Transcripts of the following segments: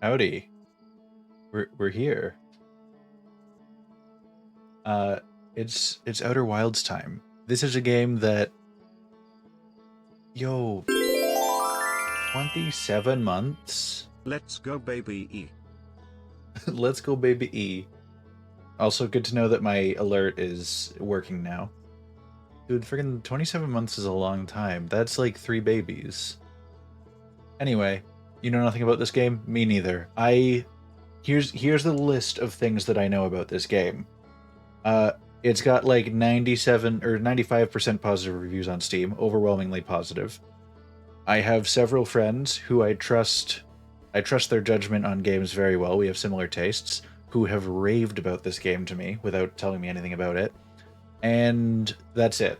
Howdy. We're here. Uh it's Outer Wilds time. This is a game that 27 months. Let's go, baby E. Let's go baby E. Also good to know that my alert is working now. Dude, friggin' 27 months is a long time. That's like 3 babies. Anyway, you know nothing about this game? Me neither. Here's the list of things that I know about this game. Uh, it's got like 97 or 95% positive reviews on Steam, overwhelmingly positive. I have several friends who I trust their judgment on games very well. We have similar tastes, who have raved about this game to me without telling me anything about it. And that's it.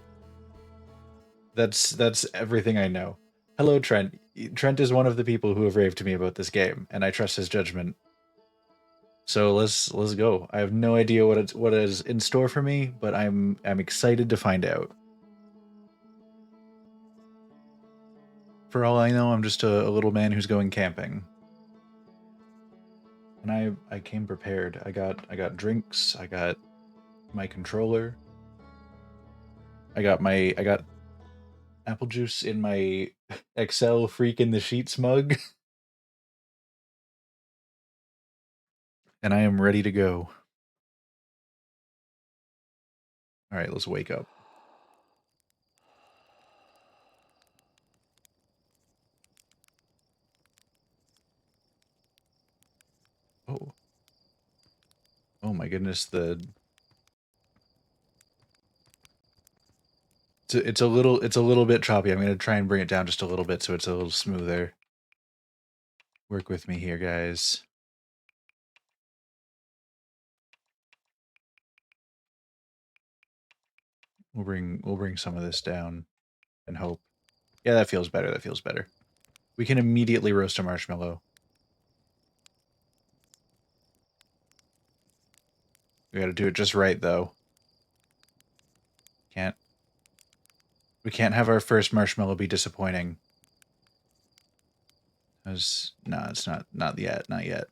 That's everything I know. Hello, Trent. Trent is one of the people who have raved to me about this game, and I trust his judgment. So let's go. I have no idea what is in store for me, but I'm excited to find out. For all I know, I'm just a little man who's going camping. And I came prepared. I got drinks, I got my controller. I got apple juice in my Excel freak in the sheets mug. And I am ready to go. All right, let's wake up. Oh. Oh my goodness, it's a little bit choppy. I'm going to try and bring it down just a little bit so it's a little smoother. Work with me here, guys. We'll bring some of this down and hope. Yeah, that feels better. That feels better. We can immediately roast a marshmallow. We got to do it just right though. We can't have our first marshmallow be disappointing. Cause no, it's not yet, not yet.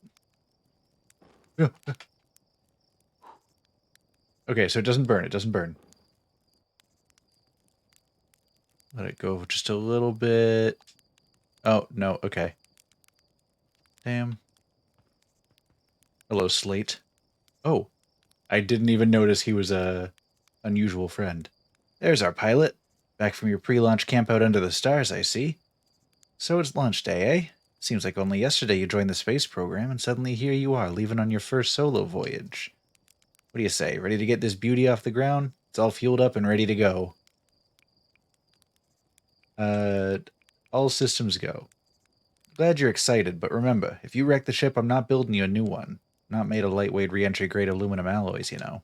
Okay, so it doesn't burn. It doesn't burn. Let it go just a little bit. Oh, no, okay. Damn. Hello, Slate. Oh, I didn't even notice he was a unusual friend. There's our pilot. Back from your pre-launch camp out under the stars, I see. So it's launch day, eh? Seems like only yesterday you joined the space program, and suddenly here you are, leaving on your first solo voyage. What do you say, ready to get this beauty off the ground? It's all fueled up and ready to go. All systems go. Glad you're excited, but remember, if you wreck the ship, I'm not building you a new one. Not made of lightweight re-entry grade aluminum alloys, you know.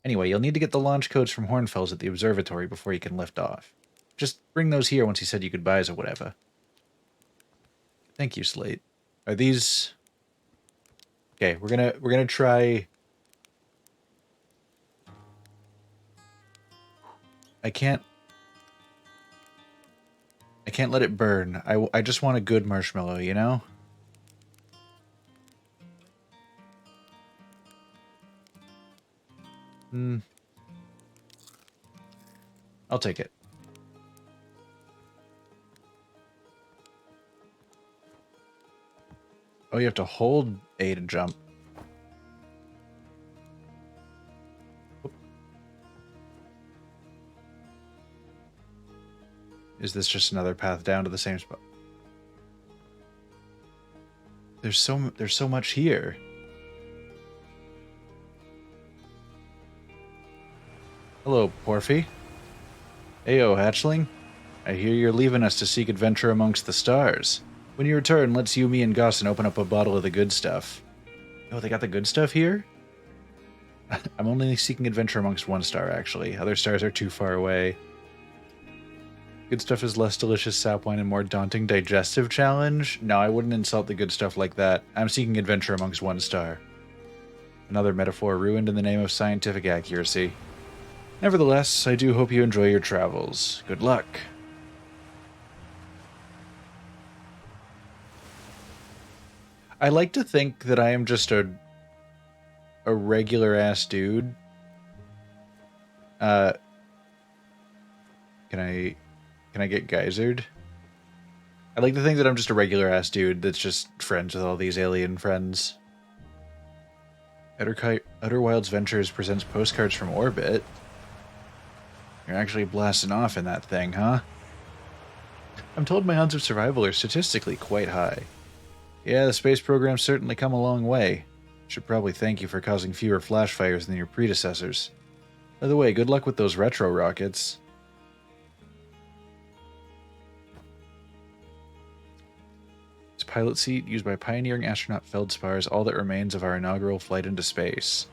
Anyway, you'll need to get the launch codes from Hornfels at the observatory before you can lift off. Just bring those here once you said you goodbyes or whatever. Thank you, Slate. Are these... Okay, we're gonna try... I can't let it burn. I just want a good marshmallow, you know? I'll take it. Oh, you have to hold A to jump. Oop. Is this just another path down to the same spot? There's so much here. Hello, Porphy. Heyo, hatchling. I hear you're leaving us to seek adventure amongst the stars. When you return, let's you, me, and Gossin open up a bottle of the good stuff. Oh, they got the good stuff here? I'm only seeking adventure amongst one star, actually. Other stars are too far away. Good stuff is less delicious sap wine and more daunting digestive challenge? No, I wouldn't insult the good stuff like that. I'm seeking adventure amongst one star. Another metaphor ruined in the name of scientific accuracy. Nevertheless, I do hope you enjoy your travels. Good luck. I like to think that I am just a regular ass dude. Uh, can I get geysered? I like to think that I'm just a regular ass dude that's just friends with all these alien friends. Outer Wilds Ventures presents postcards from orbit. You're actually blasting off in that thing, huh? I'm told my odds of survival are statistically quite high. Yeah, the space program's certainly come a long way. Should probably thank you for causing fewer flash fires than your predecessors. By the way, good luck with those retro rockets. This pilot seat used by pioneering astronaut Feldspar is all that remains of our inaugural flight into space.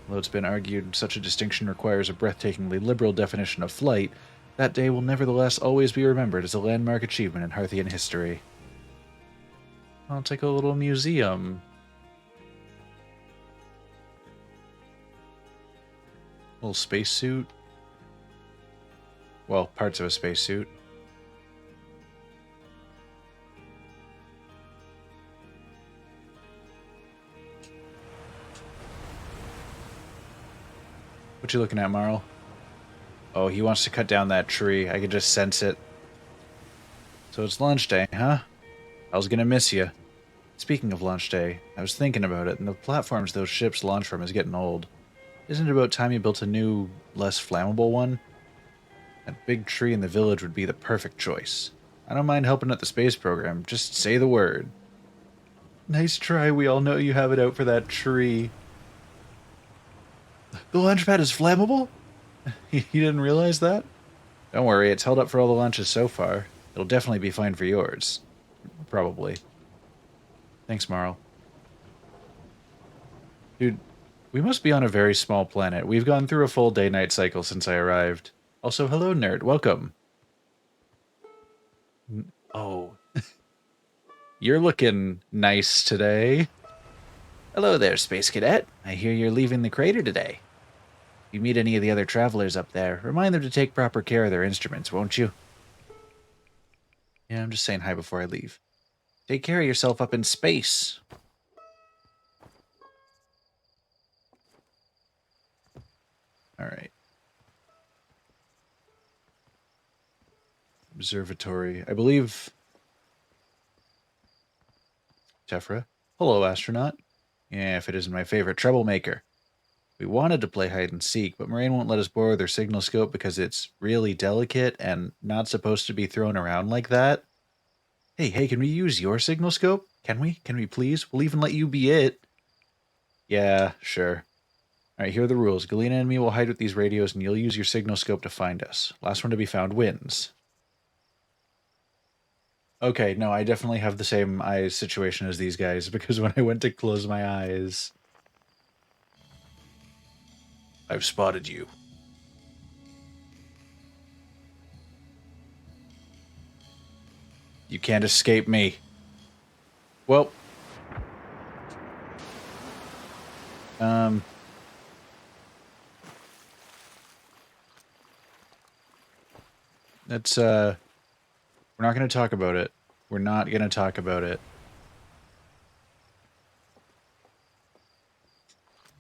Although it's been argued such a distinction requires a breathtakingly liberal definition of flight, that day will nevertheless always be remembered as a landmark achievement in Hearthian history. Well, it's like a little museum. Little spacesuit. Well, parts of a spacesuit. What you looking at, Marl? Oh, he wants to cut down that tree. I can just sense it. So it's launch day, huh? I was gonna miss you. Speaking of launch day, I was thinking about it, and the platforms those ships launch from is getting old. Isn't it about time you built a new, less flammable one? That big tree in the village would be the perfect choice. I don't mind helping at the space program, just say the word. Nice try, we all know you have it out for that tree. The launch pad is flammable? You didn't realize that? Don't worry, it's held up for all the launches so far. It'll definitely be fine for yours. Probably. Thanks, Marl. Dude, we must be on a very small planet. We've gone through a full day-night cycle since I arrived. Also, hello, nerd. Welcome. Oh. You're looking nice today. Hello there, Space Cadet. I hear you're leaving the crater today. If you meet any of the other travelers up there, remind them to take proper care of their instruments, won't you? Yeah, I'm just saying hi before I leave. Take care of yourself up in space. Alright. Observatory. I believe... Tefra. Hello, astronaut. Yeah, if it isn't my favorite troublemaker. We wanted to play hide and seek, but Moraine won't let us borrow their signal scope because it's really delicate and not supposed to be thrown around like that. Hey, can we use your signal scope? Can we? Can we please? We'll even let you be it. Yeah, sure. Alright, here are the rules. Galena and me will hide with these radios and you'll use your signal scope to find us. Last one to be found wins. Okay, no, I definitely have the same eyes situation as these guys because when I went to close my eyes... I've spotted you. You can't escape me. Well... That's, we're not going to talk about it. We're not going to talk about it.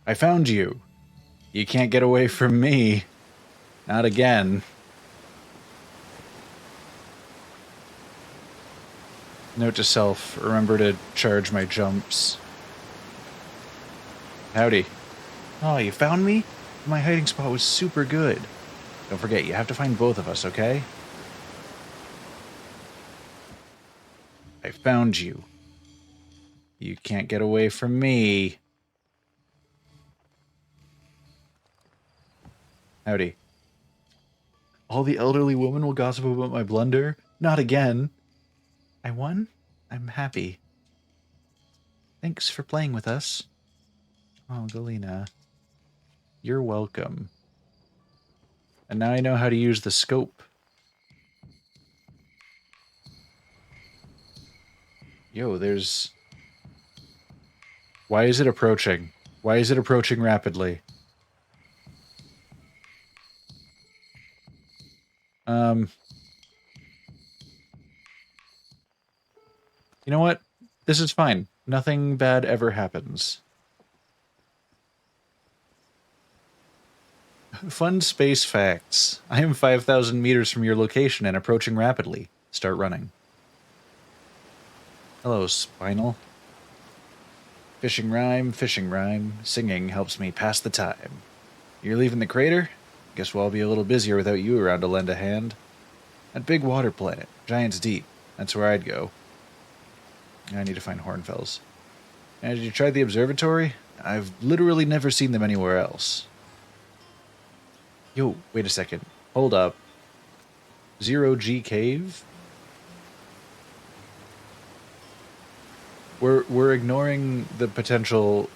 I found you. You can't get away from me. Not again. Note to self, remember to charge my jumps. Howdy. Oh, you found me? My hiding spot was super good. Don't forget, you have to find both of us, okay? I found you. You can't get away from me. Howdy. All the elderly women will gossip about my blunder? Not again. I won? I'm happy. Thanks for playing with us. Oh, Galena. You're welcome. And now I know how to use the scope. Yo, there's... Why is it approaching? Why is it approaching rapidly? You know what? This is fine. Nothing bad ever happens. Fun space facts. I am 5,000 meters from your location and approaching rapidly. Start running. Hello, Spinal. Fishing rhyme, fishing rhyme. Singing helps me pass the time. You're leaving the crater? Guess we'll all be a little busier without you around to lend a hand. That big water planet, Giant's Deep. That's where I'd go. I need to find Hornfells. And did you try the observatory? I've literally never seen them anywhere else. Yo, wait a second. Hold up. Zero G Cave? We're ignoring the potential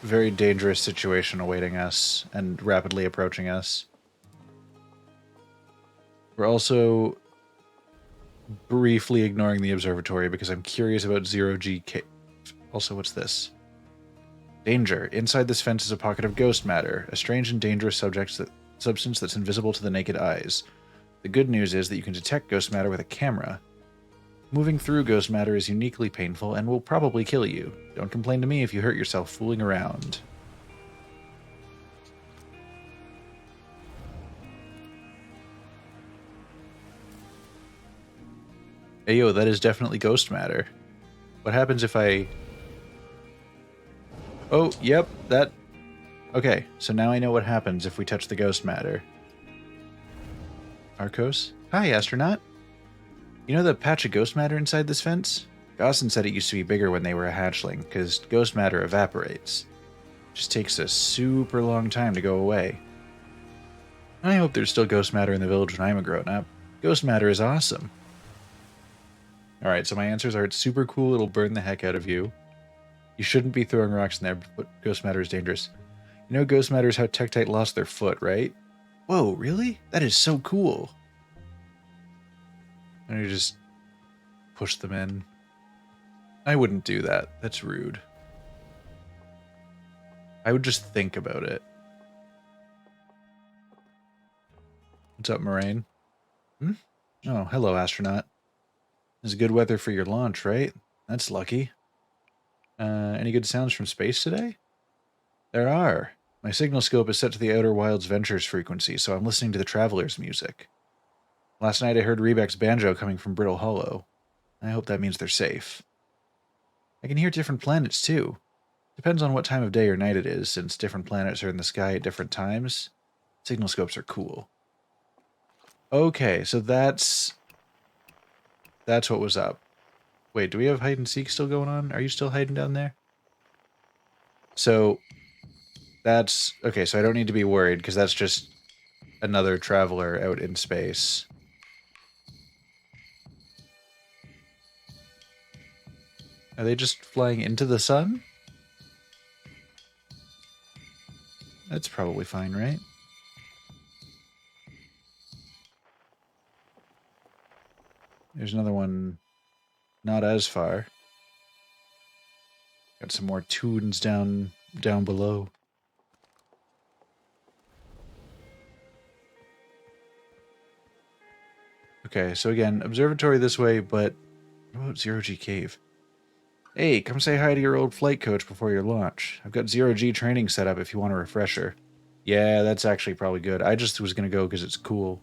very dangerous situation awaiting us and rapidly approaching us. We're also briefly ignoring the observatory because I'm curious about Zero G Cave. Also, what's this? Danger. Inside this fence is a pocket of ghost matter, a strange and dangerous substance that's invisible to the naked eyes. The good news is that you can detect ghost matter with a camera. Moving through ghost matter is uniquely painful and will probably kill you. Don't complain to me if you hurt yourself fooling around. Hey yo, that is definitely ghost matter. What happens if I... Oh, yep, that... Okay, so now I know what happens if we touch the ghost matter. Arcos? Hi, astronaut. You know the patch of ghost matter inside this fence? Gaussen said it used to be bigger when they were a hatchling, because ghost matter evaporates. It just takes a super long time to go away. I hope there's still ghost matter in the village when I'm a grown-up. Ghost matter is awesome. Alright, so my answers are it's super cool, it'll burn the heck out of you. You shouldn't be throwing rocks in there, but ghost matter is dangerous. You know ghost matter is how Tektite lost their foot, right? Whoa, really? That is so cool. And you just push them in. I wouldn't do that. That's rude. I would just think about it. What's up, Moraine? Hmm? Oh, hello, astronaut. It's good weather for your launch, right? That's lucky. Any good sounds from space today? There are. My signal scope is set to the Outer Wilds Ventures frequency, so I'm listening to the Traveler's music. Last night I heard Rebek's banjo coming from Brittle Hollow. I hope that means they're safe. I can hear different planets, too. Depends on what time of day or night it is, since different planets are in the sky at different times. Signal scopes are cool. Okay, so that's what was up. Wait, do we have hide and seek still going on? Are you still hiding down there? So that's okay, so I don't need to be worried because that's just another traveler out in space. Are they just flying into the sun? That's probably fine, right? There's another one not as far. Got some more tunes down below. Okay, so again, observatory this way, but what about Zero G Cave? Hey, come say hi to your old flight coach before your launch. I've got Zero G training set up if you want a refresher. Yeah, that's actually probably good. I just was gonna go because it's cool.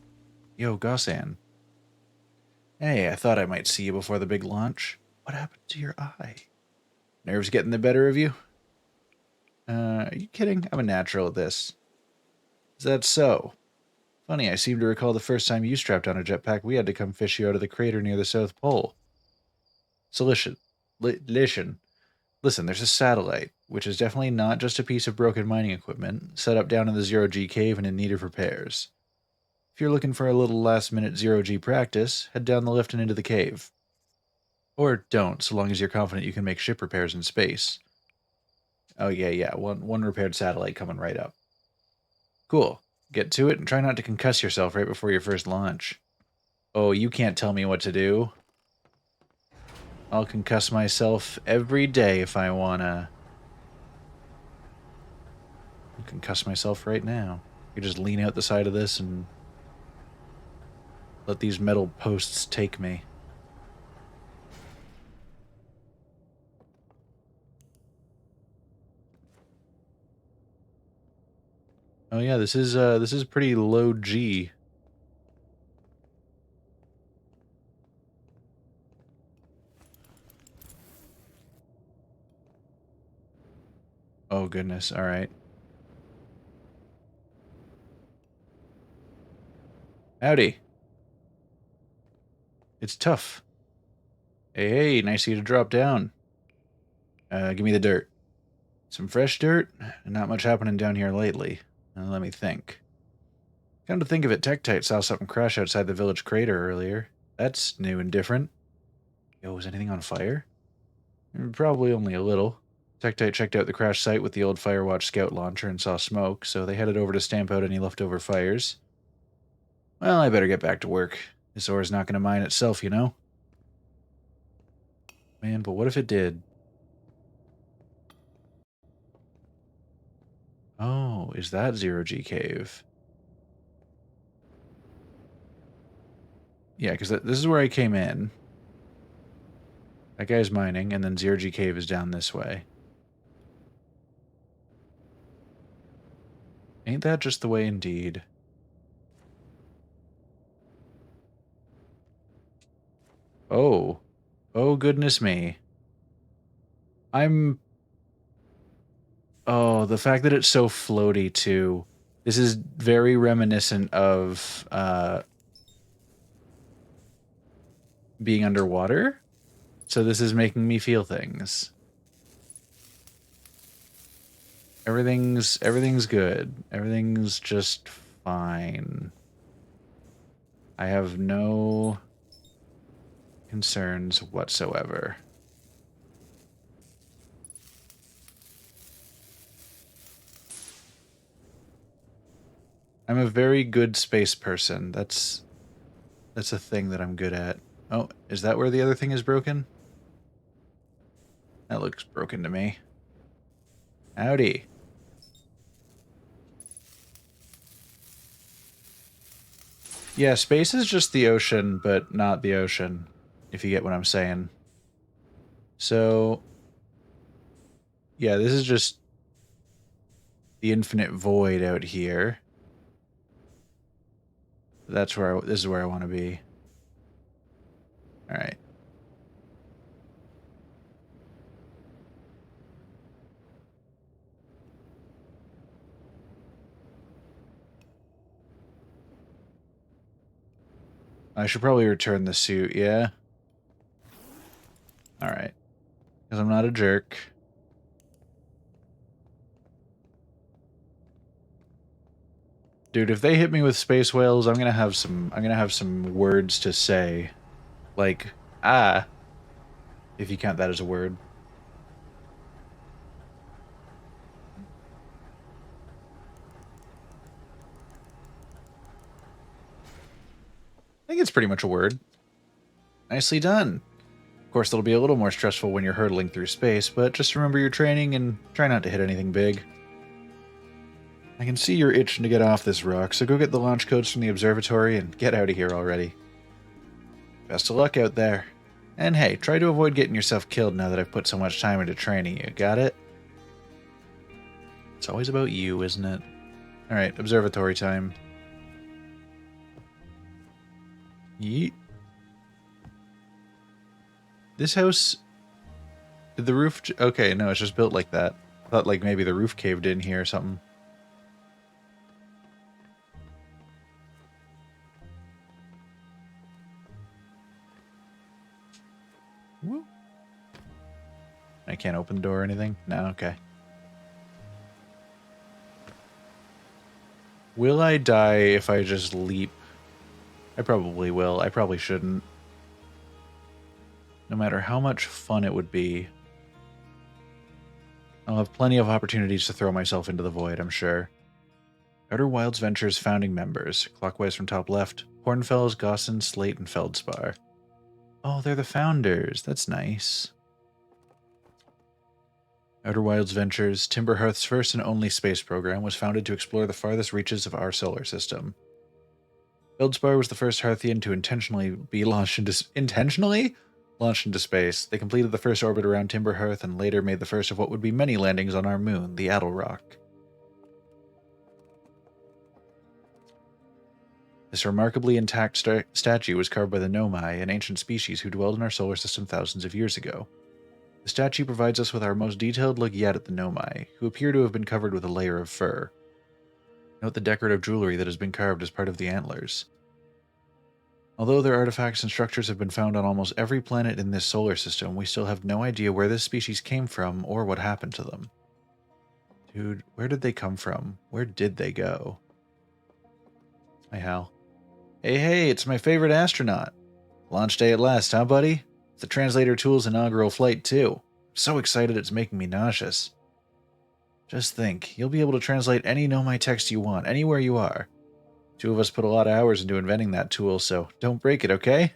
Yo, Gaussen. Hey, I thought I might see you before the big launch. What happened to your eye? Nerves getting the better of you? Are you kidding? I'm a natural at this. Is that so? Funny, I seem to recall the first time you strapped on a jetpack, we had to come fish you out of the crater near the South Pole. So listen, listen, there's a satellite, which is definitely not just a piece of broken mining equipment, set up down in the Zero-G cave and in need of repairs. If you're looking for a little last-minute Zero-G practice, head down the lift and into the cave. Or don't, so long as you're confident you can make ship repairs in space. Oh yeah, one repaired satellite coming right up. Cool. Get to it and try not to concuss yourself right before your first launch. Oh, you can't tell me what to do. I'll concuss myself every day if I wanna. I'll concuss myself right now. You just lean out the side of this and let these metal posts take me. Oh yeah, this is pretty low G. Oh goodness, alright. Howdy. It's tough. Hey, hey, nice of you to drop down. Give me the dirt. Some fresh dirt? Not much happening down here lately. Let me think. Come to think of it, Tektite saw something crash outside the village crater earlier. That's new and different. Yo, was anything on fire? Probably only a little. Tektite checked out the crash site with the old Firewatch scout launcher and saw smoke, so they headed over to stamp out any leftover fires. Well, I better get back to work. This ore's not going to mine itself, you know? Man, but what if it did? Oh, is that Zero-G Cave? Yeah, because this is where I came in. That guy's mining, and then Zero-G Cave is down this way. Ain't that just the way indeed? Oh. Oh, goodness me. Oh, the fact that it's so floaty, too. This is very reminiscent of, being underwater. So this is making me feel things. Everything's good. Everything's just fine. I have no concerns whatsoever. I'm a very good space person. That's a thing that I'm good at. Oh, is that where the other thing is broken? That looks broken to me. Howdy. Yeah, space is just the ocean, but not the ocean, if you get what I'm saying. So, yeah, this is just the infinite void out here. That's where this is where I want to be. All right. I should probably return the suit, yeah? All right. Because I'm not a jerk. Dude, if they hit me with space whales, I'm gonna have some words to say. Like, ah, if you count that as a word. I think it's pretty much a word. Nicely done. Of course, it'll be a little more stressful when you're hurtling through space, but just remember your training and try not to hit anything big. I can see you're itching to get off this rock, so go get the launch codes from the observatory and get out of here already. Best of luck out there. And hey, try to avoid getting yourself killed now that I've put so much time into training you, got it? It's always about you, isn't it? Alright, observatory time. Yeet. This house... Did the roof... Okay, no, it's just built like that. I thought like maybe the roof caved in here or something. Woo. I can't open the door or anything? No, okay. Will I die if I just leap? I probably will. I probably shouldn't. No matter how much fun it would be. I'll have plenty of opportunities to throw myself into the void, I'm sure. Outer Wilds Ventures founding members. Clockwise from top left. Hornfels, Gosson, Slate, and Feldspar. Oh, they're the founders. That's nice. Outer Wilds Ventures, Timberhearth's first and only space program, was founded to explore the farthest reaches of our solar system. Feldspar was the first Hearthian to intentionally launched into space. They completed the first orbit around Timberhearth and later made the first of what would be many landings on our moon, the Addle Rock. This remarkably intact statue was carved by the Nomai, an ancient species who dwelled in our solar system thousands of years ago. The statue provides us with our most detailed look yet at the Nomai, who appear to have been covered with a layer of fur. Note the decorative jewelry that has been carved as part of the antlers. Although their artifacts and structures have been found on almost every planet in this solar system, we still have no idea where this species came from or what happened to them. Dude, where did they come from? Where did they go? Hi, Hal. Hey, it's my favorite astronaut. Launch day at last, huh, buddy? It's the translator tool's inaugural flight, too. I'm so excited it's making me nauseous. Just think, you'll be able to translate any Nomai text you want, anywhere you are. Two of us put a lot of hours into inventing that tool, so don't break it, okay?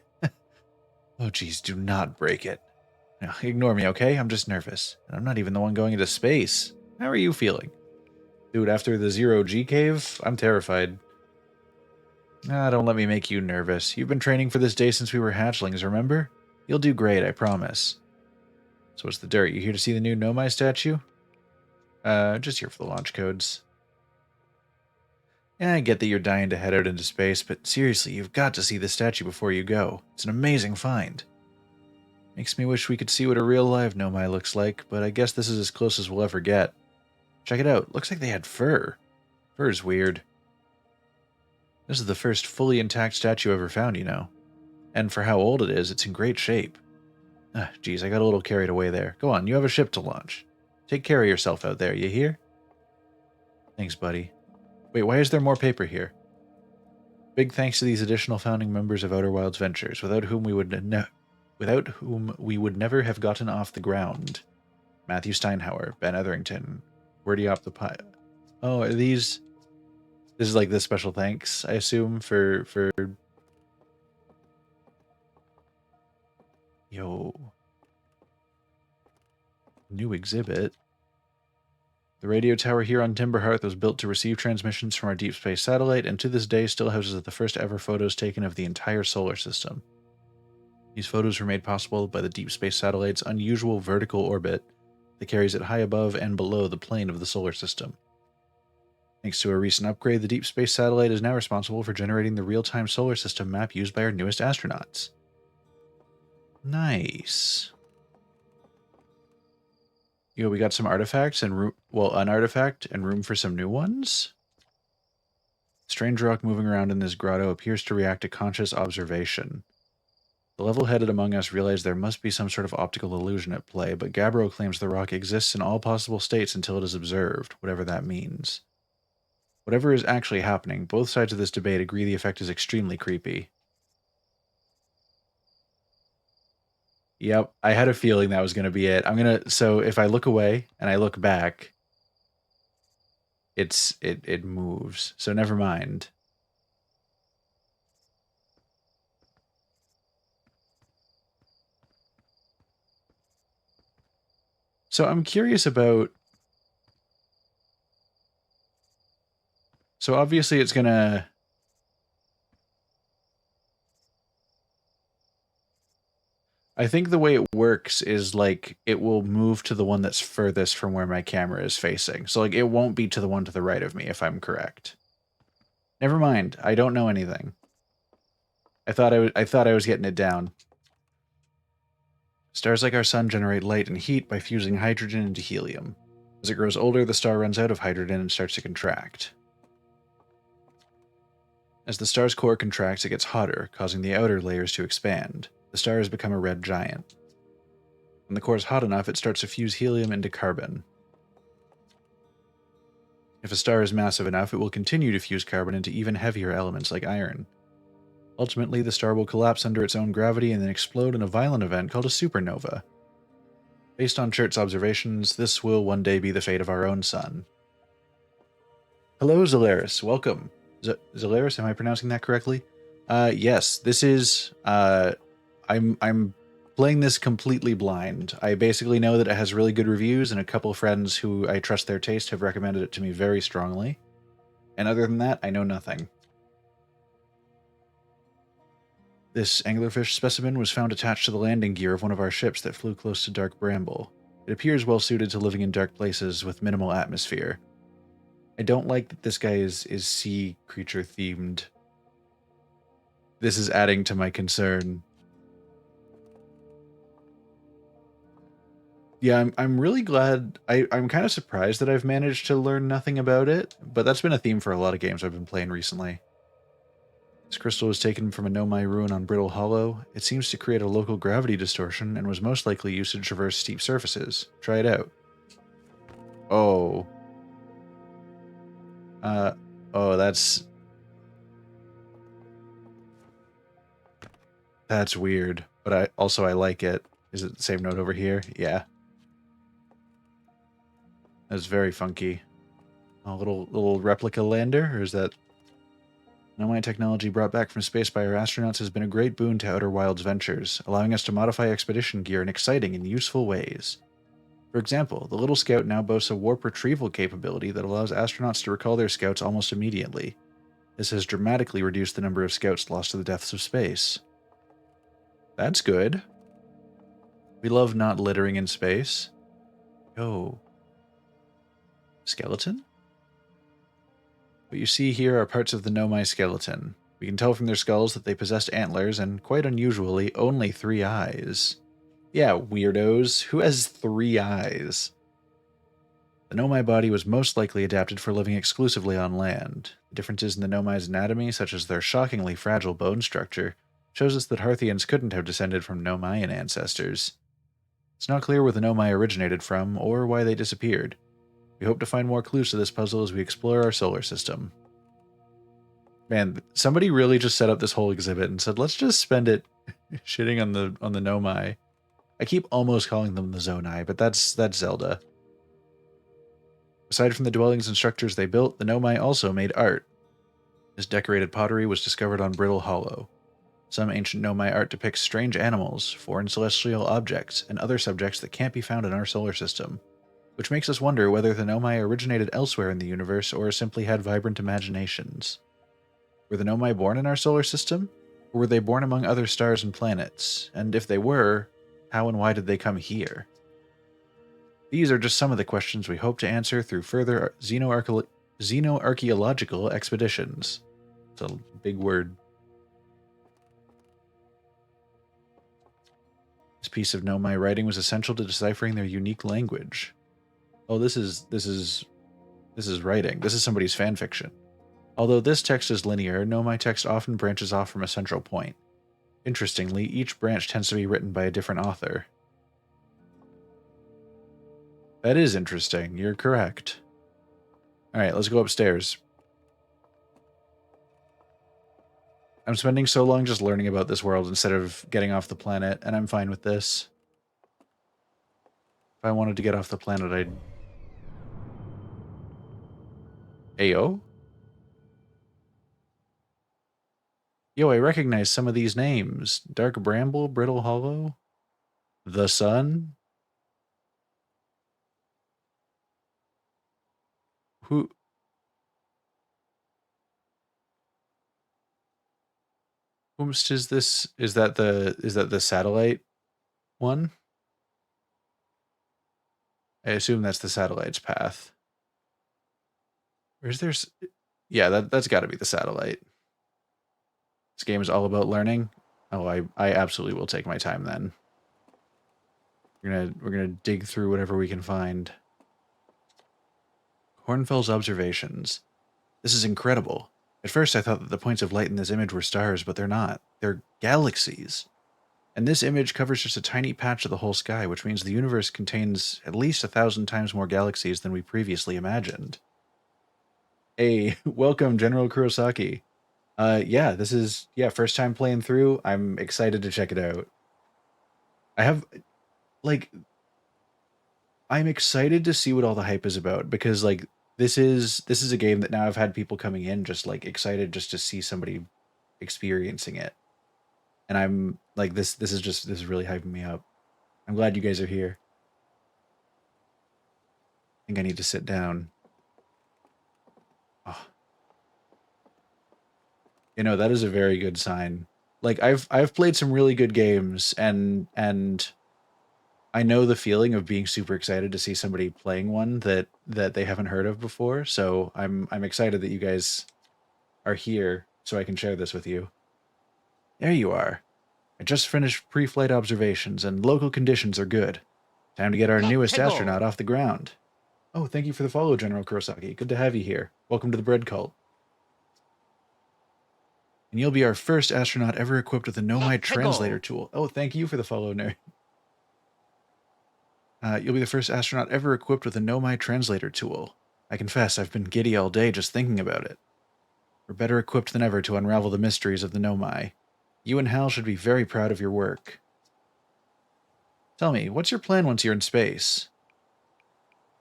Oh, geez, do not break it. Now, ignore me, okay? I'm just nervous. And I'm not even the one going into space. How are you feeling? Dude, after the zero-G cave, I'm terrified. Ah, don't let me make you nervous. You've been training for this day since we were hatchlings, remember? You'll do great, I promise. So what's the dirt? You here to see the new Nomai statue? Just here for the launch codes. Yeah, I get that you're dying to head out into space, but seriously, you've got to see the statue before you go. It's an amazing find. Makes me wish we could see what a real live Nomai looks like, but I guess this is as close as we'll ever get. Check it out. Looks like they had fur. Fur's weird. This is the first fully intact statue ever found, you know. And for how old it is, it's in great shape. Ah, geez, I got a little carried away there. Go on, you have a ship to launch. Take care of yourself out there, you hear? Thanks, buddy. Wait, why is there more paper here? Big thanks to these additional founding members of Outer Wilds Ventures, without whom we would never have gotten off the ground. Matthew Steinhauer, Ben Etherington, Wordy Op the Pie. Oh, are these... This is like the special thanks, I assume, for... Yo. New exhibit. The radio tower here on Timberhearth was built to receive transmissions from our deep space satellite, and to this day still houses the first ever photos taken of the entire solar system. These photos were made possible by the deep space satellite's unusual vertical orbit that carries it high above and below the plane of the solar system. Thanks to a recent upgrade, the deep space satellite is now responsible for generating the real-time solar system map used by our newest astronauts. Nice. Yo, we got some artifacts and an artifact and room for some new ones? Strange rock moving around in this grotto appears to react to conscious observation. The level-headed among us realize there must be some sort of optical illusion at play, but Gabbro claims the rock exists in all possible states until it is observed, whatever that means. Whatever is actually happening, both sides of this debate agree the effect is extremely creepy. Yep, I had a feeling that was going to be it. So if I look away and I look back, it moves. So never mind. So I'm curious about... So obviously it's going to... I think the way it works is, like, it will move to the one that's furthest from where my camera is facing. So, like, it won't be to the one to the right of me, if I'm correct. Never mind. I don't know anything. I thought I was getting it down. Stars like our sun generate light and heat by fusing hydrogen into helium. As it grows older, the star runs out of hydrogen and starts to contract. As the star's core contracts, it gets hotter, causing the outer layers to expand. The star has become a red giant. When the core is hot enough, it starts to fuse helium into carbon. If a star is massive enough, it will continue to fuse carbon into even heavier elements like iron. Ultimately, the star will collapse under its own gravity and then explode in a violent event called a supernova. Based on Chert's observations, this will one day be the fate of our own sun. Hello, Zolaris. Welcome. Zolaris, am I pronouncing that correctly? Yes, this is... I'm playing this completely blind. I basically know that it has really good reviews, and a couple friends who I trust their taste have recommended it to me very strongly. And other than that, I know nothing. This anglerfish specimen was found attached to the landing gear of one of our ships that flew close to Dark Bramble. It appears well suited to living in dark places with minimal atmosphere. I don't like that this guy is sea creature themed. This is adding to my concern. Yeah, I'm really glad. I'm kind of surprised that I've managed to learn nothing about it, but that's been a theme for a lot of games I've been playing recently. This crystal was taken from a Nomai ruin on Brittle Hollow. It seems to create a local gravity distortion and was most likely used to traverse steep surfaces. Try it out. Oh. Uh, oh, that's weird, but I like it. Is it the same note over here? Yeah. That's very funky. A little replica lander, or is that Nomai technology brought back from space by our astronauts has been a great boon to Outer Wilds ventures, allowing us to modify expedition gear in exciting and useful ways. For example, the Little Scout now boasts a warp retrieval capability that allows astronauts to recall their scouts almost immediately. This has dramatically reduced the number of scouts lost to the depths of space. That's good. We love not littering in space. Oh. Skeleton? What you see here are parts of the Nomai skeleton. We can tell from their skulls that they possessed antlers and, quite unusually, only 3 eyes. Yeah, weirdos. Who has 3 eyes? The Nomai body was most likely adapted for living exclusively on land. The differences in the Nomai's anatomy, such as their shockingly fragile bone structure, shows us that Harthians couldn't have descended from Nomaian ancestors. It's not clear where the Nomai originated from, or why they disappeared. We hope to find more clues to this puzzle as we explore our solar system. Man, somebody really just set up this whole exhibit and said, let's just spend it shitting on the Nomai. I keep almost calling them the Zonai, but that's Zelda. Aside from the dwellings and structures they built, the Nomai also made art. This decorated pottery was discovered on Brittle Hollow. Some ancient Nomai art depicts strange animals, foreign celestial objects, and other subjects that can't be found in our solar system, which makes us wonder whether the Nomai originated elsewhere in the universe or simply had vibrant imaginations. Were the Nomai born in our solar system? Or were they born among other stars and planets? And if they were, how and why did they come here? These are just some of the questions we hope to answer through further xenoarchaeological expeditions. It's a big word. This piece of Nomai writing was essential to deciphering their unique language. Oh, this is writing. This is somebody's fan fiction. Although this text is linear, Nomai text often branches off from a central point. Interestingly, each branch tends to be written by a different author. That is interesting. You're correct. Alright, let's go upstairs. I'm spending so long just learning about this world instead of getting off the planet, and I'm fine with this. If I wanted to get off the planet, I'd... Ayo? Yo, I recognize some of these names. Dark Bramble, Brittle Hollow, The Sun. Who... Whomst is this? Is that the satellite one? I assume that's the satellite's path. Or is there... Yeah, that's got to be the satellite. This game is all about learning. Oh, I absolutely will take my time then. We're gonna dig through whatever we can find. Hornfell's observations. This is incredible. At first I thought that the points of light in this image were stars, but they're not. They're galaxies. And this image covers just a tiny patch of the whole sky, which means the universe contains at least 1,000 times more galaxies than we previously imagined. Hey, welcome, General Kurosaki. Yeah, this is, first time playing through. I'm excited to check it out. I have, like, I'm excited to see what all the hype is about, because, like, this is a game that now I've had people coming in just, like, excited just to see somebody experiencing it. And I'm, like, this is really hyping me up. I'm glad you guys are here. I think I need to sit down. Oh. You know, that is a very good sign. Like, I've played some really good games, and I know the feeling of being super excited to see somebody playing one that they haven't heard of before. So I'm excited that you guys are here so I can share this with you. There you are. I just finished pre-flight observations, and local conditions are good. Time to get our newest astronaut off the ground. Oh, thank you for the follow, General Kurosaki. Good to have you here. Welcome to the bread cult. And you'll be our first astronaut ever equipped with a Nomai translator tool. Oh, thank you for the follow, nerd. You'll be the first astronaut ever equipped with a Nomai translator tool. I confess, I've been giddy all day just thinking about it. We're better equipped than ever to unravel the mysteries of the Nomai. You and Hal should be very proud of your work. Tell me, what's your plan once you're in space?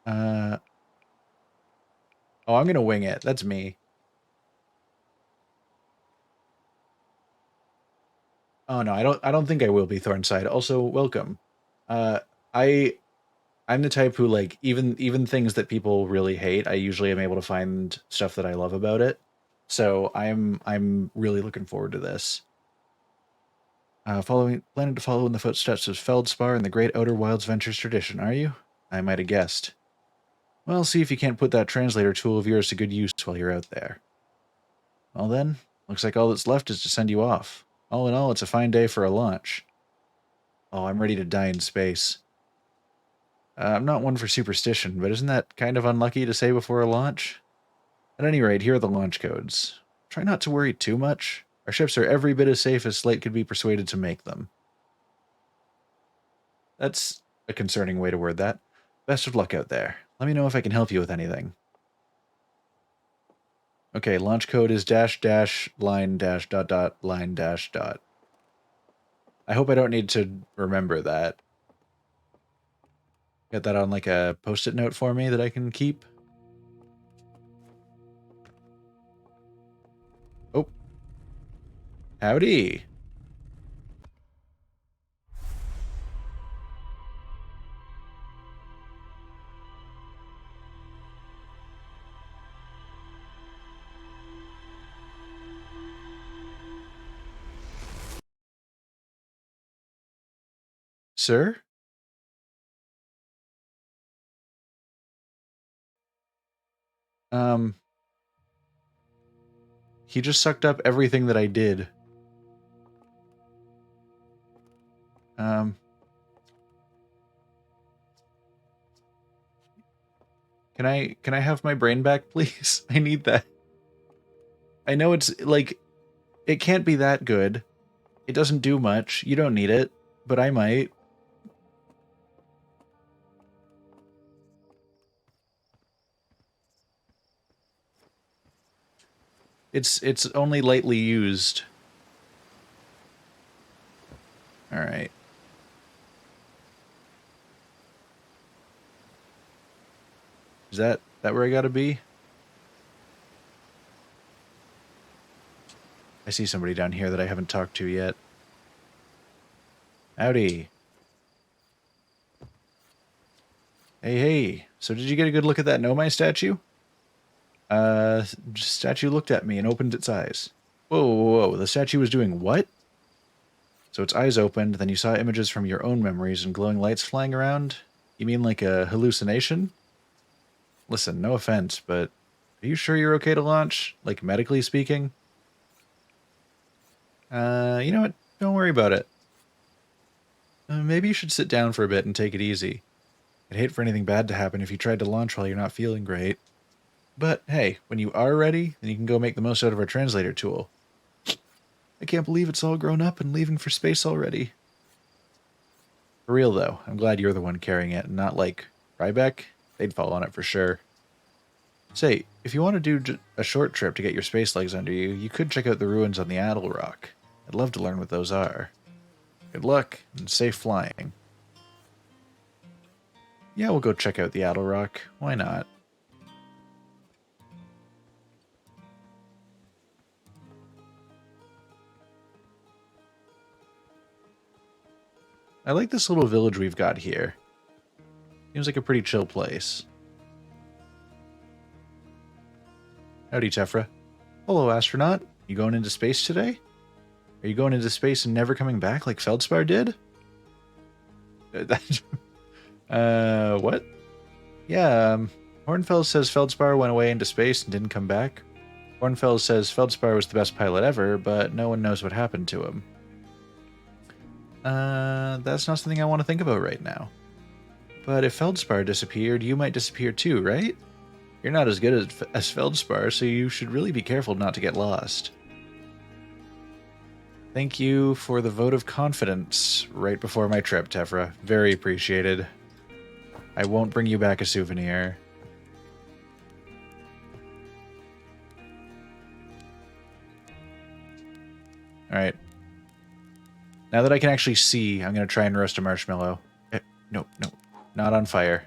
Oh, I'm gonna wing it. That's me. Oh no, I don't think I will be Thornside. Also, welcome. I I'm the type who, like, even things that people really hate, I usually am able to find stuff that I love about it. So I'm really looking forward to this. Planning to follow in the footsteps of Feldspar and the Great Outer Wilds Ventures tradition, are you? I might have guessed. Well, see if you can't put that translator tool of yours to good use while you're out there. Well then, looks like all that's left is to send you off. All in all, it's a fine day for a launch. Oh, I'm ready to die in space. I'm not one for superstition, but isn't that kind of unlucky to say before a launch? At any rate, here are the launch codes. Try not to worry too much. Our ships are every bit as safe as Slate could be persuaded to make them. That's a concerning way to word that. Best of luck out there. Let me know if I can help you with anything. Okay, launch code is -- line -- line -- I hope I don't need to remember that. Get that on like a post-it note for me that I can keep. Oh. Howdy. Sir? He just sucked up everything that I did. Can I have my brain back, please? I need that. I know it's, like, it can't be that good. It doesn't do much. You don't need it, but I might. It's only lightly used. All right. Is that where I gotta be? I see somebody down here that I haven't talked to yet. Howdy. Hey, hey. So did you get a good look at that Nomai statue? Statue looked at me and opened its eyes. Whoa, whoa, whoa. The statue was doing what? So its eyes opened, then you saw images from your own memories and glowing lights flying around? You mean like a hallucination? Listen, no offense, but are you sure you're okay to launch? Like, medically speaking? You know what? Don't worry about it. Maybe you should sit down for a bit and take it easy. I'd hate for anything bad to happen if you tried to launch while you're not feeling great. But hey, when you are ready, then you can go make the most out of our translator tool. I can't believe it's all grown up and leaving for space already. For real though, I'm glad you're the one carrying it and not like Ryback. They'd fall on it for sure. Say, if you want to do a short trip to get your space legs under you, you could check out the ruins on the Adel Rock. I'd love to learn what those are. Good luck, and safe flying. Yeah, we'll go check out the Adel Rock. Why not? I like this little village we've got here. Seems like a pretty chill place. Howdy, Tefra. Hello, astronaut. You going into space today? Are you going into space and never coming back like Feldspar did? What? Yeah, Hornfeld says Feldspar went away into space and didn't come back. Kornfeld says Feldspar was the best pilot ever, but no one knows what happened to him. That's not something I want to think about right now. But if Feldspar disappeared, you might disappear too, right? You're not as good as Feldspar, so you should really be careful not to get lost. Thank you for the vote of confidence right before my trip, Tefra. Very appreciated. I won't bring you back a souvenir. Alright. Now that I can actually see, I'm going to try and roast a marshmallow. No, not on fire.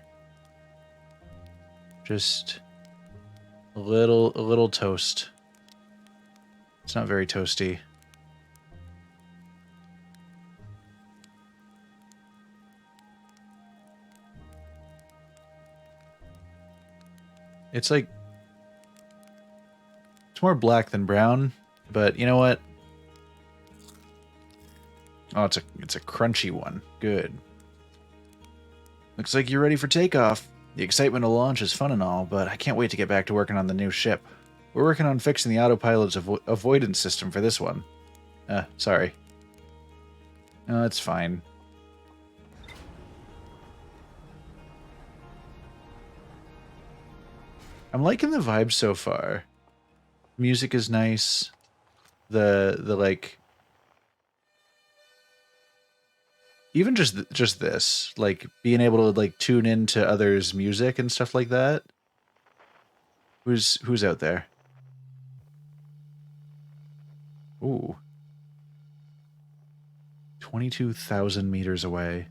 Just a little toast. It's not very toasty. It's like, it's more black than brown, but you know what? Oh, it's a crunchy one. Good. Looks like you're ready for takeoff. The excitement of launch is fun and all, but I can't wait to get back to working on the new ship. We're working on fixing the autopilot's avoidance system for this one. Sorry. No, it's fine. I'm liking the vibe so far. Music is nice. The like, even just this, like being able to like tune into others' music and stuff like that. Who's out there? Ooh. 22,000 meters away.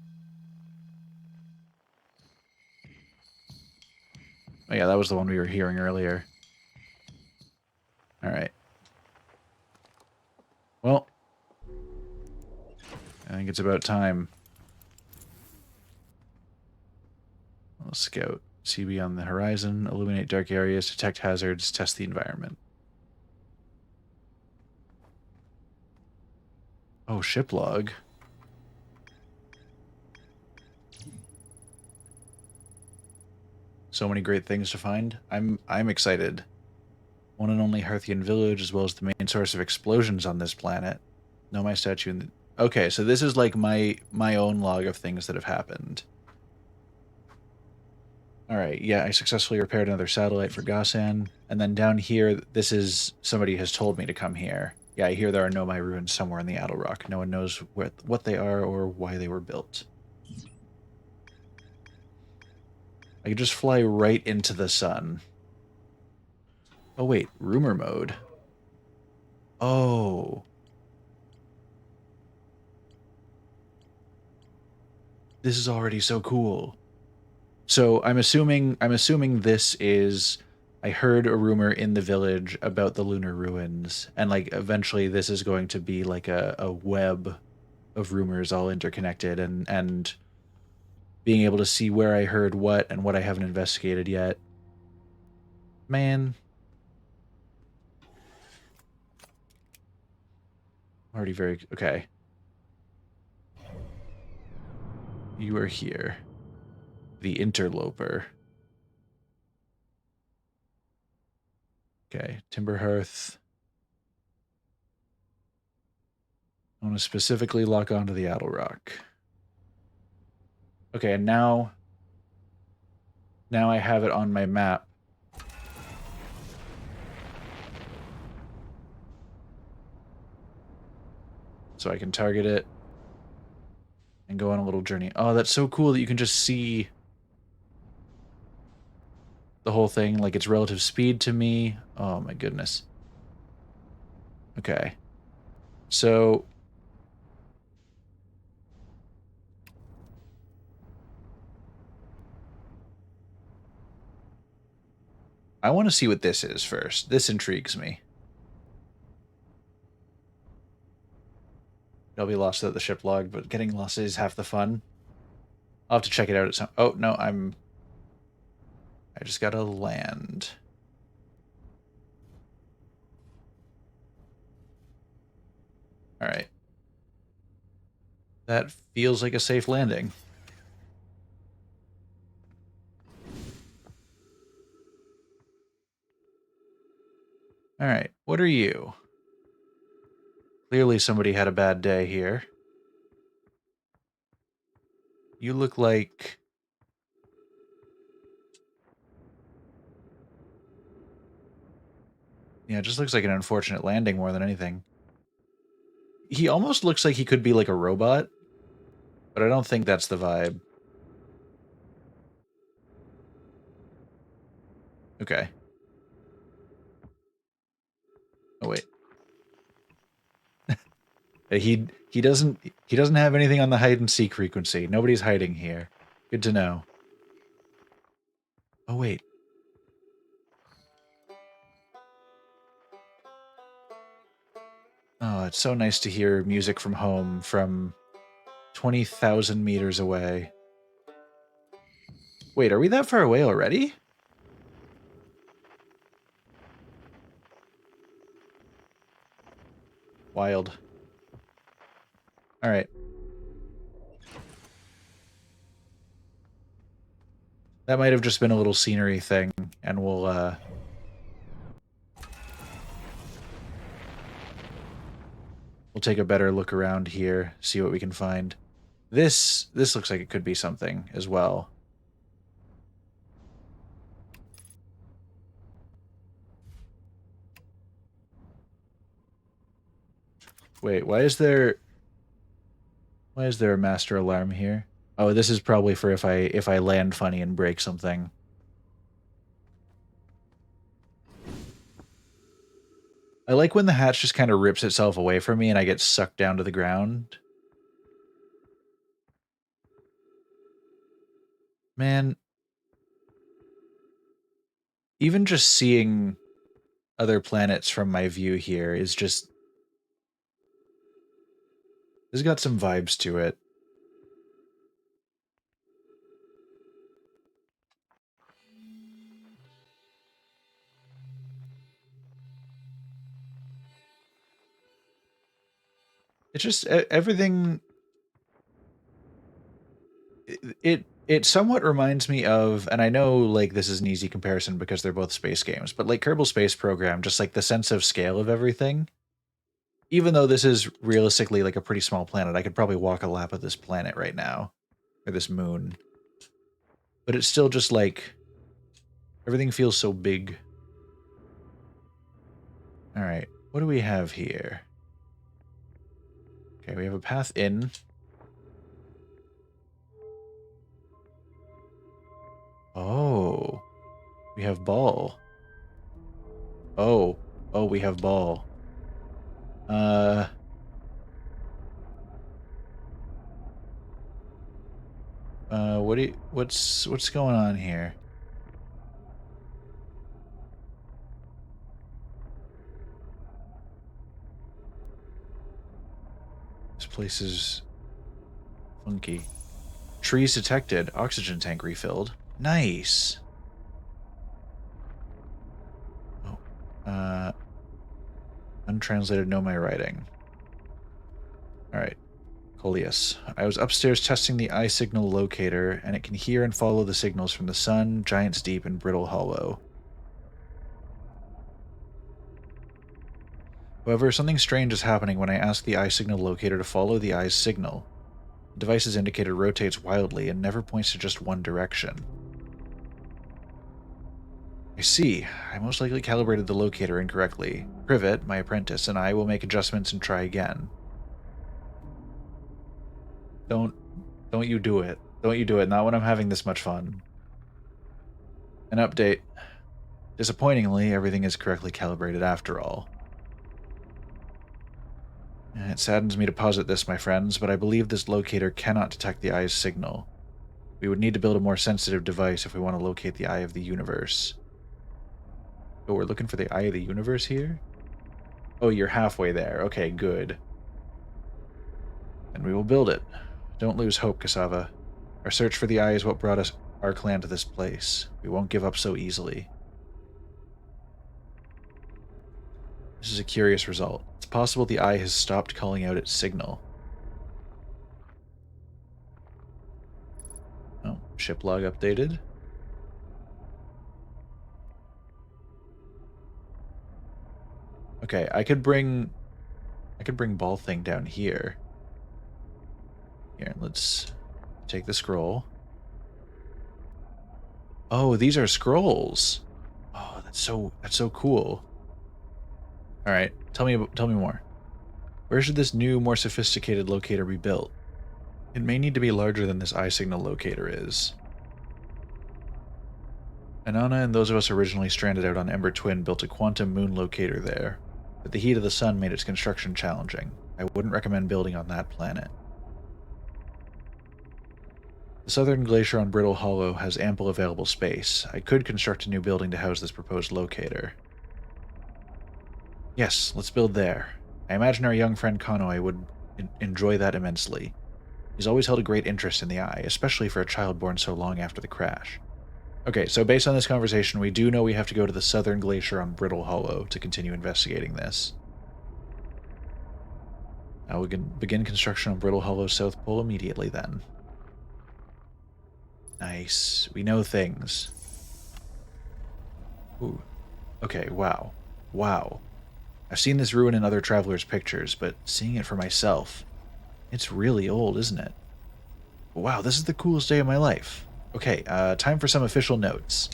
Oh yeah, that was the one we were hearing earlier. All right. Well, I think it's about time. I'll scout. See beyond the horizon, illuminate dark areas, detect hazards, test the environment. Oh, ship log. So many great things to find. I'm excited. One and only Hearthian village, as well as the main source of explosions on this planet. No, my statue in the... Okay, so this is like my own log of things that have happened. Alright, yeah, I successfully repaired another satellite for Gasan. And then down here, this is... Somebody has told me to come here. Yeah, I hear there are Nomai ruins somewhere in the Addle Rock. No one knows what they are or why they were built. I could just fly right into the sun. Oh wait, rumor mode. Oh. This is already so cool. So I'm assuming this is, I heard a rumor in the village about the lunar ruins, and like eventually this is going to be like a web of rumors all interconnected, and being able to see where I heard what and what I haven't investigated yet. Man. Already very okay. You are here. The interloper. Okay, Timber Hearth. I want to specifically lock onto the Addle Rock. Okay, and now I have it on my map. So I can target it and go on a little journey. Oh, that's so cool that you can just see the whole thing, like its relative speed to me. Oh my goodness. Okay. So I want to see what this is first. This intrigues me. I'll be lost without the ship log, but getting lost is half the fun. I'll have to check it out at some... Oh, no, I just gotta land. Alright. That feels like a safe landing. Alright, what are you? Clearly somebody had a bad day here. You look like... Yeah, it just looks like an unfortunate landing more than anything. He almost looks like he could be like a robot, but I don't think that's the vibe. Okay. Oh wait. He doesn't have anything on the hide and seek frequency. Nobody's hiding here. Good to know. Oh wait. Oh, it's so nice to hear music from home from 20,000 meters away. Wait, are we that far away already? Wild. All right. That might have just been a little scenery thing, and we'll take a better look around here, see what we can find. This looks like it could be something as well. Wait, why is there a master alarm here? Oh, this is probably for if I land funny and break something. I like when the hatch just kind of rips itself away from me and I get sucked down to the ground. Man, even just seeing other planets from my view here is just... It's got some vibes to it. It's just everything... It somewhat reminds me of, and I know like this is an easy comparison because they're both space games, but like Kerbal Space Program, just like the sense of scale of everything. Even though this is realistically like a pretty small planet, I could probably walk a lap of this planet right now, or this moon. But it's still just like everything feels so big. All right, what do we have here? Okay, we have a path in. Oh, we have ball. Oh, we have ball. What's going on here? This place is funky. Trees detected. Oxygen tank refilled. Nice. Oh, untranslated know my writing. All right. Coleus. I was upstairs testing the eye signal locator, and it can hear and follow the signals from the sun, Giant's Deep, and Brittle Hollow. However, something strange is happening when I ask the eye signal locator to follow the eye's signal. The device's indicator rotates wildly and never points to just one direction. I see. I most likely calibrated the locator incorrectly. Privet, my apprentice, and I will make adjustments and try again. Don't you do it. Don't you do it. Not when I'm having this much fun. An update. Disappointingly, everything is correctly calibrated after all. It saddens me to posit this, my friends, but I believe this locator cannot detect the eye's signal. We would need to build a more sensitive device if we want to locate the eye of the universe. Oh, we're looking for the eye of the universe here? Oh, you're halfway there. Okay, good. And we will build it. Don't lose hope, Cassava. Our search for the eye is what brought our clan to this place. We won't give up so easily. This is a curious result. It's possible the eye has stopped calling out its signal. Oh, ship log updated. Okay, I could bring ball thing down here. Here, let's take the scroll. Oh, these are scrolls. Oh, that's so cool. All right, tell me more. Where should this new, more sophisticated locator be built? It may need to be larger than this eye signal locator is. Anana and those of us originally stranded out on Ember Twin built a quantum moon locator there, but the heat of the sun made its construction challenging. I wouldn't recommend building on that planet. The southern glacier on Brittle Hollow has ample available space. I could construct a new building to house this proposed locator. Yes, let's build there. I imagine our young friend Konoi would enjoy that immensely. He's always held a great interest in the eye, especially for a child born so long after the crash. Okay, so based on this conversation, we do know we have to go to the southern glacier on Brittle Hollow to continue investigating this. Now we can begin construction on Brittle Hollow South Pole immediately then. Nice. We know things. Ooh. Okay, wow. Wow. I've seen this ruin in other travelers' pictures, but seeing it for myself, it's really old, isn't it? Wow, this is the coolest day of my life. Okay, time for some official notes.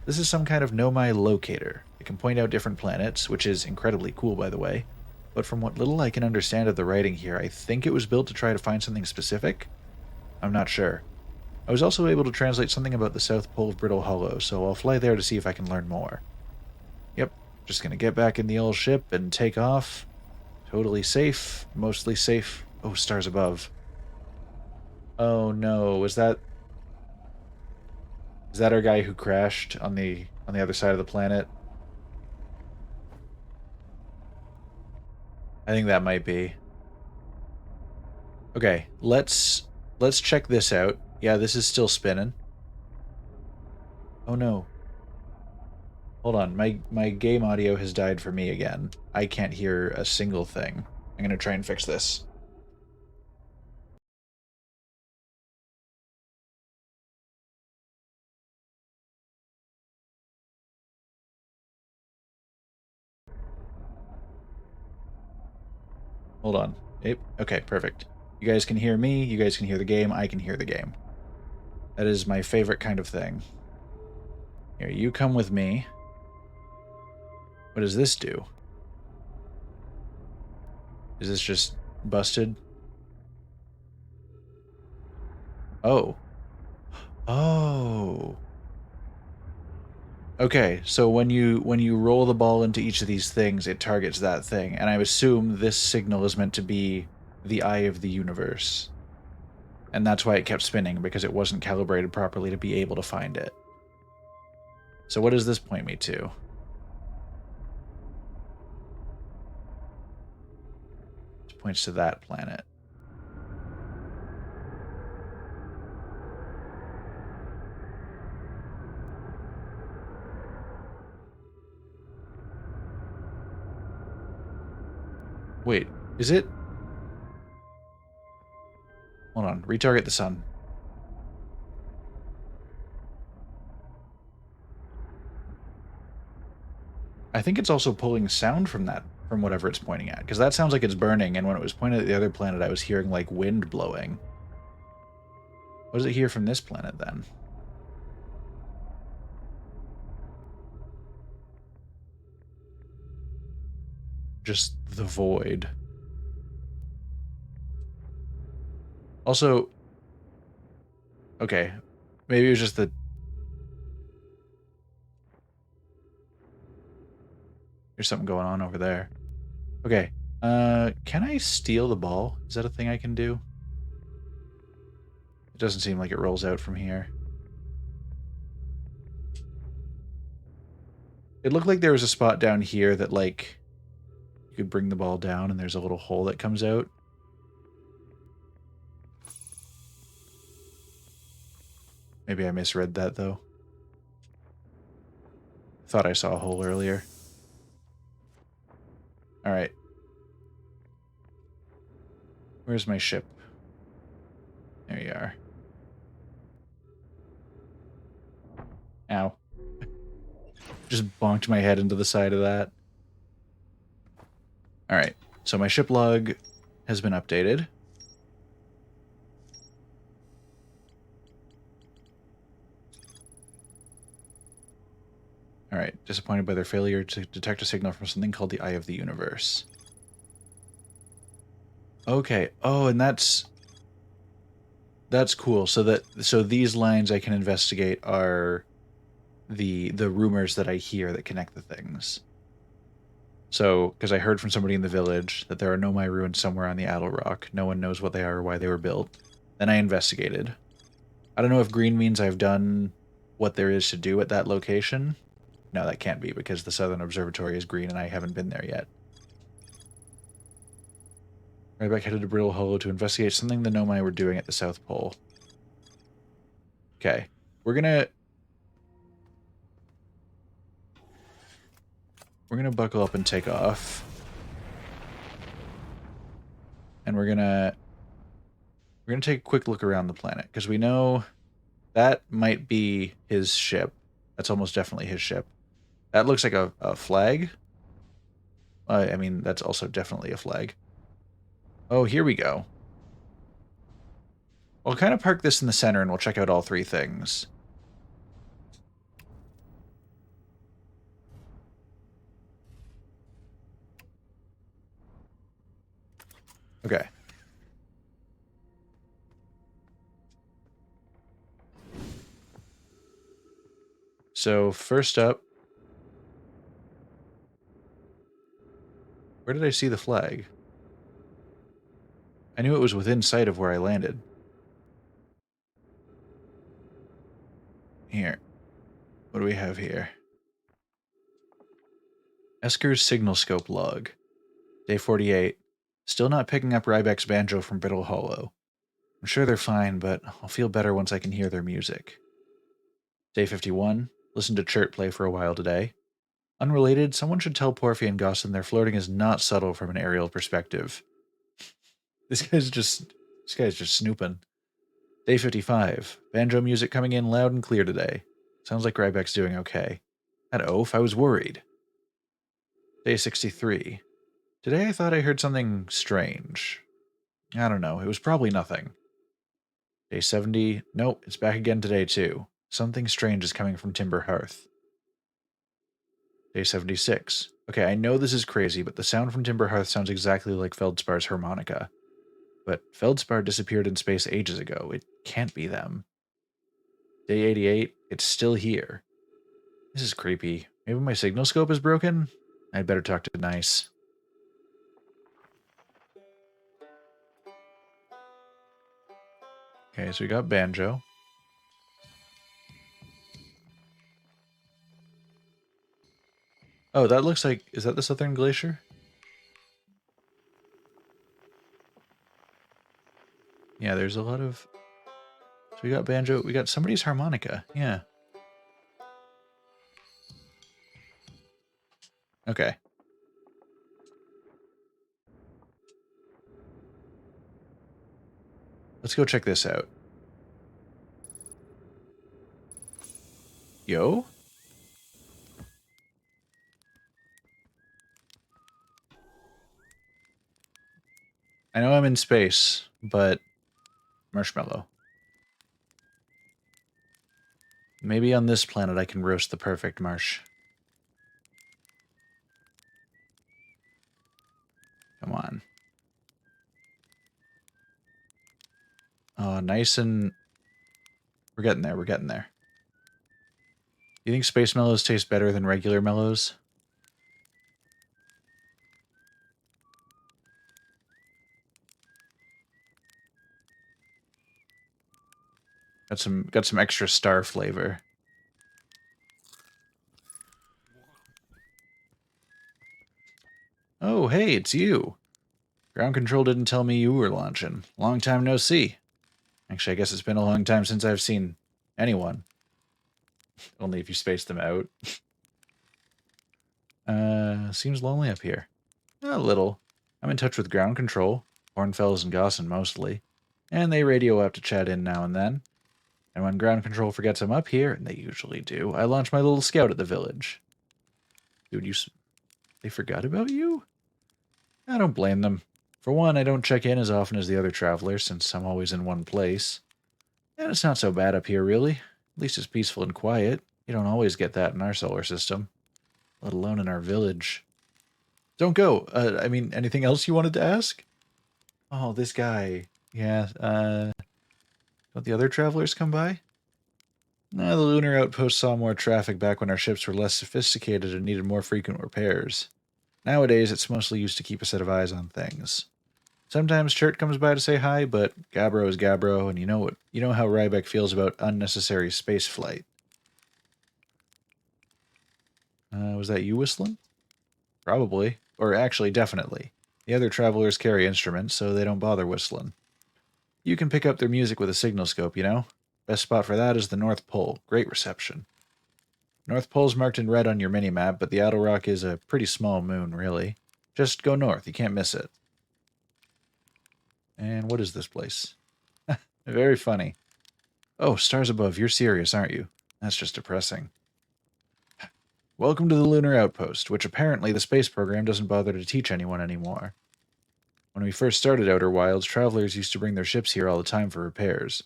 This is some kind of Nomai locator. It can point out different planets, which is incredibly cool, by the way. But from what little I can understand of the writing here, I think it was built to try to find something specific? I'm not sure. I was also able to translate something about the South Pole of Brittle Hollow, so I'll fly there to see if I can learn more. Yep, just gonna get back in the old ship and take off. Totally safe, mostly safe. Oh, stars above. Oh no, is that our guy who crashed on the other side of the planet? I think that might be. Okay, let's check this out. Yeah, this is still spinning. Oh no. Hold on, my game audio has died for me again. I can't hear a single thing. I'm gonna try and fix this. Hold on. Okay, perfect. You guys can hear me, you guys can hear the game, I can hear the game. That is my favorite kind of thing. Here, you come with me. What does this do? Is this just busted? Oh. Oh. Okay, so when you roll the ball into each of these things, it targets that thing, and I assume this signal is meant to be the eye of the universe. And that's why it kept spinning, because it wasn't calibrated properly to be able to find it. So what does this point me to? It points to that planet. Wait, is it? Hold on, retarget the sun. I think it's also pulling sound from that, from whatever it's pointing at, because that sounds like it's burning, and when it was pointed at the other planet, I was hearing, like, wind blowing. What does it hear from this planet, then? Just the void. Also, okay, maybe it was just the... There's something going on over there. Okay, can I steal the ball? Is that a thing I can do? It doesn't seem like it rolls out from here. It looked like there was a spot down here that, like, you could bring the ball down and there's a little hole that comes out. Maybe I misread that, though. Thought I saw a hole earlier. Alright. Where's my ship? There you are. Ow. Just bonked my head into the side of that. Alright, so my ship log has been updated. Alright, disappointed by their failure to detect a signal from something called the Eye of the Universe. Okay, oh, and that's cool. So these lines I can investigate are the rumors that I hear that connect the things. So, because I heard from somebody in the village that there are Nomai ruins somewhere on the Addle Rock. No one knows what they are or why they were built. Then I investigated. I don't know if green means I've done what there is to do at that location. No, that can't be because the Southern Observatory is green and I haven't been there yet. Ryback headed to Brittle Hollow to investigate something the Nomai were doing at the South Pole. Okay. We're gonna buckle up and take off. And we're gonna take a quick look around the planet, because we know that might be his ship. That's almost definitely his ship. That looks like a flag. I mean, that's also definitely a flag. Oh, here we go. I'll kind of park this in the center and we'll check out all three things. Okay. So first up, where did I see the flag? I knew it was within sight of where I landed. Here. What do we have here? Esker's signal scope log. Day 48. Still not picking up Ryback's banjo from Brittle Hollow. I'm sure they're fine, but I'll feel better once I can hear their music. Day 51. Listened to Chert play for a while today. Unrelated, someone should tell Porphy and Gosson their flirting is not subtle from an aerial perspective. This guy's just snooping. Day 55. Banjo music coming in loud and clear today. Sounds like Ryback's doing okay. That oaf, I was worried. Day 63. Today I thought I heard something strange. I don't know, it was probably nothing. Day 70. Nope, it's back again today too. Something strange is coming from Timber Hearth. Day 76. Okay, I know this is crazy, but the sound from Timber Hearth sounds exactly like Feldspar's harmonica. But Feldspar disappeared in space ages ago. It can't be them. Day 88. It's still here. This is creepy. Maybe my signal scope is broken? I'd better talk to Nice. Okay, so we got Banjo. Oh, that looks like... Is that the Southern Glacier? Yeah, there's a lot of... So we got Banjo. We got somebody's harmonica. Yeah. Okay. Let's go check this out. Yo? I know I'm in space, but... Marshmallow. Maybe on this planet I can roast the perfect marsh. Come on. Oh, nice and... We're getting there, we're getting there. You think space mellows taste better than regular mellows? Got some extra star flavor. Oh, hey, it's you. Ground control didn't tell me you were launching. Long time no see. Actually, I guess it's been a long time since I've seen anyone. Only if you space them out. Seems lonely up here. A little. I'm in touch with ground control. Hornfells and Gosson mostly. And they radio out to chat in now and then. And when ground control forgets I'm up here, and they usually do, I launch my little scout at the village. Dude, they forgot about you? I don't blame them. For one, I don't check in as often as the other travelers since I'm always in one place. And it's not so bad up here, really. At least it's peaceful and quiet. You don't always get that in our solar system, let alone in our village. Don't go. I mean, anything else you wanted to ask? Oh, this guy. Yeah, don't the other travelers come by? No, the lunar outpost saw more traffic back when our ships were less sophisticated and needed more frequent repairs. Nowadays, it's mostly used to keep a set of eyes on things. Sometimes Chert comes by to say hi, but Gabbro is Gabbro, and you know how Rybeck feels about unnecessary space flight. Was that you whistling? Probably. Or actually, definitely. The other travelers carry instruments, so they don't bother whistling. You can pick up their music with a signal scope, you know? Best spot for that is the North Pole. Great reception. North Pole's marked in red on your mini-map, but the outer rock is a pretty small moon, really. Just go north, you can't miss it. And what is this place? Very funny. Oh, stars above, you're serious, aren't you? That's just depressing. Welcome to the Lunar Outpost, which apparently the space program doesn't bother to teach anyone anymore. When we first started Outer Wilds, travelers used to bring their ships here all the time for repairs.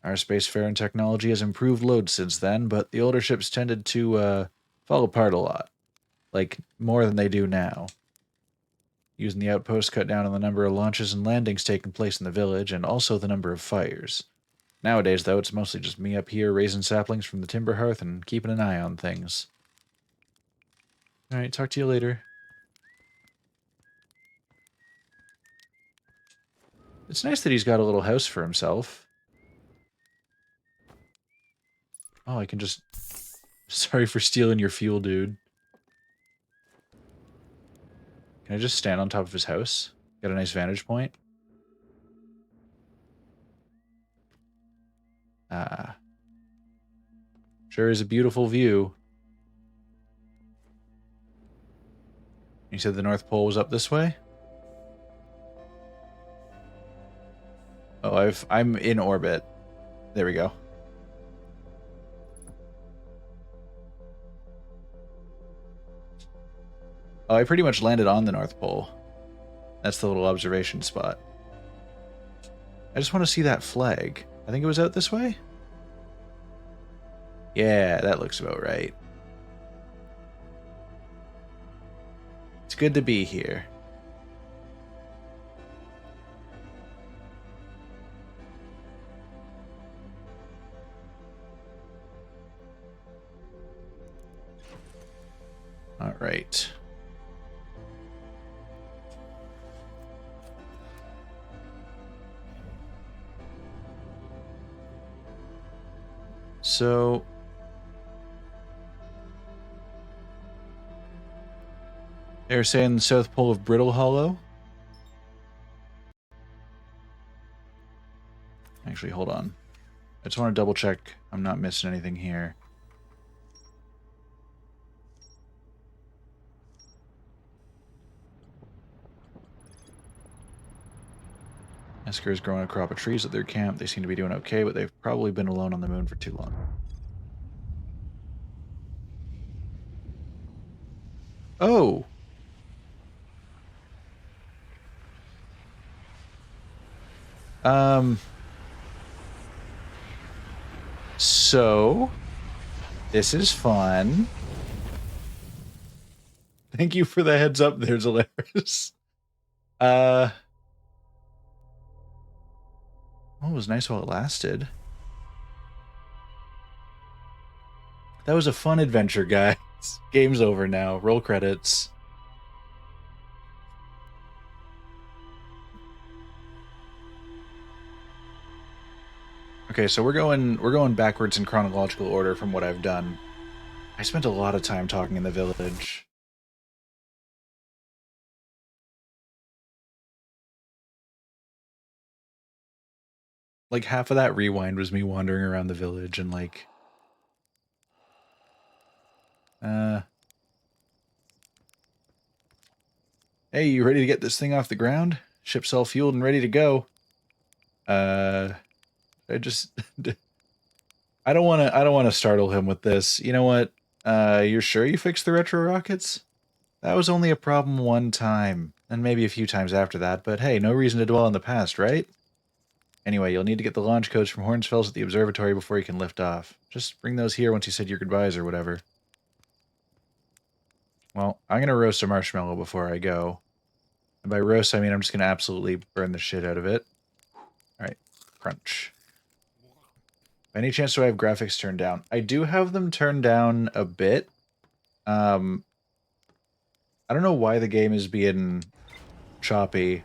Our spacefaring technology has improved loads since then, but the older ships tended to, fall apart a lot. Like, more than they do now. Using the outpost cut down on the number of launches and landings taking place in the village, and also the number of fires. Nowadays, though, it's mostly just me up here raising saplings from the timber hearth and keeping an eye on things. Alright, talk to you later. It's nice that he's got a little house for himself. Oh, I can just... Sorry for stealing your fuel, dude. Can I just stand on top of his house? Got a nice vantage point? Ah. Sure is a beautiful view. You said the North Pole was up this way? Oh, I'm in orbit. There we go. Oh, I pretty much landed on the North Pole. That's the little observation spot. I just want to see that flag. I think it was out this way? Yeah, that looks about right. It's good to be here. All right. So... They're saying the South Pole of Brittle Hollow? Actually, hold on. I just want to double check I'm not missing anything here. Esker is growing a crop of trees at their camp. They seem to be doing okay, but they've probably been alone on the moon for too long. Oh! So... This is fun. Thank you for the heads up there, Zolaris. Well, it was nice while it lasted. That was a fun adventure, guys. Game's over now. Roll credits. Okay, so we're going backwards in chronological order from what I've done. I spent a lot of time talking in the village. Like, half of that rewind was me wandering around the village and, like... Hey, you ready to get this thing off the ground? Ship's all fueled and ready to go. I just... I don't want to startle him with this. You know what? You're sure you fixed the retro rockets? That was only a problem one time. And maybe a few times after that, but hey, no reason to dwell on the past, right? Anyway, you'll need to get the launch codes from Hornsfels at the observatory before you can lift off. Just bring those here once you said your goodbyes or whatever. Well, I'm going to roast a marshmallow before I go. And by roast, I mean I'm just going to absolutely burn the shit out of it. Alright, crunch. By any chance do I have graphics turned down? I do have them turned down a bit. I don't know why the game is being choppy.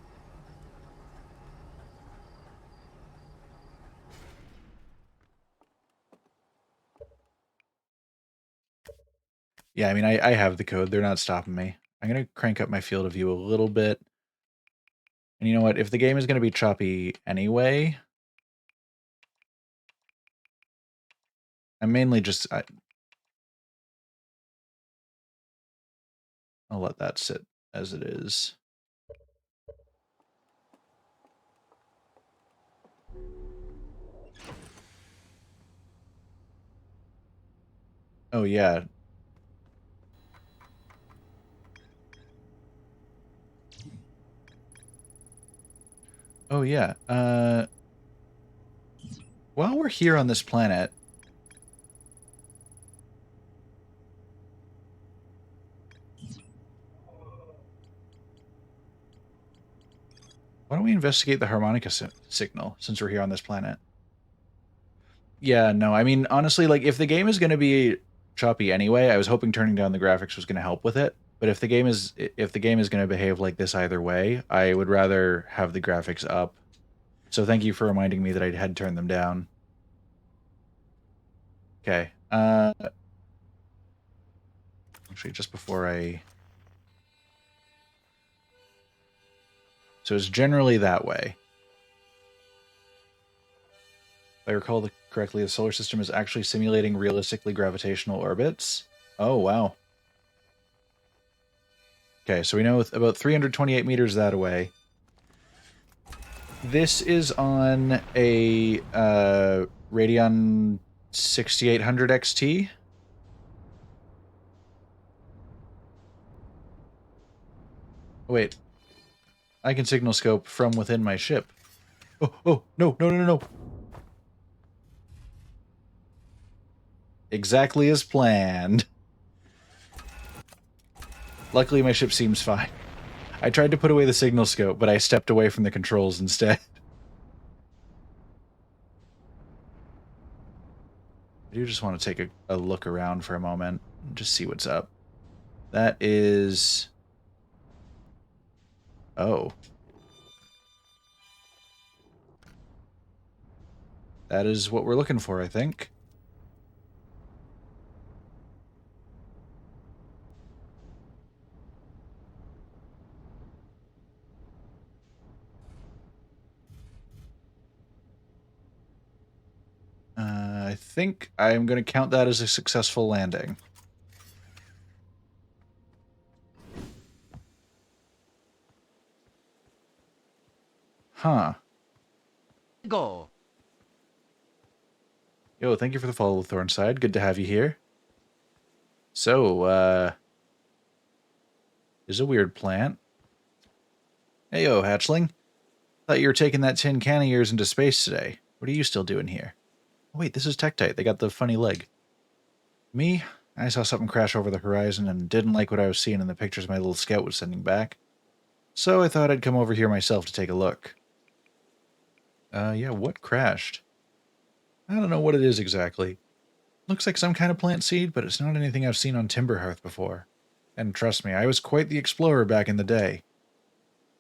Yeah, I mean, I have the code. They're not stopping me. I'm going to crank up my field of view a little bit. And you know what? If the game is going to be choppy anyway, I'm mainly just... I'll let that sit as it is. Oh, yeah. Oh, yeah. While we're here on this planet... Why don't we investigate the harmonica signal, since we're here on this planet? Yeah, no, I mean, honestly, like, if the game is going to be choppy anyway, I was hoping turning down the graphics was going to help with it. But if the game is going to behave like this either way, I would rather have the graphics up. So thank you for reminding me that I had turned them down. Okay. Actually, just before I... So it's generally that way. If I recall correctly, the solar system is actually simulating realistically gravitational orbits. Oh, wow. Okay, so we know about 328 meters that away. This is on a Radeon 6800 XT. Oh, wait. I can signal scope from within my ship. Oh, no. Exactly as planned. Luckily, my ship seems fine. I tried to put away the signal scope, but I stepped away from the controls instead. I do just want to take a look around for a moment and just see what's up. That is... Oh. That is what we're looking for, I think. I think I'm going to count that as a successful landing. Huh. Go. Yo, thank you for the follow, Thornside. Good to have you here. So, is a weird plant. Hey, yo, hatchling. Thought you were taking that tin can of yours into space today. What are you still doing here? Oh, wait, this is Tektite. They got the funny leg. Me? I saw something crash over the horizon and didn't like what I was seeing in the pictures my little scout was sending back. So I thought I'd come over here myself to take a look. Yeah, what crashed? I don't know what it is exactly. Looks like some kind of plant seed, but it's not anything I've seen on Timberhearth before. And trust me, I was quite the explorer back in the day.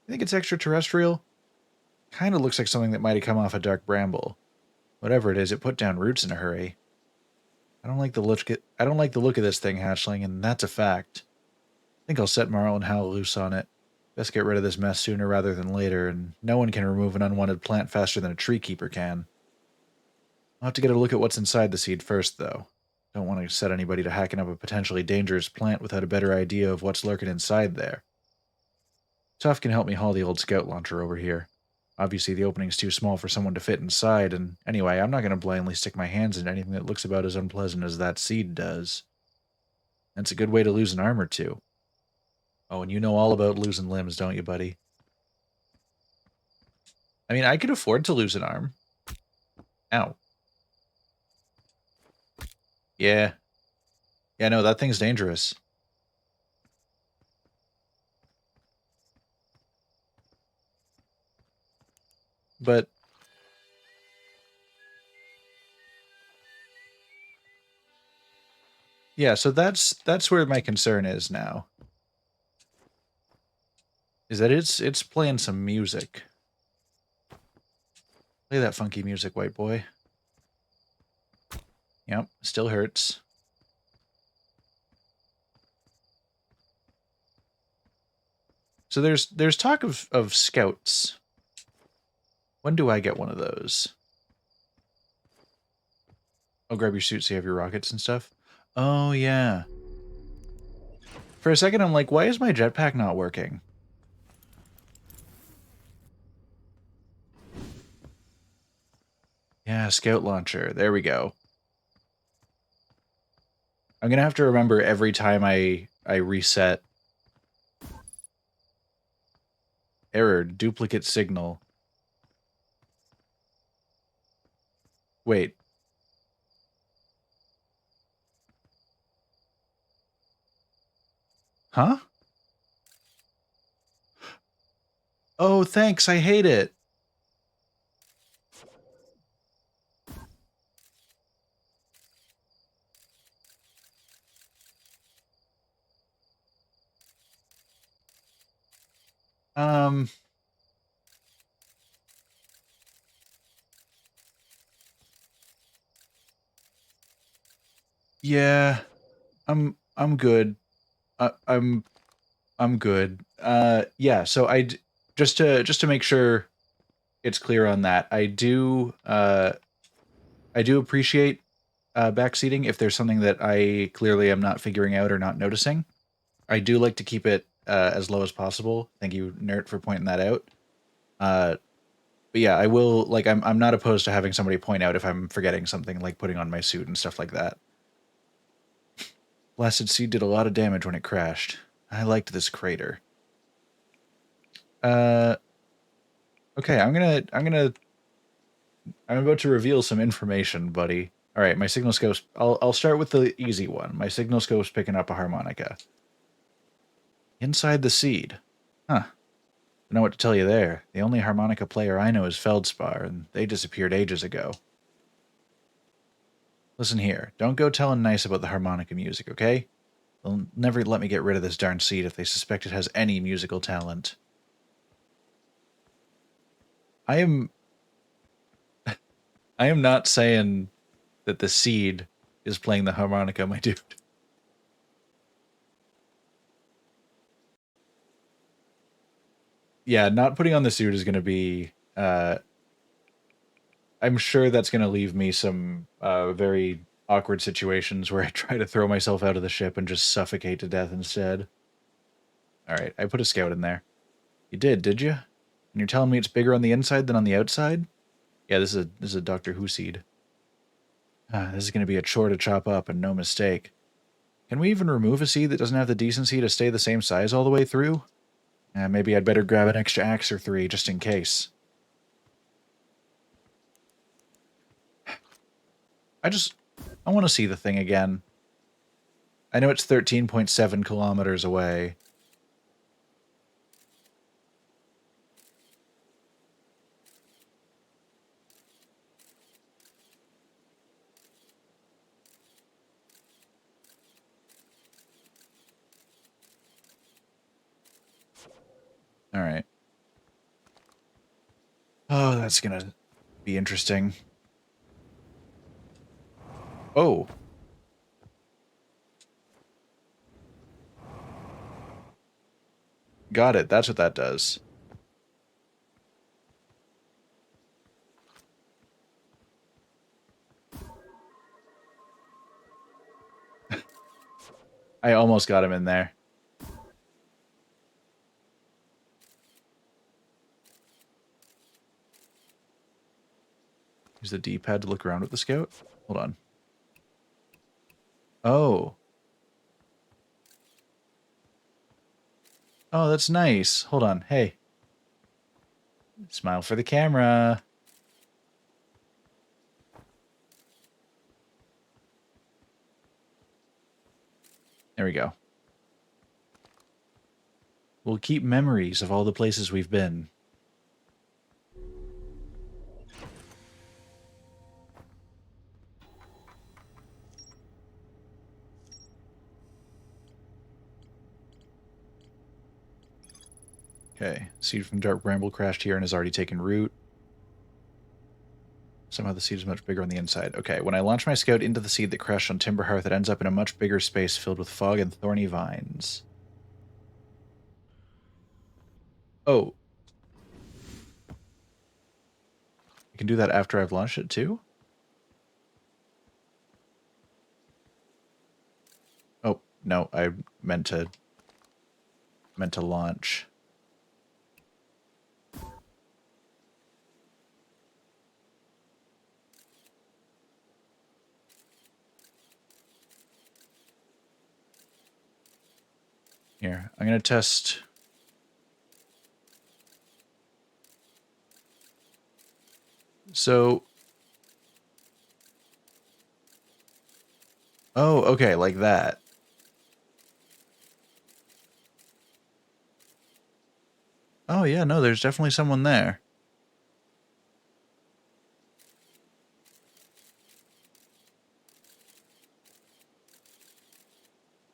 You think it's extraterrestrial? Kinda looks like something that might have come off a dark bramble. Whatever it is, it put down roots in a hurry. I don't like the look of this thing, hatchling, and that's a fact. I think I'll set Marl and Hal loose on it. Best get rid of this mess sooner rather than later, and no one can remove an unwanted plant faster than a tree keeper can. I'll have to get a look at what's inside the seed first, though. Don't want to set anybody to hacking up a potentially dangerous plant without a better idea of what's lurking inside there. Tuff can help me haul the old scout launcher over here. Obviously, the opening's too small for someone to fit inside, and anyway, I'm not going to blindly stick my hands in anything that looks about as unpleasant as that seed does. That's a good way to lose an arm or two. Oh, and you know all about losing limbs, don't you, buddy? I mean, I could afford to lose an arm. Ow. Yeah. Yeah, no, that thing's dangerous. But yeah, so that's where my concern is now. Is that it's playing some music. Play that funky music, white boy. Yep, still hurts. So there's talk of scouts. When do I get one of those? I'll grab your suit so you have your rockets and stuff. Oh yeah. For a second I'm like, why is my jetpack not working? Yeah, scout launcher. There we go. I'm gonna have to remember every time I reset. Error, duplicate signal. Wait. Huh? Oh, thanks, I hate it. Um, yeah, I'm good. I'm good. Yeah, so just to make sure it's clear on that, I do appreciate backseating if there's something that I clearly am not figuring out or not noticing. I do like to keep it as low as possible. Thank you, Nert, for pointing that out. Uh, but yeah, I will like I'm not opposed to having somebody point out if I'm forgetting something, like putting on my suit and stuff like that. Blasted Seed did a lot of damage when it crashed. I liked this crater. Uh, okay, I'm about to reveal some information, buddy. All right, my signal scope's. I'll start with the easy one. My signal scope's picking up a harmonica. Inside the seed. Huh. Don't know what to tell you there. The only harmonica player I know is Feldspar, and they disappeared ages ago. Listen here, don't go telling nice about the harmonica music, okay? They'll never let me get rid of this darn seed if they suspect it has any musical talent. I am I am not saying that the seed is playing the harmonica, my dude. Yeah, not putting on the suit is going to be I'm sure that's going to leave me some very awkward situations where I try to throw myself out of the ship and just suffocate to death instead. All right, I put a scout in there. You did you? And you're telling me it's bigger on the inside than on the outside? Yeah, this is a Doctor Who seed. Ah, this is going to be a chore to chop up, and no mistake. Can we even remove a seed that doesn't have the decency to stay the same size all the way through? Maybe I'd better grab an extra axe or three just in case. I want to see the thing again. I know it's 13.7 kilometers away. All right. Oh, that's gonna be interesting. Oh. Got it. That's what that does. I almost got him in there. Use the D-pad to look around with the scout. Hold on. Oh. Oh, that's nice. Hold on. Hey. Smile for the camera. There we go. We'll keep memories of all the places we've been. Okay. Seed from Dark Bramble crashed here and has already taken root. Somehow the seed is much bigger on the inside. Okay, when I launch my scout into the seed that crashed on Timber Hearth, it ends up in a much bigger space filled with fog and thorny vines. Oh. I can do that after I've launched it too? Oh, no, I meant to launch. Here, I'm gonna test. So, oh, okay, like that. Oh yeah, no, there's definitely someone there.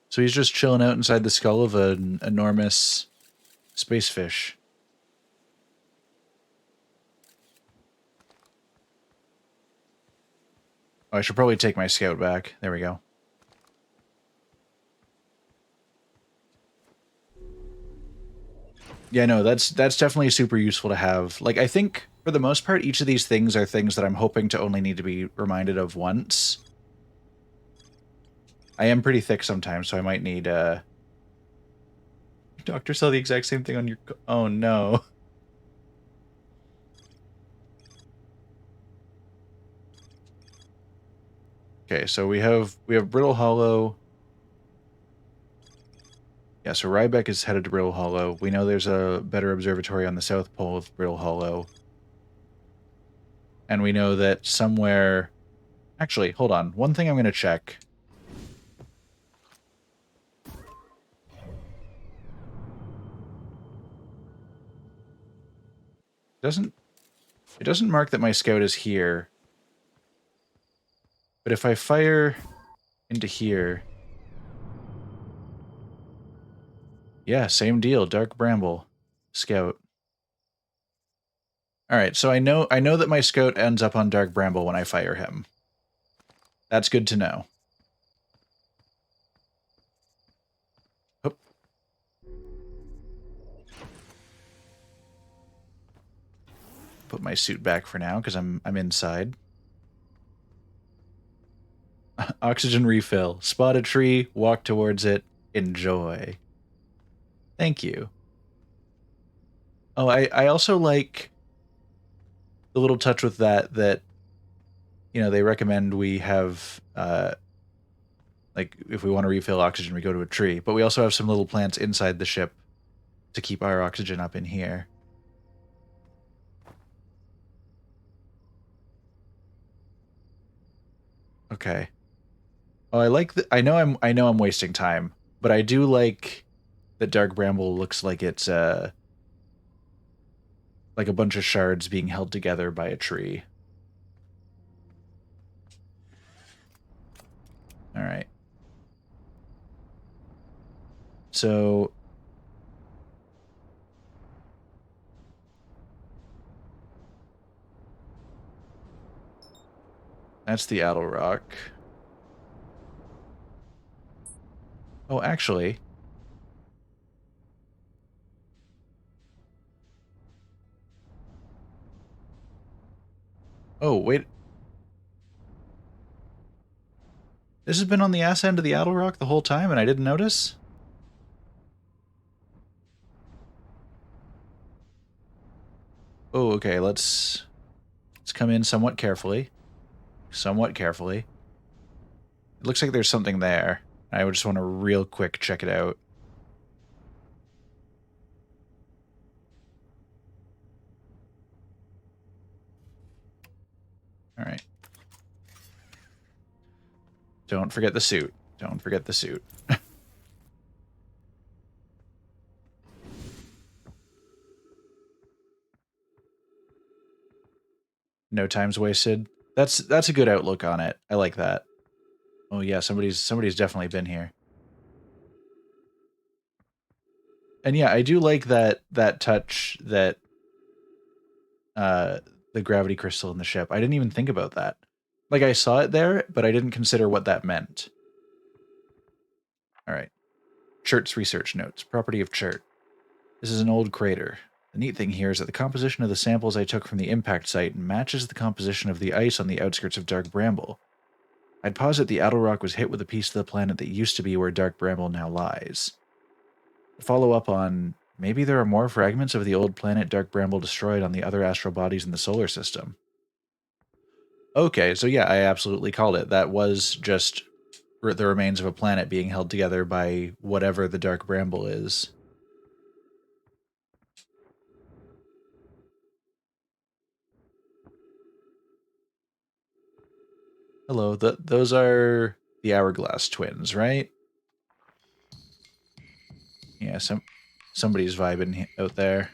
So he's just chilling out inside the skull of an enormous space fish. Oh, I should probably take my scout back. There we go. Yeah, no, that's definitely super useful to have. Like, I think for the most part, each of these things are things that I'm hoping to only need to be reminded of once. I am pretty thick sometimes, so I might need, Doctor saw the exact same thing on your... Oh, no. Okay, so we have Brittle Hollow. Yeah, so Rybeck is headed to Brittle Hollow. We know there's a better observatory on the south pole of Brittle Hollow. And we know that somewhere... Actually, hold on. One thing I'm going to check. It doesn't mark that my scout is here. But if I fire into here... Yeah, same deal. Dark Bramble. Scout. Alright, so I know that my scout ends up on Dark Bramble when I fire him. That's good to know. Oop. Put my suit back for now, because I'm inside. Oxygen refill. Spot a tree, walk towards it, enjoy. Thank you. Oh, I also like the little touch with that, you know, they recommend we have, like, if we want to refill oxygen, we go to a tree. But we also have some little plants inside the ship to keep our oxygen up in here. Okay. Oh, I like I know I'm wasting time, but I do like that Dark Bramble looks like it's like a bunch of shards being held together by a tree. All right. So that's the Addle Rock. Oh, actually. Oh, wait. This has been on the ass end of the Addle Rock the whole time and I didn't notice? Oh, okay, let's come in somewhat carefully. Somewhat carefully. It looks like there's something there. I would just want to real quick check it out. All right. Don't forget the suit. Don't forget the suit. No time's wasted. That's a good outlook on it. I like that. Oh yeah, somebody's definitely been here. And yeah, I do like that touch that uh the gravity crystal in the ship. I didn't even think about that. Like I saw it there, but I didn't consider what that meant. All right. Chert's research notes. Property of Chert. This is an old crater. The neat thing here is that the composition of the samples I took from the impact site matches the composition of the ice on the outskirts of Dark Bramble. I'd posit the Adelrock was hit with a piece of the planet that used to be where Dark Bramble now lies. To follow up on, maybe there are more fragments of the old planet Dark Bramble destroyed on the other astral bodies in the solar system. Okay, so yeah, I absolutely called it. That was just the remains of a planet being held together by whatever the Dark Bramble is. Hello, those are the Hourglass twins, right? Yeah, somebody's vibing out there.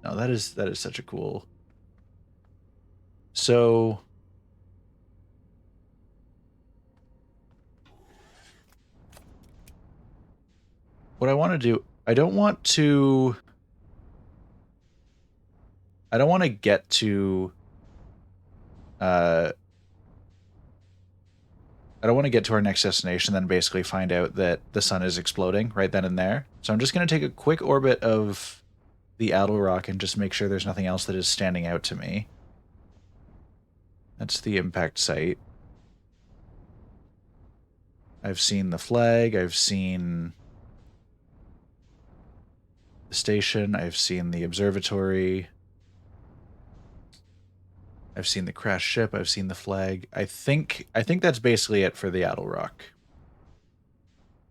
No, that is such a cool. So what I want to do, I don't want to get to I don't want to get to our next destination then basically find out that the sun is exploding right then and there. So I'm just going to take a quick orbit of the Adelrock and just make sure there's nothing else that is standing out to me. That's the impact site. I've seen the flag, I've seen the station, I've seen the observatory, I've seen the crashed ship, I've seen the flag. I think that's basically it for the Adelrock.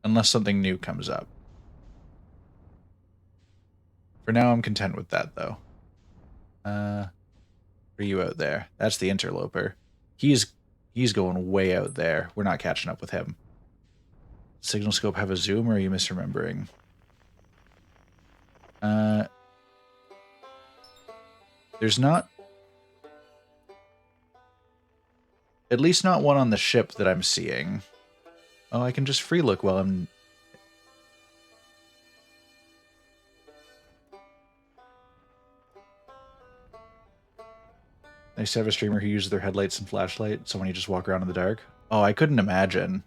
Unless something new comes up. For now, I'm content with that, though. Are you out there? That's the interloper. He's going way out there. We're not catching up with him. Signal scope have a zoom, or are you misremembering? There's not... At least not one on the ship that I'm seeing. Oh, I can just free look while I'm... I used to have a streamer who uses their headlights and flashlight, so when you just walk around in the dark. Oh, I couldn't imagine.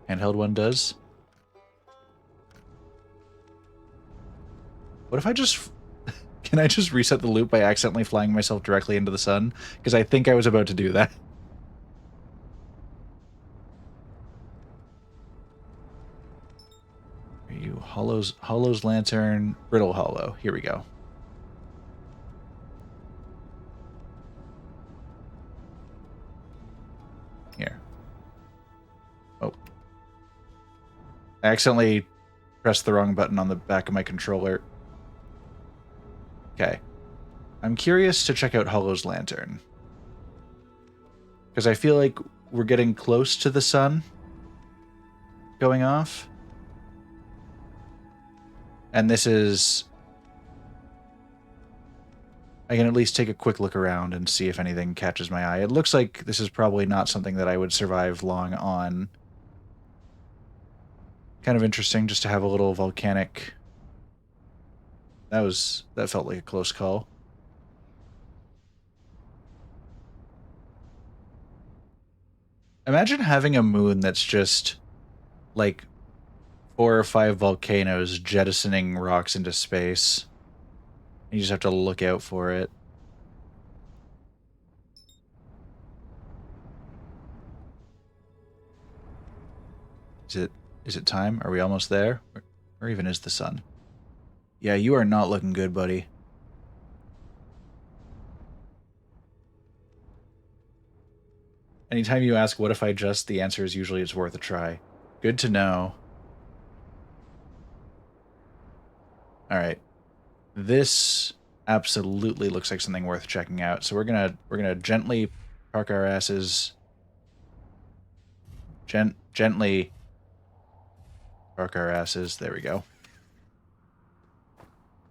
Handheld one does. What if I just... Can I just reset the loop by accidentally flying myself directly into the sun? Because I think I was about to do that. Are you Hollow's lantern, Brittle Hollow. Here we go. Here. Oh. I accidentally pressed the wrong button on the back of my controller. Okay. I'm curious to check out Hollow's lantern. Because I feel like we're getting close to the sun going off. And this is... I can at least take a quick look around and see if anything catches my eye. It looks like this is probably not something that I would survive long on. Kind of interesting just to have a little volcanic... That felt like a close call. Imagine having a moon that's just like 4 or 5 volcanoes jettisoning rocks into space. You just have to look out for it. Is it time? Are we almost there? Or even is the sun? Yeah, you are not looking good, buddy. Anytime you ask, what if I just, the answer is usually it's worth a try. Good to know. All right. This absolutely looks like something worth checking out. So we're gonna gently park our asses. Gently park our asses. There we go.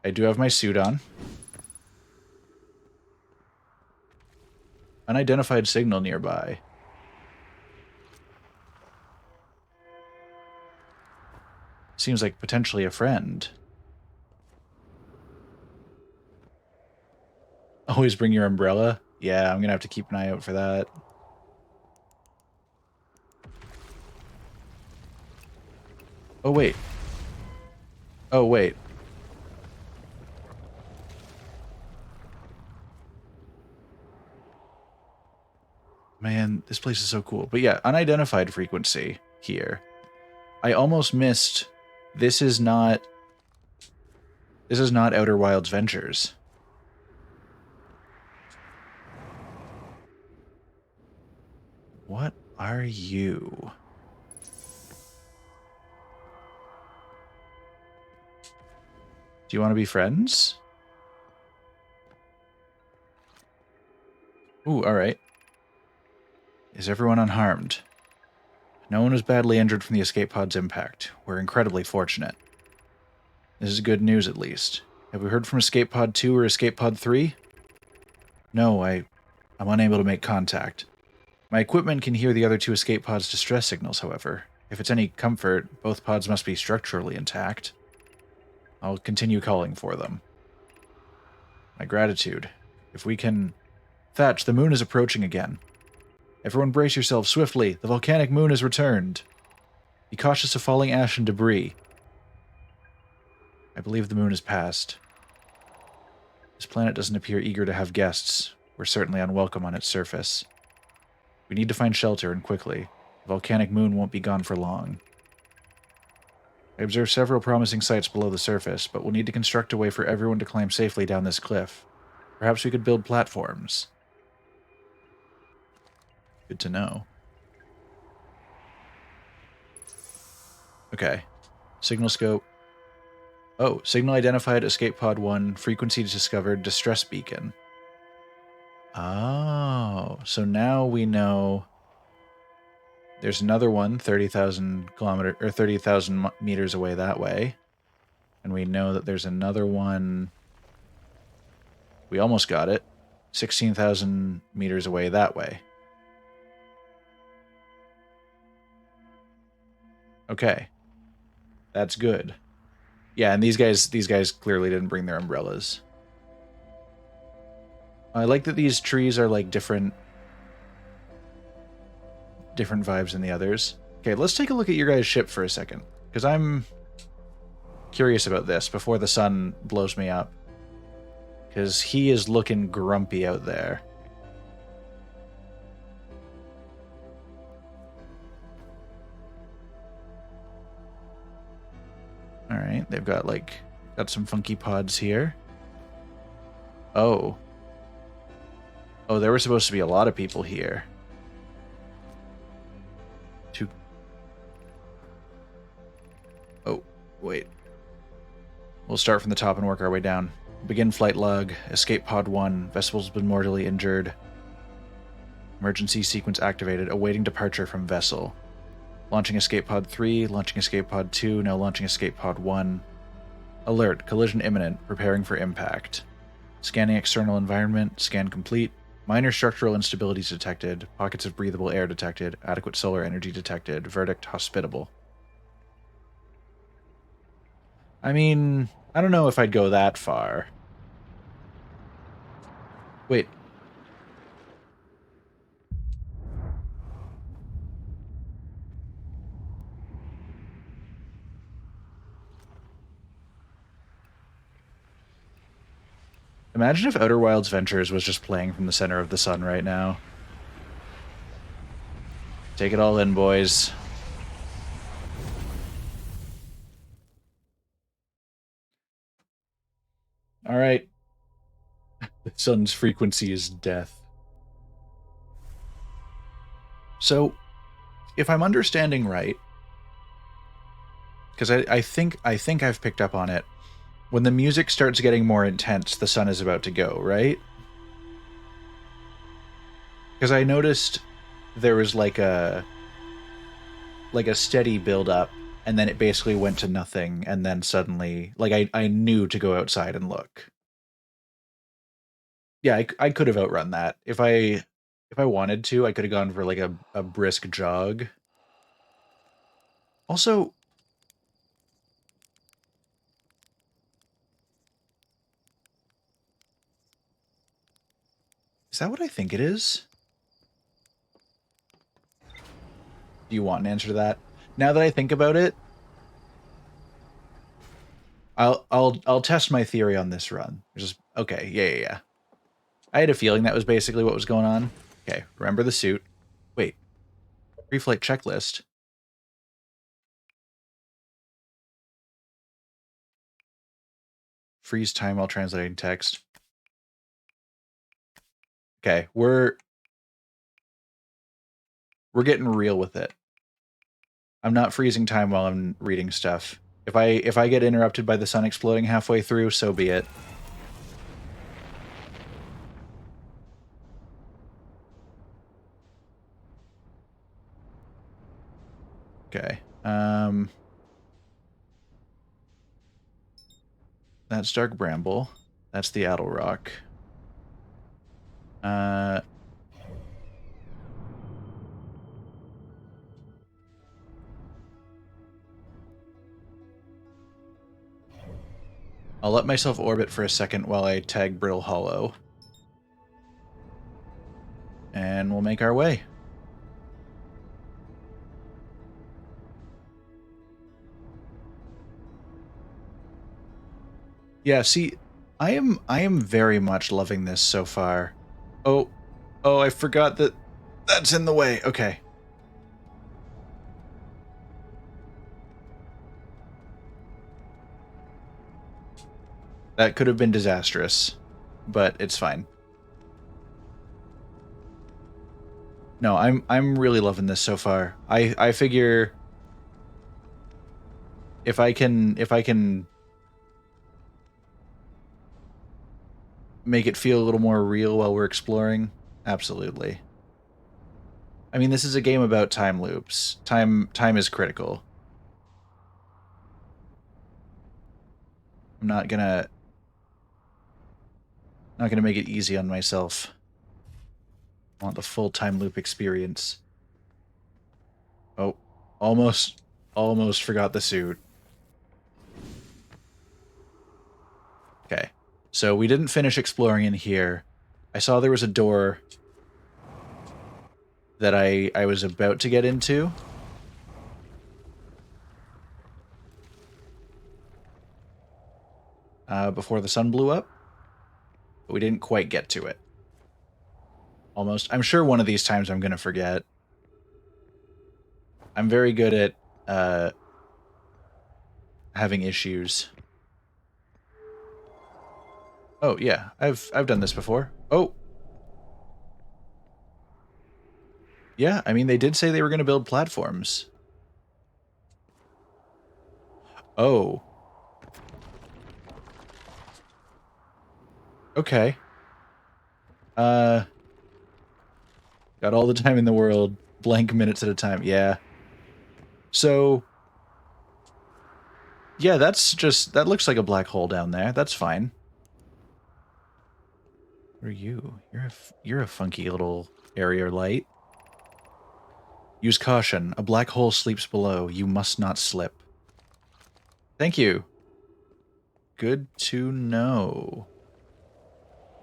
I do have my suit on. Unidentified signal nearby. Seems like potentially a friend. Always bring your umbrella. Yeah, I'm gonna have to keep an eye out for that. Oh, wait. Oh, wait. Man, this place is so cool. But yeah, unidentified frequency here. I almost missed. This is not Outer Wilds Ventures. What are you? Do you want to be friends? Ooh, alright. Is everyone unharmed? No one was badly injured from the escape pod's impact. We're incredibly fortunate. This is good news, at least. Have we heard from Escape Pod 2 or Escape Pod 3? No, I'm unable to make contact. My equipment can hear the other two escape pods' distress signals, however. If it's any comfort, both pods must be structurally intact. I'll continue calling for them. My gratitude. If we can... Thatch, the moon is approaching again. Everyone brace yourselves swiftly. The volcanic moon has returned. Be cautious of falling ash and debris. I believe the moon has passed. This planet doesn't appear eager to have guests. We're certainly unwelcome on its surface. We need to find shelter, and quickly. The volcanic moon won't be gone for long. I observe several promising sites below the surface, but we'll need to construct a way for everyone to climb safely down this cliff. Perhaps we could build platforms. Good to know. Okay. Signal scope. Oh, signal identified, escape pod 1, frequency discovered, distress beacon. Oh, so now we know there's another one 30,000 kilometers or 30,000 meters away that way. And we know that there's another one. We almost got it. 16,000 meters away that way. Okay. That's good. Yeah, and these guys clearly didn't bring their umbrellas. I like that these trees are like different vibes than the others. Okay, let's take a look at your guys' ship for a second, because I'm curious about this before the sun blows me up. Because he is looking grumpy out there. Alright, they've got some funky pods here. Oh. Oh, there were supposed to be a lot of people here. Oh, wait. We'll start from the top and work our way down. Begin flight log. Escape pod 1. Vessel's been mortally injured. Emergency sequence activated. Awaiting departure from vessel. Launching escape pod 3. Launching escape pod 2. Now launching escape pod 1. Alert. Collision imminent. Preparing for impact. Scanning external environment. Scan complete. Minor structural instabilities detected. Pockets of breathable air detected. Adequate solar energy detected. Verdict hospitable. I mean, I don't know if I'd go that far. Wait. Imagine if Outer Wilds Ventures was just playing from the center of the sun right now. Take it all in, boys. Alright. The sun's frequency is death. So, if I'm understanding right, because I think I've picked up on it, when the music starts getting more intense, the sun is about to go, right? Because I noticed there was like a steady build up, and then it basically went to nothing, and then suddenly, like I knew to go outside and look. Yeah, I could have outrun that if I wanted to. I could have gone for like a brisk jog. Also, is that what I think it is? Do you want an answer to that? Now that I think about it, I'll test my theory on this run. Just okay, yeah. I had a feeling that was basically what was going on. Okay, remember the suit. Wait, pre-flight checklist. Freeze time while translating text. Okay, we're getting real with it. I'm not freezing time while I'm reading stuff. If I get interrupted by the sun exploding halfway through, so be it. Okay. That's Dark Bramble. That's the Addle Rock. Uh, I'll let myself orbit for a second while I tag Brittle Hollow. And we'll make our way. Yeah, see, I am very much loving this so far. Oh, I forgot that that's in the way. Okay. That could have been disastrous, but it's fine. No, I'm really loving this so far. I figure if I can make it feel a little more real while we're exploring, absolutely. I mean, this is a game about time loops. Time is critical. I'm not gonna make it easy on myself. I want the full time loop experience. Oh, almost forgot the suit. Okay. So we didn't finish exploring in here. I saw there was a door that I was about to get into. Before the sun blew up, but we didn't quite get to it. Almost. I'm sure one of these times I'm going to forget. I'm very good at having issues. Oh, yeah. I've done this before. Oh. Yeah, I mean, they did say they were going to build platforms. Oh. Okay. Uh, got all the time in the world, blank minutes at a time. Yeah. So, yeah, that looks like a black hole down there. That's fine. What are you? You're a funky little area light. Use caution. A black hole sleeps below. You must not slip. Thank you. Good to know.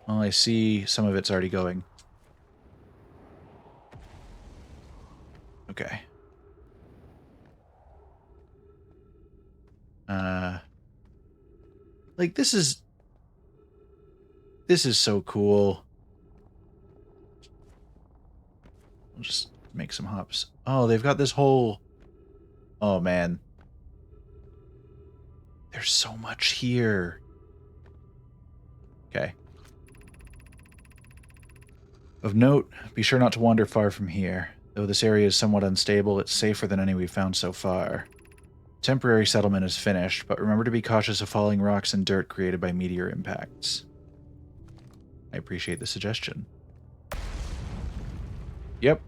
Well, I see some of it's already going. Okay. Like this is so cool. I'll just make some hops. Oh, they've got this whole... Oh, man. There's so much here. Okay. Of note, be sure not to wander far from here. Though this area is somewhat unstable, it's safer than any we've found so far. Temporary settlement is finished, but remember to be cautious of falling rocks and dirt created by meteor impacts. I appreciate the suggestion. Yep.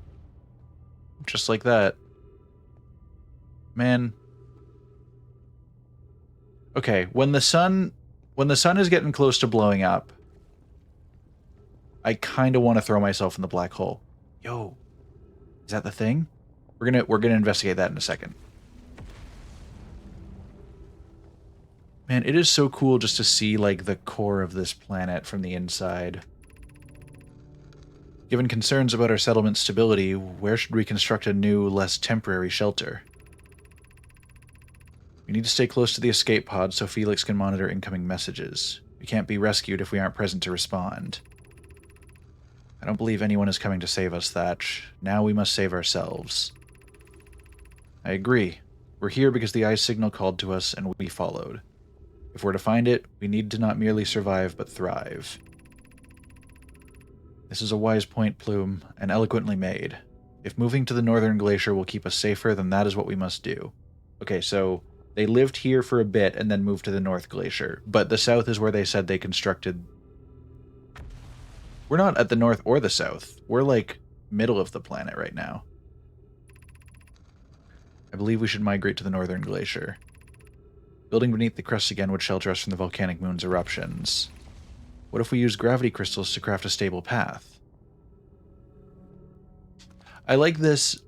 Just like that. Man. Okay, when the sun is getting close to blowing up, I kind of want to throw myself in the black hole. Yo. Is that the thing? We're gonna investigate that in a second. Man, it is so cool just to see, like, the core of this planet from the inside. Given concerns about our settlement's stability, where should we construct a new, less temporary shelter? We need to stay close to the escape pod so Felix can monitor incoming messages. We can't be rescued if we aren't present to respond. I don't believe anyone is coming to save us, Thatch. Now we must save ourselves. I agree. We're here because the ice signal called to us and we followed. If we're to find it, we need to not merely survive, but thrive. This is a wise point, Plume, and eloquently made. If moving to the northern glacier will keep us safer, then that is what we must do. Okay, so they lived here for a bit and then moved to the North Glacier, but the south is where they said they constructed... We're not at the north or the south. We're, like, middle of the planet right now. I believe we should migrate to the northern glacier. Building beneath the crust again would shelter us from the volcanic moon's eruptions. What if we use gravity crystals to craft a stable path? I like this...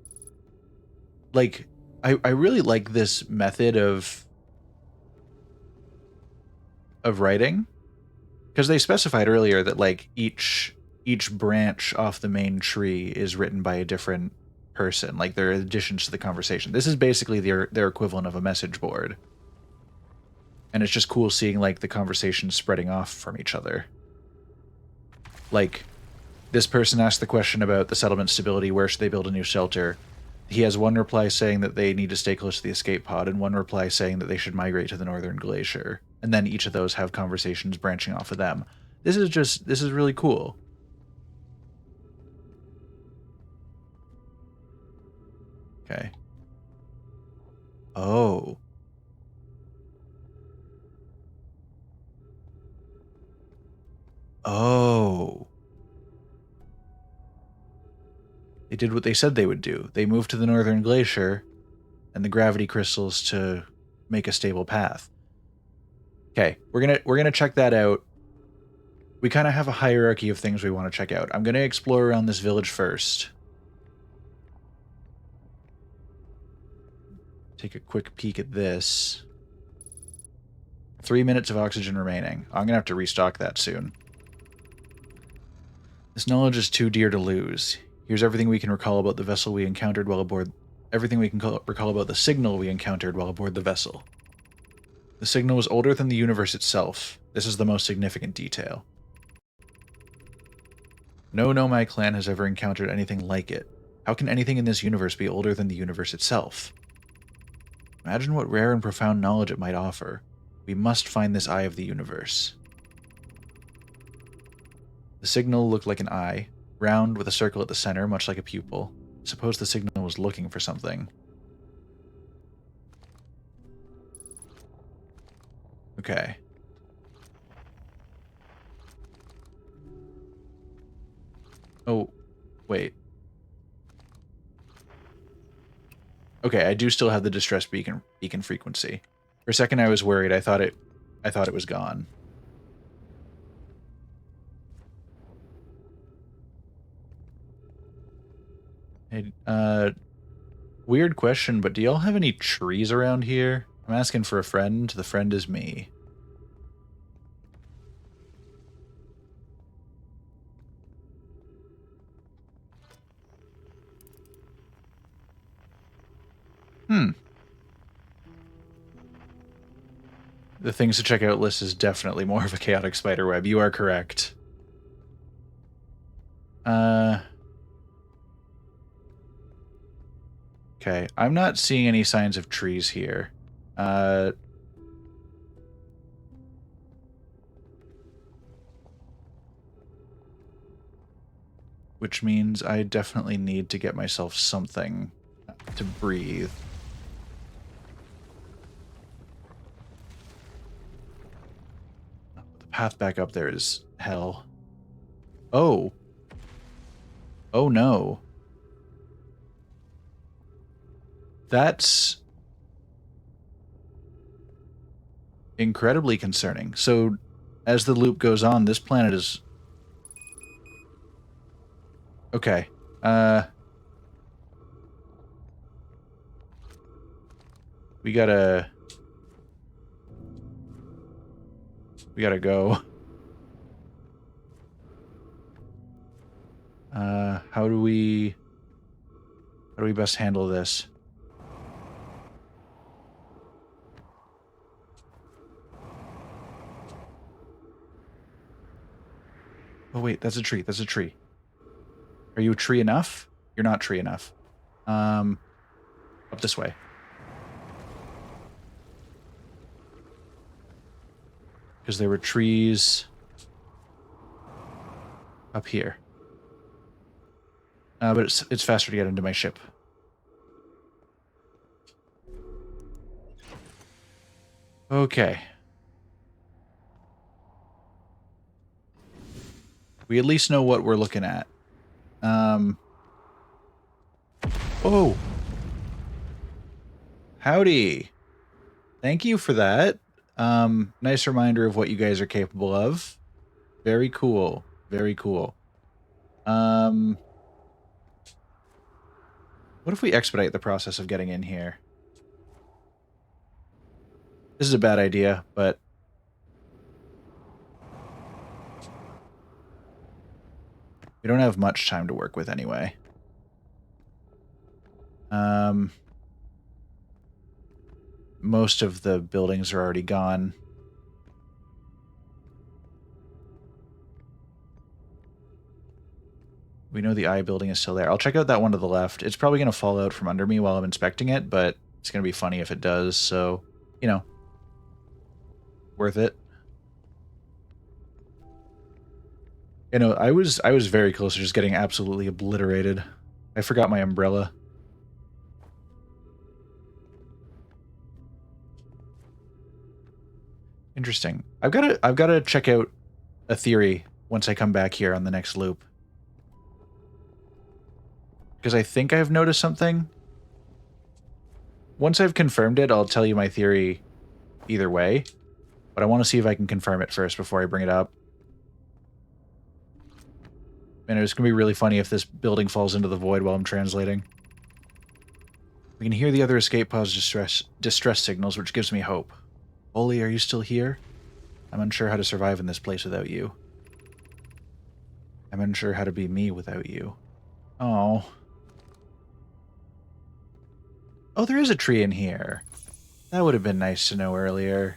Like, I really like this method of writing. Because they specified earlier that, like, each branch off the main tree is written by a different person. Like, they're additions to the conversation. This is basically their equivalent of a message board. And it's just cool seeing, like, the conversations spreading off from each other. Like, this person asked the question about the settlement stability, where should they build a new shelter? He has one reply saying that they need to stay close to the escape pod, and one reply saying that they should migrate to the northern glacier. And then each of those have conversations branching off of them. This is really cool. Okay. Oh. Oh. They did what they said they would do. They moved to the northern glacier and the gravity crystals to make a stable path. Okay, we're gonna check that out. We kind of have a hierarchy of things we want to check out. I'm gonna explore around this village first. Take a quick peek at this. 3 minutes of oxygen remaining. I'm gonna have to restock that soon. This knowledge is too dear to lose. Here's everything we can recall about the vessel we encountered while aboard. Everything we can recall about the signal we encountered while aboard the vessel. The signal was older than the universe itself. This is the most significant detail. No Nomai clan has ever encountered anything like it. How can anything in this universe be older than the universe itself? Imagine what rare and profound knowledge it might offer. We must find this eye of the universe. The signal looked like an eye, round with a circle at the center, much like a pupil. Suppose the signal was looking for something. Okay. Oh, wait. Okay, I do still have the distress beacon frequency. For a second I was worried. I thought it was gone. Hey, weird question, but do y'all have any trees around here? I'm asking for a friend. The friend is me. The things to check out list is definitely more of a chaotic spiderweb. You are correct. Okay, I'm not seeing any signs of trees here. which means I definitely need to get myself something to breathe. The path back up there is hell. Oh. Oh no. That's incredibly concerning. So, as the loop goes on, this planet is... Okay. We gotta go. How do we best handle this? Oh wait, that's a tree. That's a tree. Are you a tree enough? You're not tree enough. Up this way. Because there were trees up here. But it's faster to get into my ship. Okay. We at least know what we're looking at. Oh! Howdy! Thank you for that. Nice reminder of what you guys are capable of. Very cool. Very cool. What if we expedite the process of getting in here? This is a bad idea, but... we don't have much time to work with anyway. Most of the buildings are already gone. We know the I building is still there. I'll check out that one to the left. It's probably going to fall out from under me while I'm inspecting it, but it's going to be funny if it does, so, you know. Worth it. You know, I was very close to just getting absolutely obliterated. I forgot my umbrella. Interesting. I've got to check out a theory once I come back here on the next loop. Because I think I've noticed something. Once I've confirmed it, I'll tell you my theory either way. But I want to see if I can confirm it first before I bring it up. And it's going to be really funny if this building falls into the void while I'm translating. We can hear the other escape pod's distress signals, which gives me hope. Oli, are you still here? I'm unsure how to survive in this place without you. I'm unsure how to be me without you. Oh. Oh, there is a tree in here. That would have been nice to know earlier.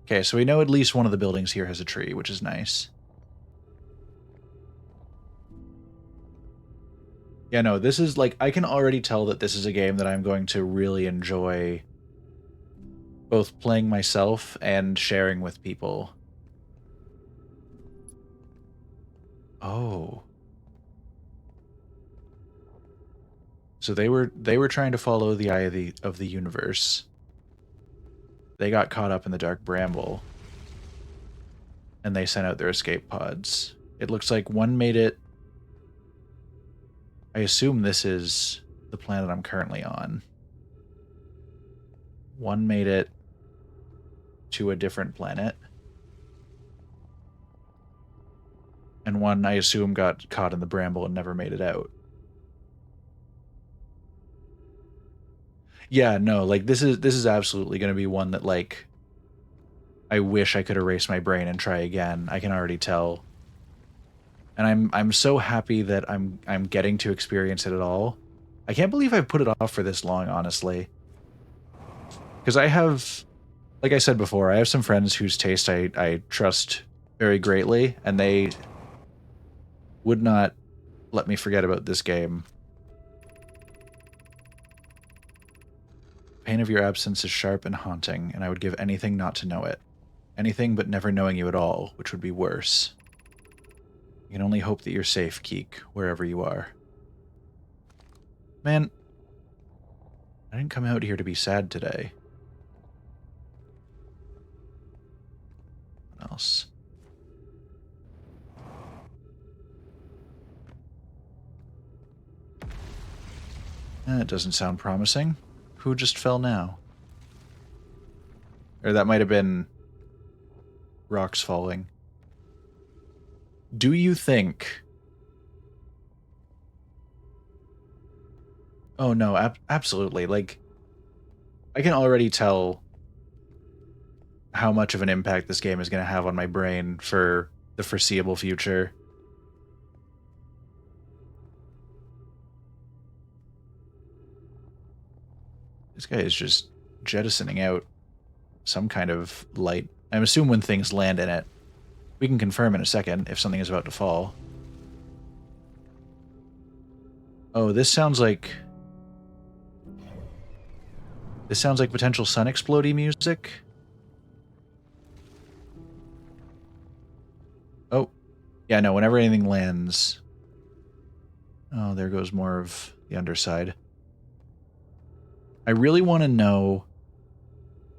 Okay, so we know at least one of the buildings here has a tree, which is nice. Yeah, no, this is like, I can already tell that this is a game that I'm going to really enjoy both playing myself and sharing with people. Oh. So they were trying to follow the eye of the universe. They got caught up in the dark bramble. And they sent out their escape pods. It looks like one made it... I assume this is the planet I'm currently on. One made it to a different planet. And one, I assume, got caught in the bramble and never made it out. Yeah, no, like, this is absolutely going to be one that, like, I wish I could erase my brain and try again. I can already tell. And I'm so happy that I'm getting to experience it at all. I can't believe I've put it off for this long, honestly. Because I have, like I said before, I have some friends whose taste I trust very greatly, and they would not let me forget about this game. pain of your absence is sharp and haunting, and I would give anything not to know it. Anything but never knowing you at all, which would be worse. You can only hope that you're safe, Keek, wherever you are. Man, I didn't come out here to be sad today. What else? That doesn't sound promising. Who just fell now? Or that might have been rocks falling. Do you think... Oh no, absolutely. Like, I can already tell how much of an impact this game is going to have on my brain for the foreseeable future. This guy is just jettisoning out some kind of light. I'm assuming when things land in it. We can confirm in a second if something is about to fall. Oh, this sounds like... This sounds like potential sun explodey music. Oh. Yeah, no, whenever anything lands... Oh, there goes more of the underside. I really want to know...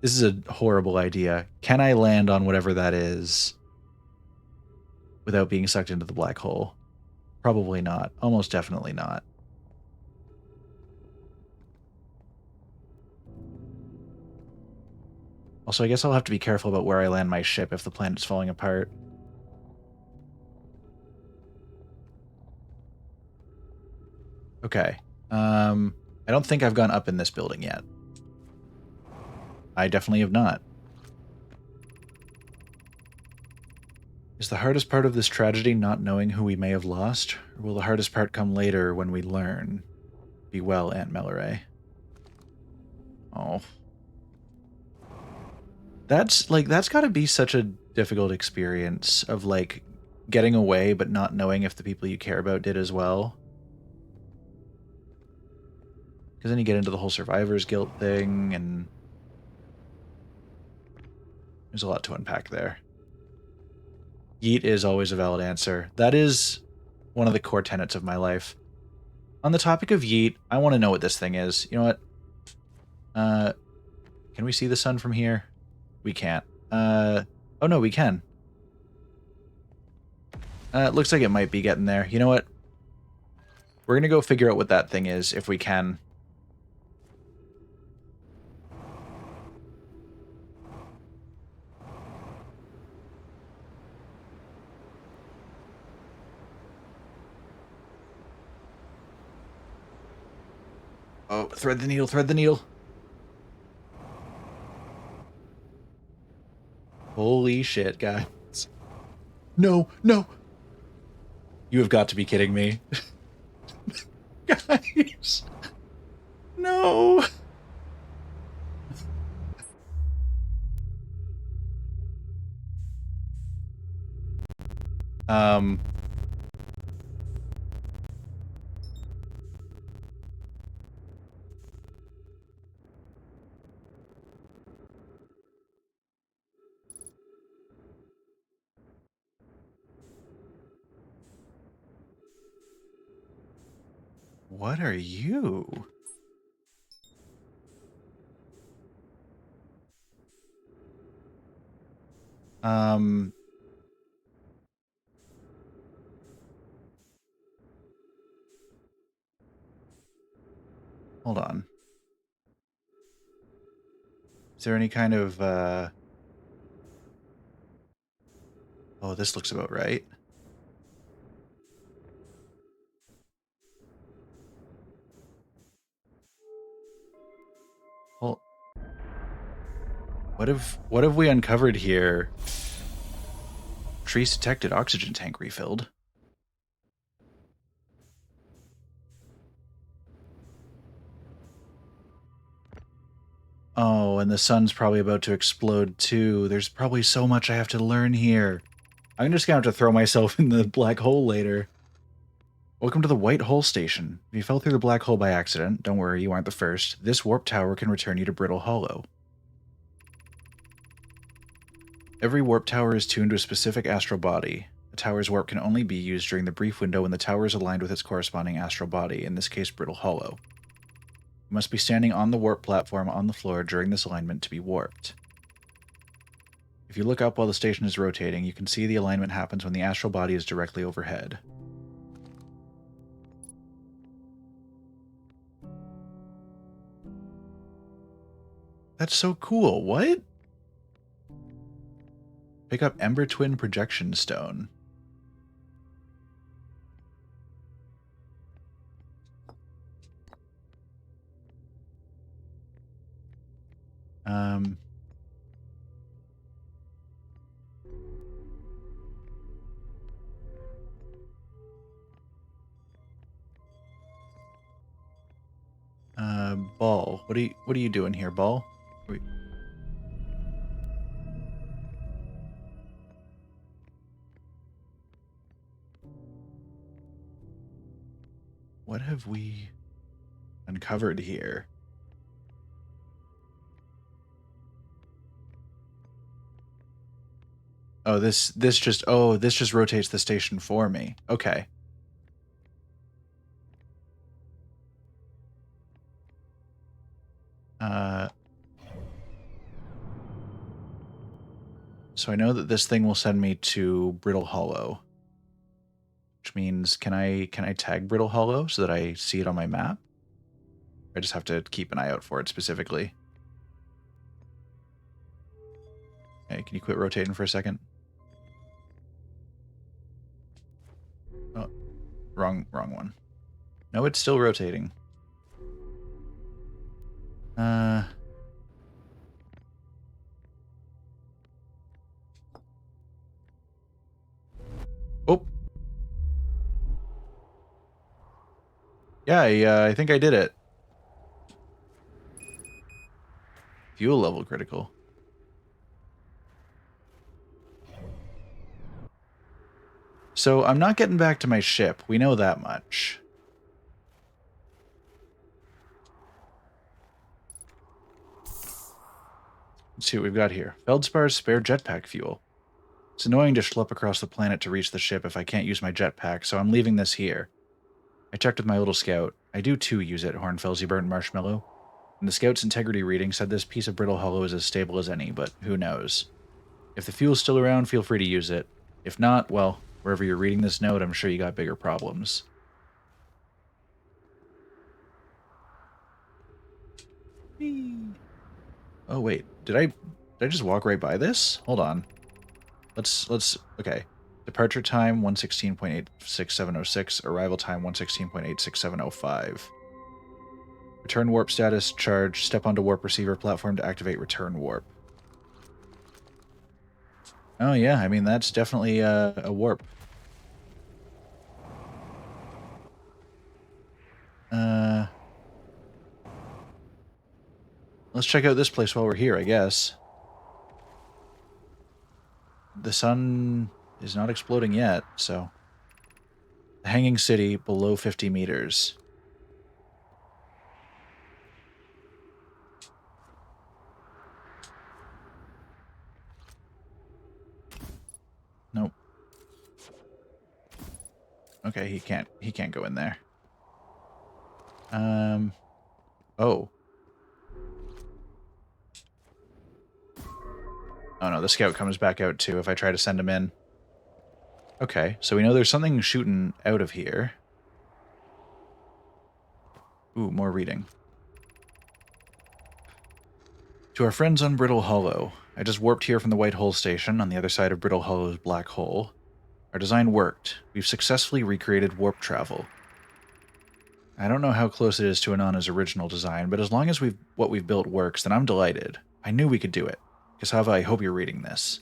This is a horrible idea. Can I land on whatever that is without being sucked into the black hole? Probably not. Almost definitely not. Also, I guess I'll have to be careful about where I land my ship if the planet's falling apart. Okay. I don't think I've gone up in this building yet. I definitely have not. Is the hardest part of this tragedy not knowing who we may have lost? Or will the hardest part come later when we learn? Be well, Aunt Melloray. Oh. That's gotta be such a difficult experience of, like, getting away but not knowing if the people you care about did as well. Because then you get into the whole survivor's guilt thing, and there's a lot to unpack there. Yeet is always a valid answer. That is one of the core tenets of my life. On the topic of yeet, I want to know what this thing is. You know what? Can we see the sun from here? We can't. Oh no, we can. It looks like it might be getting there. You know what? We're gonna go figure out what that thing is, if we can. Oh, thread the needle, thread the needle. Holy shit, guys. No, no. You have got to be kidding me. Guys. No. What are you? Hold on. Is there any kind of, Oh, this looks about right. Well, what have we uncovered here? Trace detected, oxygen tank refilled. Oh, and the sun's probably about to explode too. There's probably so much I have to learn here. I'm just gonna have to throw myself in the black hole later. Welcome to the White Hole Station. If you fell through the black hole by accident, don't worry, you aren't the first. This warp tower can return you to Brittle Hollow. Every warp tower is tuned to a specific astral body. The tower's warp can only be used during the brief window when the tower is aligned with its corresponding astral body, in this case Brittle Hollow. You must be standing on the warp platform on the floor during this alignment to be warped. If you look up while the station is rotating, you can see the alignment happens when the astral body is directly overhead. That's so cool. What? Pick up Ember Twin Projection Stone. Ball. What are you doing here, Ball? What have we uncovered here? Oh, this just rotates the station for me. Okay. So I know that this thing will send me to Brittle Hollow. Which means, can I tag Brittle Hollow so that I see it on my map? I just have to keep an eye out for it specifically. Hey, can you quit rotating for a second? Oh, wrong one. No, it's still rotating. Oh. Yeah, I think I did it. Fuel level critical. So I'm not getting back to my ship. We know that much. Let's see what we've got here. Feldspar's spare jetpack fuel. It's annoying to schlep across the planet to reach the ship if I can't use my jetpack, so I'm leaving this here. I checked with my little scout. I do too use it, Hornfels, you burnt marshmallow. And the scout's integrity reading said this piece of Brittle Hollow is as stable as any, but who knows. If the fuel's still around, feel free to use it. If not, well, wherever you're reading this note, I'm sure you got bigger problems. Oh wait, did I just walk right by this? Hold on. Okay. Departure time 116.86706, arrival time 116.86705. Return warp status, charge, step onto warp receiver platform to activate return warp. Oh yeah, I mean that's definitely a warp. Let's check out this place while we're here, I guess. The sun is not exploding yet, so... The Hanging City, below 50 meters. Nope. Okay, he can't go in there. Oh. Oh no, the scout comes back out too if I try to send him in. Okay, so we know there's something shooting out of here. Ooh, more reading. To our friends on Brittle Hollow. I just warped here from the White Hole Station on the other side of Brittle Hollow's black hole. Our design worked. We've successfully recreated warp travel. I don't know how close it is to Anana's original design, but as long as what we've built works, then I'm delighted. I knew we could do it. Cassava, I hope you're reading this.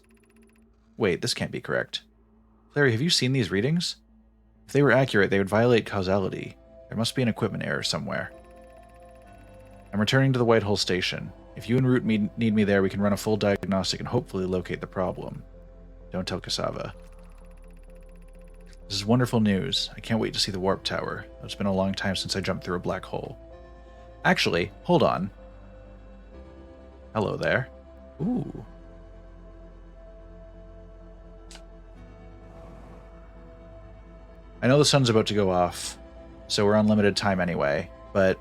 Wait, this can't be correct. Clary, have you seen these readings? If they were accurate, they would violate causality. There must be an equipment error somewhere. I'm returning to the White Hole Station. If you and Root need me there, we can run a full diagnostic and hopefully locate the problem. Don't tell Cassava. This is wonderful news. I can't wait to see the warp tower. It's been a long time since I jumped through a black hole. Actually, hold on. Hello there. Ooh. I know the sun's about to go off, so we're on limited time anyway, but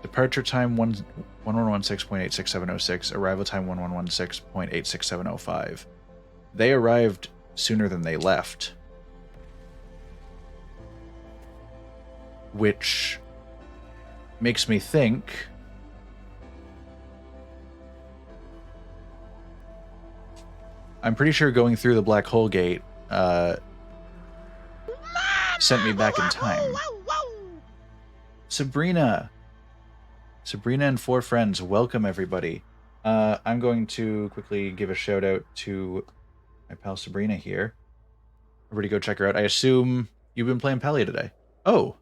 departure time 1116.86706, arrival time 1116.86705. They arrived sooner than they left, which makes me think I'm pretty sure going through the black hole gate sent me back in time. Sabrina and 4 friends, welcome everybody. I'm going to quickly give a shout out to my pal Sabrina here. Everybody go check her out. I assume you've been playing Palia today. Oh.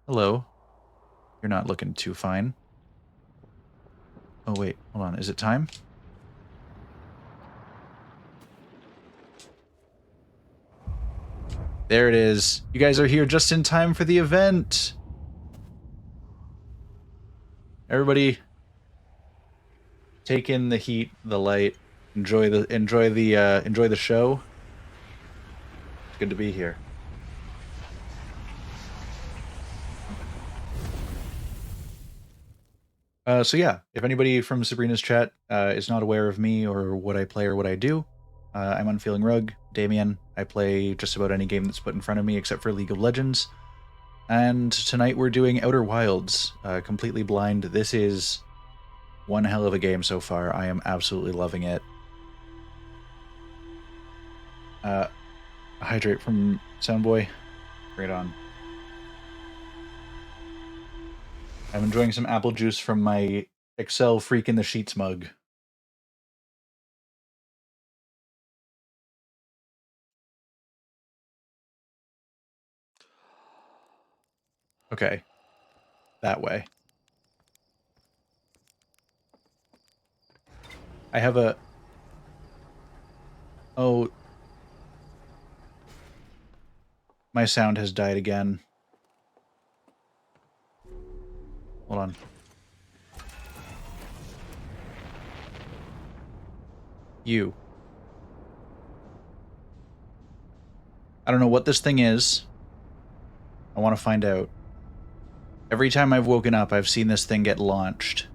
Hello. You're not looking too fine. Oh wait, hold on. Is it time? There it is. You guys are here just in time for the event. Everybody, take in the heat, the light, enjoy the show. It's good to be here. So yeah, if anybody from Sabrina's chat is not aware of me or what I play or what I do, I'm UnfeelingRug, Damien. I play just about any game that's put in front of me except for League of Legends. And tonight we're doing Outer Wilds, completely blind. This is one hell of a game so far. I am absolutely loving it. Hydrate from Soundboy. Right on. I'm enjoying some apple juice from my Excel Freak in the Sheets mug. Okay. That way. I have a... Oh. My sound has died again. Hold on. You. I don't know what this thing is. I want to find out. Every time I've woken up, I've seen this thing get launched.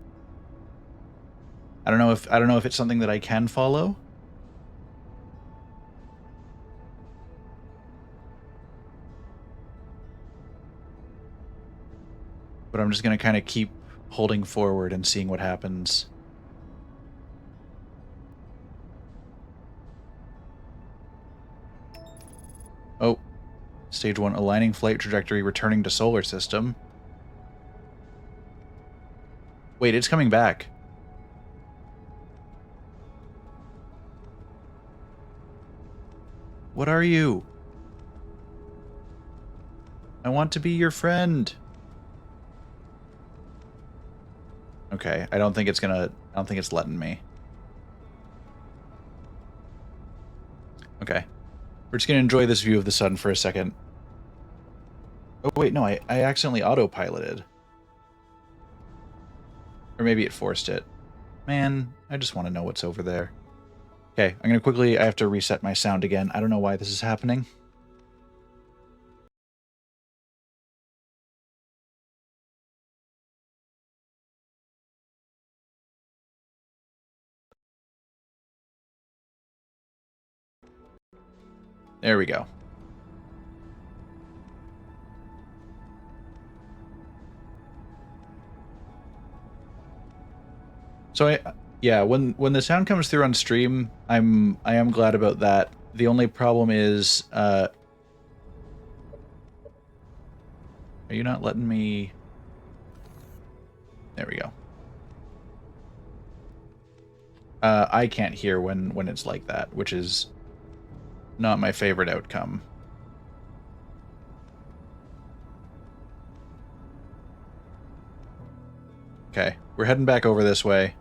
I don't know if it's something that I can follow. But I'm just going to kind of keep holding forward and seeing what happens. Oh. Stage 1, aligning flight trajectory, returning to solar system. Wait, it's coming back. What are you? I want to be your friend. Okay, I don't think it's letting me. Okay. We're just gonna enjoy this view of the sun for a second. Oh wait, no, I accidentally autopiloted. Or maybe it forced it. Man, I just want to know what's over there. Okay, I'm gonna quickly, I have to reset my sound again. I don't know why this is happening. There we go. So yeah, when the sound comes through on stream, I am glad about that. The only problem is, are you not letting me? There we go. I can't hear when it's like that, which is not my favorite outcome. Okay, we're heading back over this way.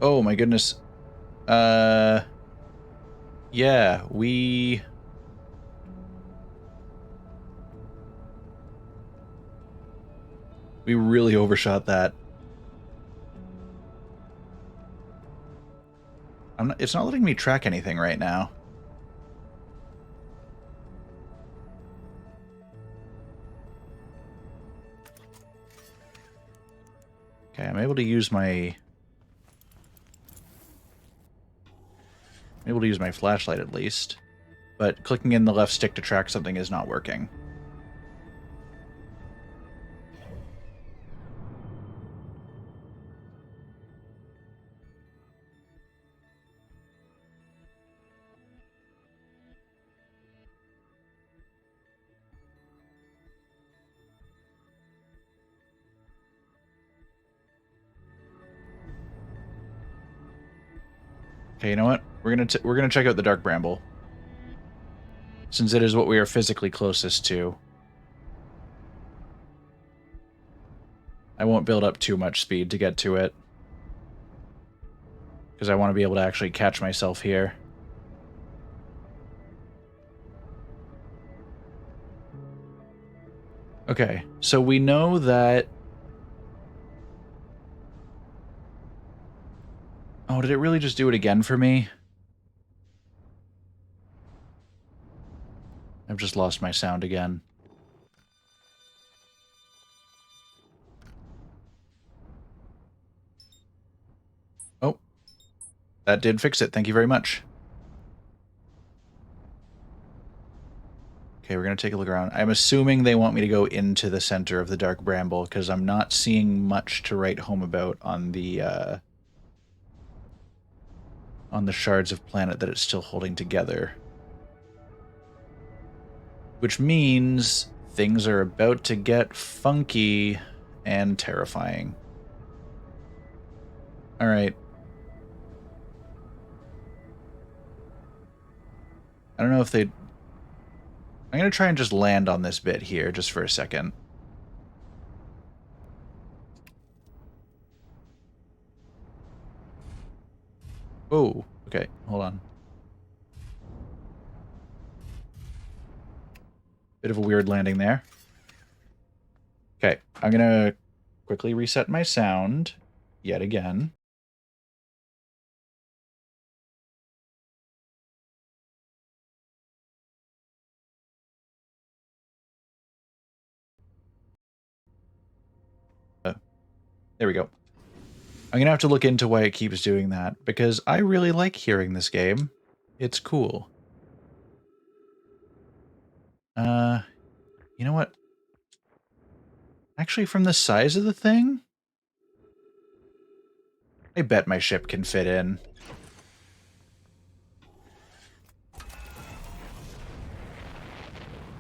Oh my goodness. Uh, yeah, we really overshot that. It's not letting me track anything right now. Okay, I'm able to use my flashlight at least, but clicking in the left stick to track something is not working. Okay, you know what? We're gonna check out the Dark Bramble, since it is what we are physically closest to. I won't build up too much speed to get to it, because I want to be able to actually catch myself here. Okay, so we know that... Oh, did it really just do it again for me? I've just lost my sound again. Oh, that did fix it. Thank you very much. Okay, we're going to take a look around. I'm assuming they want me to go into the center of the Dark Bramble, because I'm not seeing much to write home about on the shards of planet that it's still holding together. Which means things are about to get funky and terrifying. Alright. I don't know if they... I'm going to try and just land on this bit here, just for a second. Oh, okay, hold on. Bit of a weird landing there. Okay, I'm going to quickly reset my sound yet again. There we go. I'm going to have to look into why it keeps doing that, because I really like hearing this game. It's cool. You know what? Actually, from the size of the thing, I bet my ship can fit in.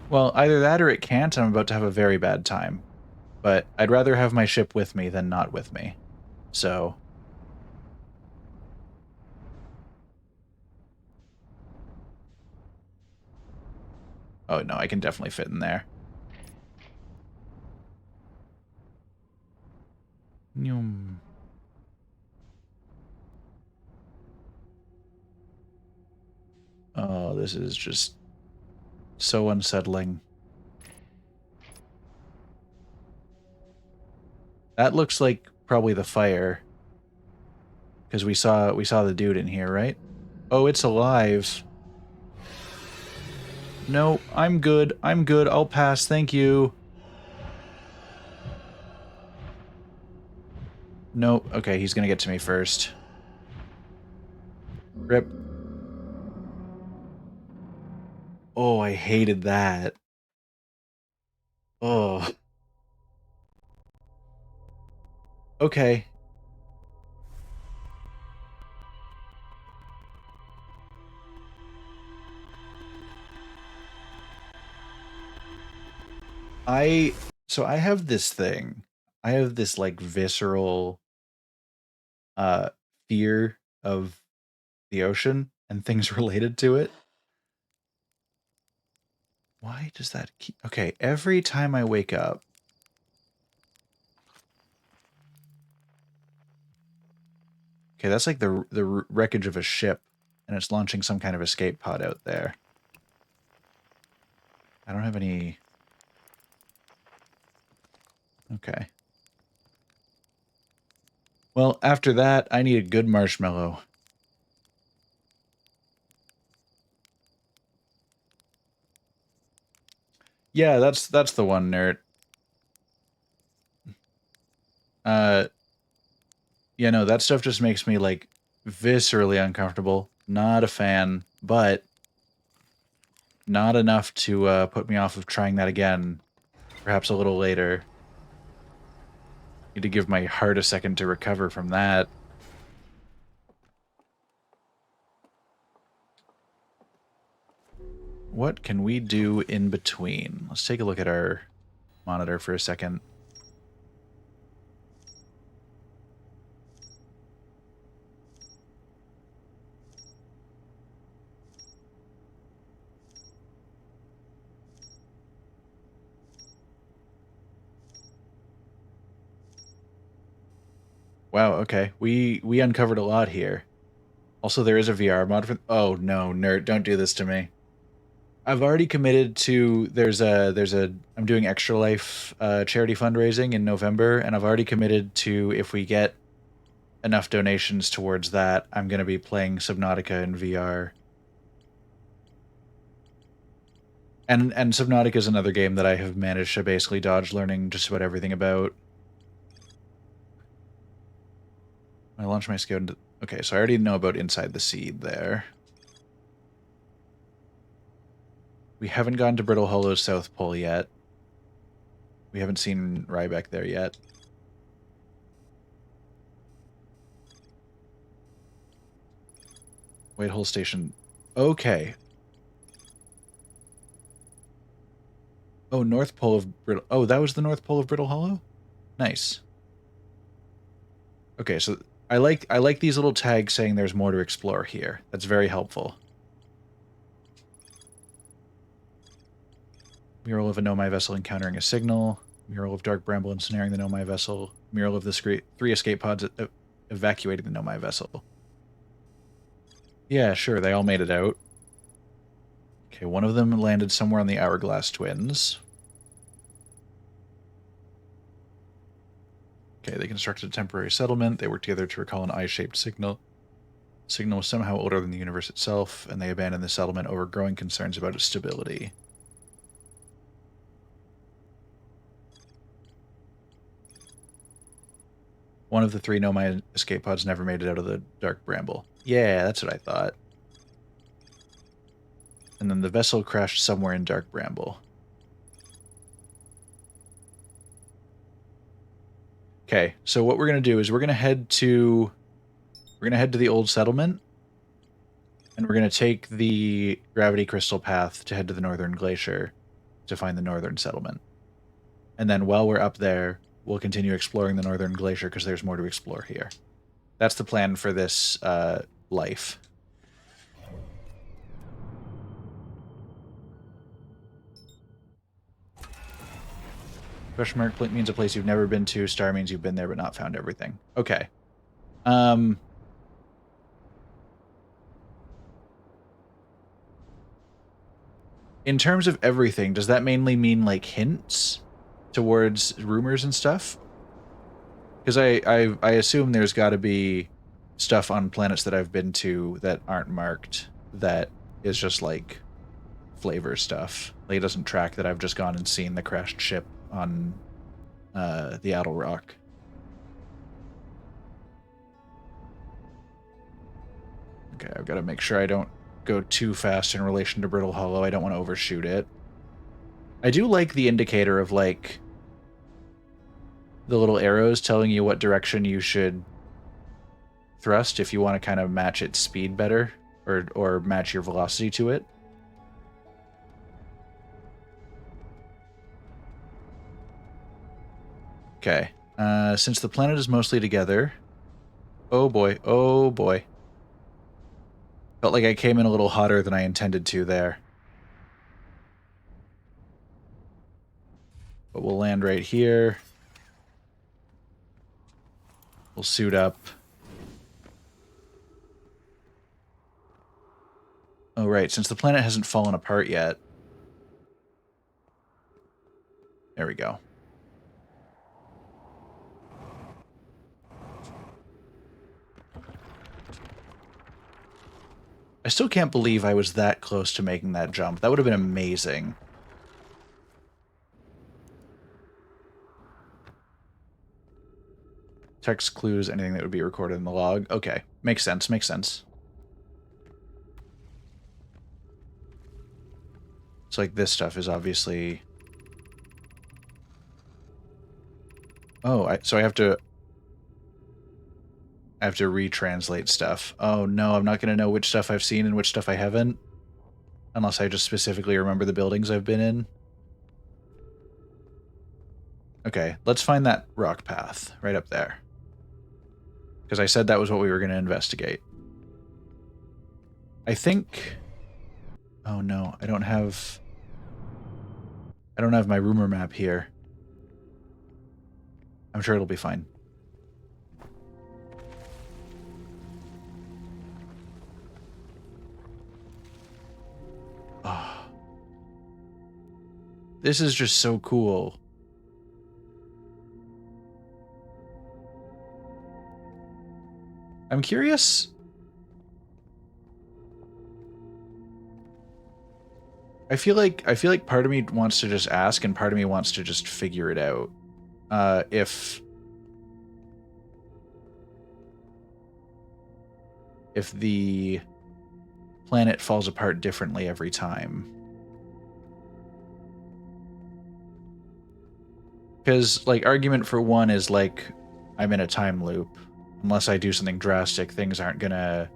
Well, either that or it can't, I'm about to have a very bad time. But I'd rather have my ship with me than not with me. So... Oh, no, I can definitely fit in there. Nyum. Oh, this is just so unsettling. That looks like probably the fire. Because we saw the dude in here, right? Oh, it's alive. No, I'm good. I'm good. I'll pass. Thank you. No. Okay, he's gonna get to me first. Rip. Oh, I hated that. Oh. Okay. So I have this thing. I have this like visceral uh fear of the ocean and things related to it. Why does that keep... Okay, every time I wake up... Okay, that's like the wreckage of a ship, and it's launching some kind of escape pod out there. I don't have any... Okay. Well, after that, I need a good marshmallow. Yeah, that's the one, nerd. Yeah, no, that stuff just makes me, like, viscerally uncomfortable. Not a fan, but not enough to put me off of trying that again, perhaps a little later. Need to give my heart a second to recover from that. What can we do in between? Let's take a look at our monitor for a second. Wow, okay. We uncovered a lot here. Also, there is a VR mod for... Oh, no, nerd, don't do this to me. I've already committed to... I'm doing Extra Life charity fundraising in November, and I've already committed to, if we get enough donations towards that, I'm going to be playing Subnautica in VR. And Subnautica is another game that I have managed to basically dodge learning just about everything about. I launched my scout into... Okay, so I already know about Inside the Seed there. We haven't gone to Brittle Hollow's South Pole yet. We haven't seen Ryback there yet. Whitehole Station. Okay. Oh, North Pole of Brittle... Oh, that was the North Pole of Brittle Hollow? Nice. Okay, so I like these little tags saying there's more to explore here. That's very helpful. Mural of a Nomai vessel encountering a signal. Mural of Dark Bramble ensnaring the Nomai vessel. Mural of the three escape pods evacuating the Nomai vessel. Yeah, sure, they all made it out. Okay, one of them landed somewhere on the Hourglass Twins. Okay, they constructed a temporary settlement. They worked together to recall an eye-shaped signal. The signal was somehow older than the universe itself, and they abandoned the settlement over growing concerns about its stability. One of the three Nomai escape pods never made it out of the Dark Bramble. Yeah, that's what I thought. And then the vessel crashed somewhere in Dark Bramble. Okay, so what we're gonna do is we're gonna head to the old settlement, and we're gonna take the gravity crystal path to head to the northern glacier to find the northern settlement. And then while we're up there, we'll continue exploring the northern glacier because there's more to explore here. That's the plan for this life. Question mark means a place you've never been to. Star means you've been there but not found everything. Okay. In terms of everything, does that mainly mean like hints towards rumors and stuff? Because I assume there's got to be stuff on planets that I've been to that aren't marked that is just like flavor stuff. Like it doesn't track that I've just gone and seen the crashed ship on the Addle Rock. Okay, I've got to make sure I don't go too fast in relation to Brittle Hollow. I don't want to overshoot it. I do like the indicator of like the little arrows telling you what direction you should thrust if you want to kind of match its speed better or match your velocity to it. Okay. Since the planet is mostly together... Oh boy, oh boy. Felt like I came in a little hotter than I intended to there. But we'll land right here. We'll suit up. Oh, right, since the planet hasn't fallen apart yet. There we go. I still can't believe I was that close to making that jump. That would have been amazing. Text clues, anything that would be recorded in the log. Okay, makes sense, makes sense. So, like, this stuff is obviously... Oh, so I have to retranslate stuff. Oh, no, I'm not going to know which stuff I've seen and which stuff I haven't. Unless I just specifically remember the buildings I've been in. Okay, let's find that rock path right up there. Because I said that was what we were going to investigate. I think... Oh no, I don't have my rumor map here. I'm sure it'll be fine. Oh. This is just so cool. I'm curious. I feel like part of me wants to just ask and part of me wants to just figure it out. If the planet falls apart differently every time. Because, like, argument for one is, like, I'm in a time loop. Unless I do something drastic, things aren't gonna...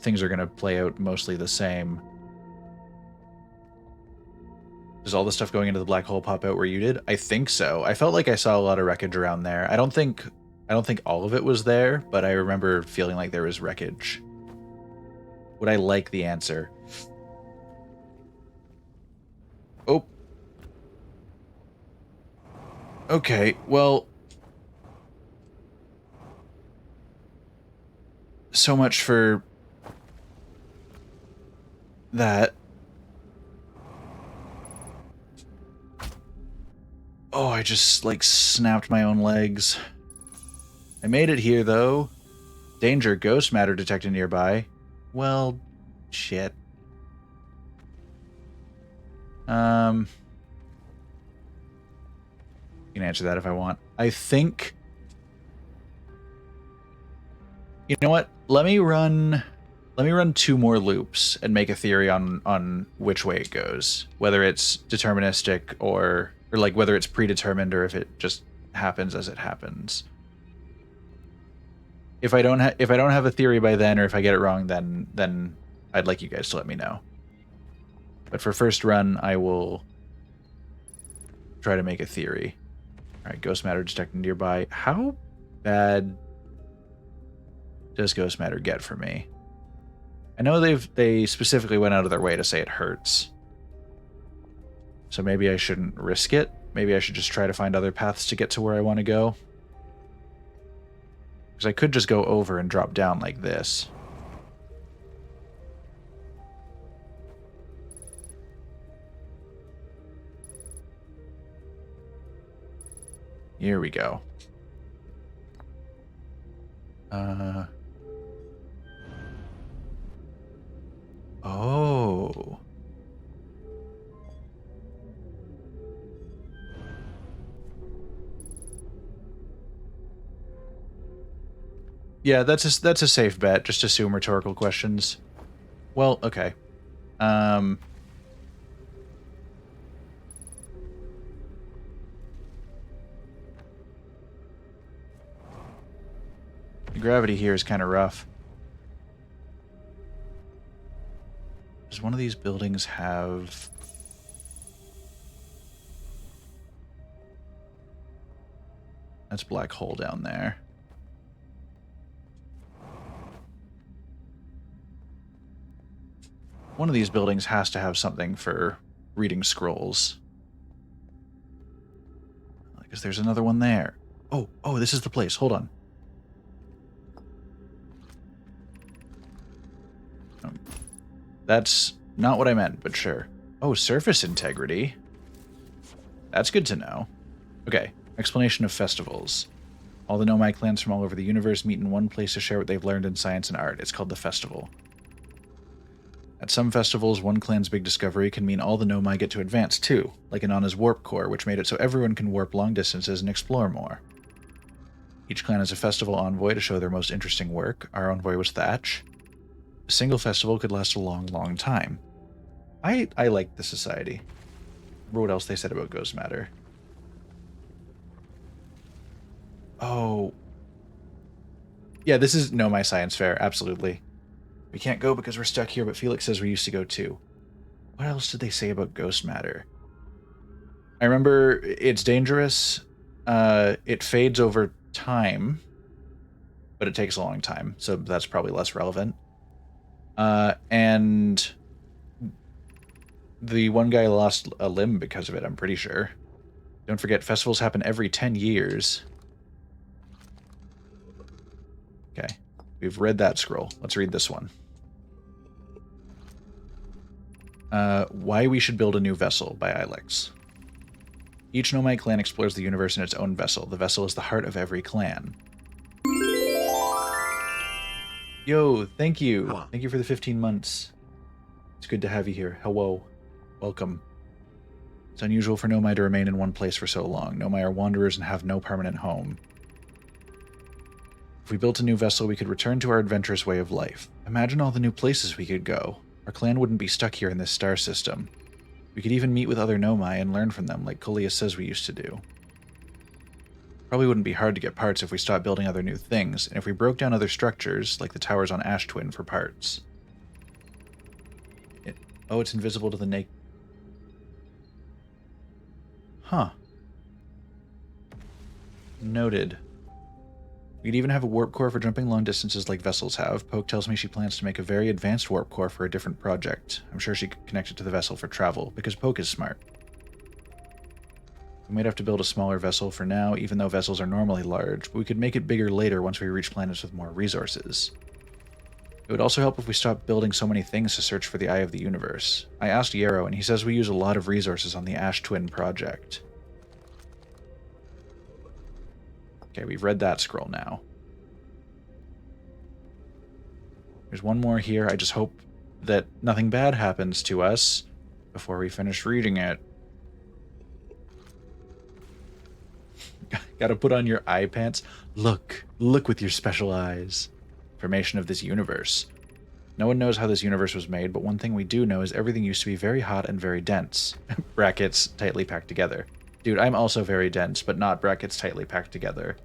Things are gonna play out mostly the same. Does all the stuff going into the black hole pop out where you did? I think so. I felt like I saw a lot of wreckage around there. I don't think all of it was there, but I remember feeling like there was wreckage. Would I like the answer? Oh. Okay, well... So much for... that. Oh, I just, like, snapped my own legs. I made it here, though. Danger, ghost matter detected nearby. Well, shit. You can answer that if I want. I think... You know what? Let me run 2 more loops and make a theory on which way it goes. Whether it's deterministic or like whether it's predetermined or if it just happens as it happens. If I don't have a theory by then, or if I get it wrong, then I'd like you guys to let me know. But for first run, I will try to make a theory. All right, ghost matter detected nearby. How bad does ghost matter get for me? I know they specifically went out of their way to say it hurts. So maybe I shouldn't risk it. Maybe I should just try to find other paths to get to where I want to go. Because I could just go over and drop down like this. Here we go. Oh. Yeah, that's a safe bet. Just assume rhetorical questions. Well, okay. The gravity here is kind of rough. Does one of these buildings have... That's black hole down there. One of these buildings has to have something for reading scrolls. Because there's another one there. Oh, this is the place. Hold on. That's not what I meant, but sure. Oh, surface integrity. That's good to know. Okay, explanation of festivals. All the Nomai clans from all over the universe meet in one place to share what they've learned in science and art. It's called the festival. At some festivals, one clan's big discovery can mean all the Nomai get to advance too, like Inanna's warp core, which made it so everyone can warp long distances and explore more. Each clan has a festival envoy to show their most interesting work. Our envoy was Thatch. A single festival could last a long, long time. I like the society. Remember what else they said about Ghost Matter. Oh. Yeah, this is Nomai Science Fair, absolutely. We can't go because we're stuck here, but Felix says we used to go too. What else did they say about Ghost Matter? I remember it's dangerous. It fades over time, but it takes a long time, so that's probably less relevant. And the one guy lost a limb because of it, I'm pretty sure. Don't forget, festivals happen every 10 years. Okay, we've read that scroll. Let's read this one. Why We Should Build a New Vessel by Ilex. Each Nomai clan explores the universe in its own vessel. The vessel is the heart of every clan. Yo, thank you. Huh. Thank you for the 15 months. It's good to have you here. Hello. Welcome. It's unusual for Nomai to remain in one place for so long. Nomai are wanderers and have no permanent home. If we built a new vessel, we could return to our adventurous way of life. Imagine all the new places we could go. Our clan wouldn't be stuck here in this star system. We could even meet with other Nomai and learn from them, like Colia says we used to do. Probably wouldn't be hard to get parts if we stopped building other new things, and if we broke down other structures, like the towers on Ash Twin, for parts. Oh, it's invisible to the naked. Huh. Noted. We could even have a warp core for jumping long distances like vessels have. Poke tells me she plans to make a very advanced warp core for a different project. I'm sure she could connect it to the vessel for travel, because Poke is smart. We might have to build a smaller vessel for now, even though vessels are normally large, but we could make it bigger later once we reach planets with more resources. It would also help if we stopped building so many things to search for the Eye of the Universe. I asked Yarrow, and he says we use a lot of resources on the Ash Twin project. Okay, we've read that scroll now. There's one more here. I just hope that nothing bad happens to us before we finish reading it. Gotta put on your eye pants. Look with your special eyes. Formation of this universe. No one knows how this universe was made, but one thing we do know is everything used to be very hot and very dense. Brackets tightly packed together. Dude, I'm also very dense, but not brackets tightly packed together.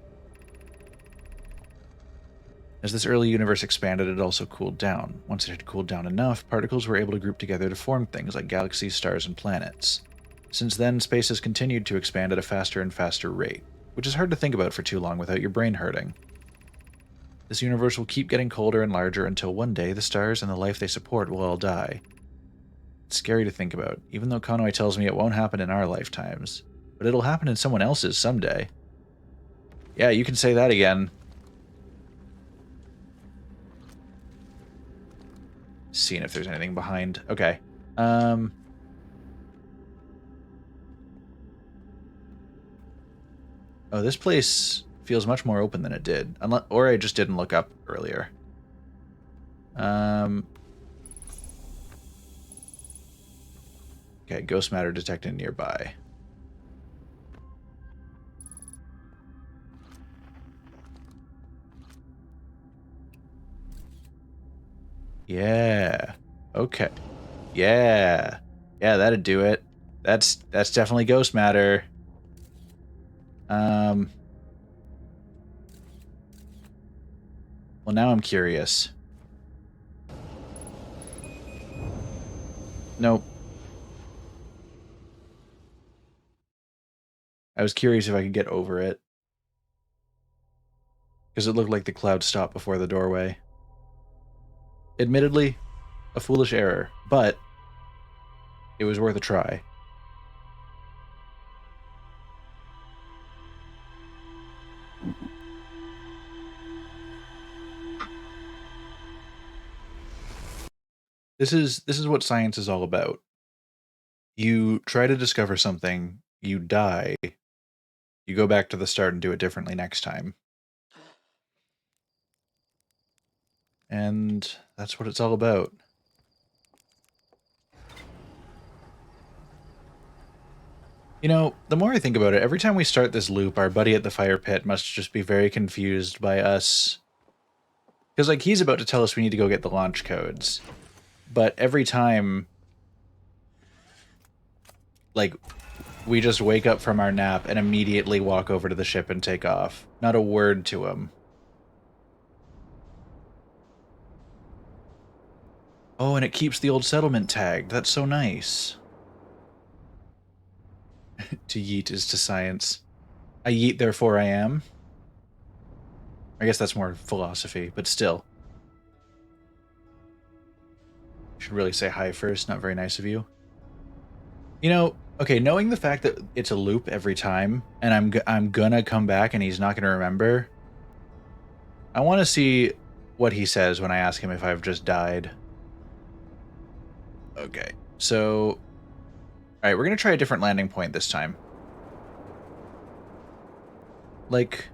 As this early universe expanded, it also cooled down. Once it had cooled down enough, particles were able to group together to form things like galaxies, stars, and planets. Since then, space has continued to expand at a faster and faster rate, which is hard to think about for too long without your brain hurting. This universe will keep getting colder and larger until one day the stars and the life they support will all die. It's scary to think about, even though Konoi tells me it won't happen in our lifetimes. But it'll happen in someone else's someday. Yeah, you can say that again. Seeing if there's anything behind. Okay. Oh, this place feels much more open than it did. Or I just didn't look up earlier. Okay, ghost matter detected nearby. Yeah. Okay. Yeah. Yeah, that'd do it. That's definitely ghost matter. Well, now I'm curious. Nope. I was curious if I could get over it. Because it looked like the cloud stopped before the doorway. Admittedly, a foolish error, but it was worth a try. This is what science is all about. You try to discover something, you die, you go back to the start and do it differently next time. And that's what it's all about. You know, the more I think about it, every time we start this loop, our buddy at the fire pit must just be very confused by us. Because, like, he's about to tell us we need to go get the launch codes. But every time, like, we just wake up from our nap and immediately walk over to the ship and take off. Not a word to him. Oh, and it keeps the old settlement tagged. That's so nice. To yeet is to science. I yeet, therefore I am. I guess that's more philosophy, but still. Should really say hi first, not very nice of you. You know, okay, knowing the fact that it's a loop every time, and I'm gonna come back and he's not gonna remember, I want to see what he says when I ask him if I've just died. Okay, so... Alright, we're gonna try a different landing point this time. Like...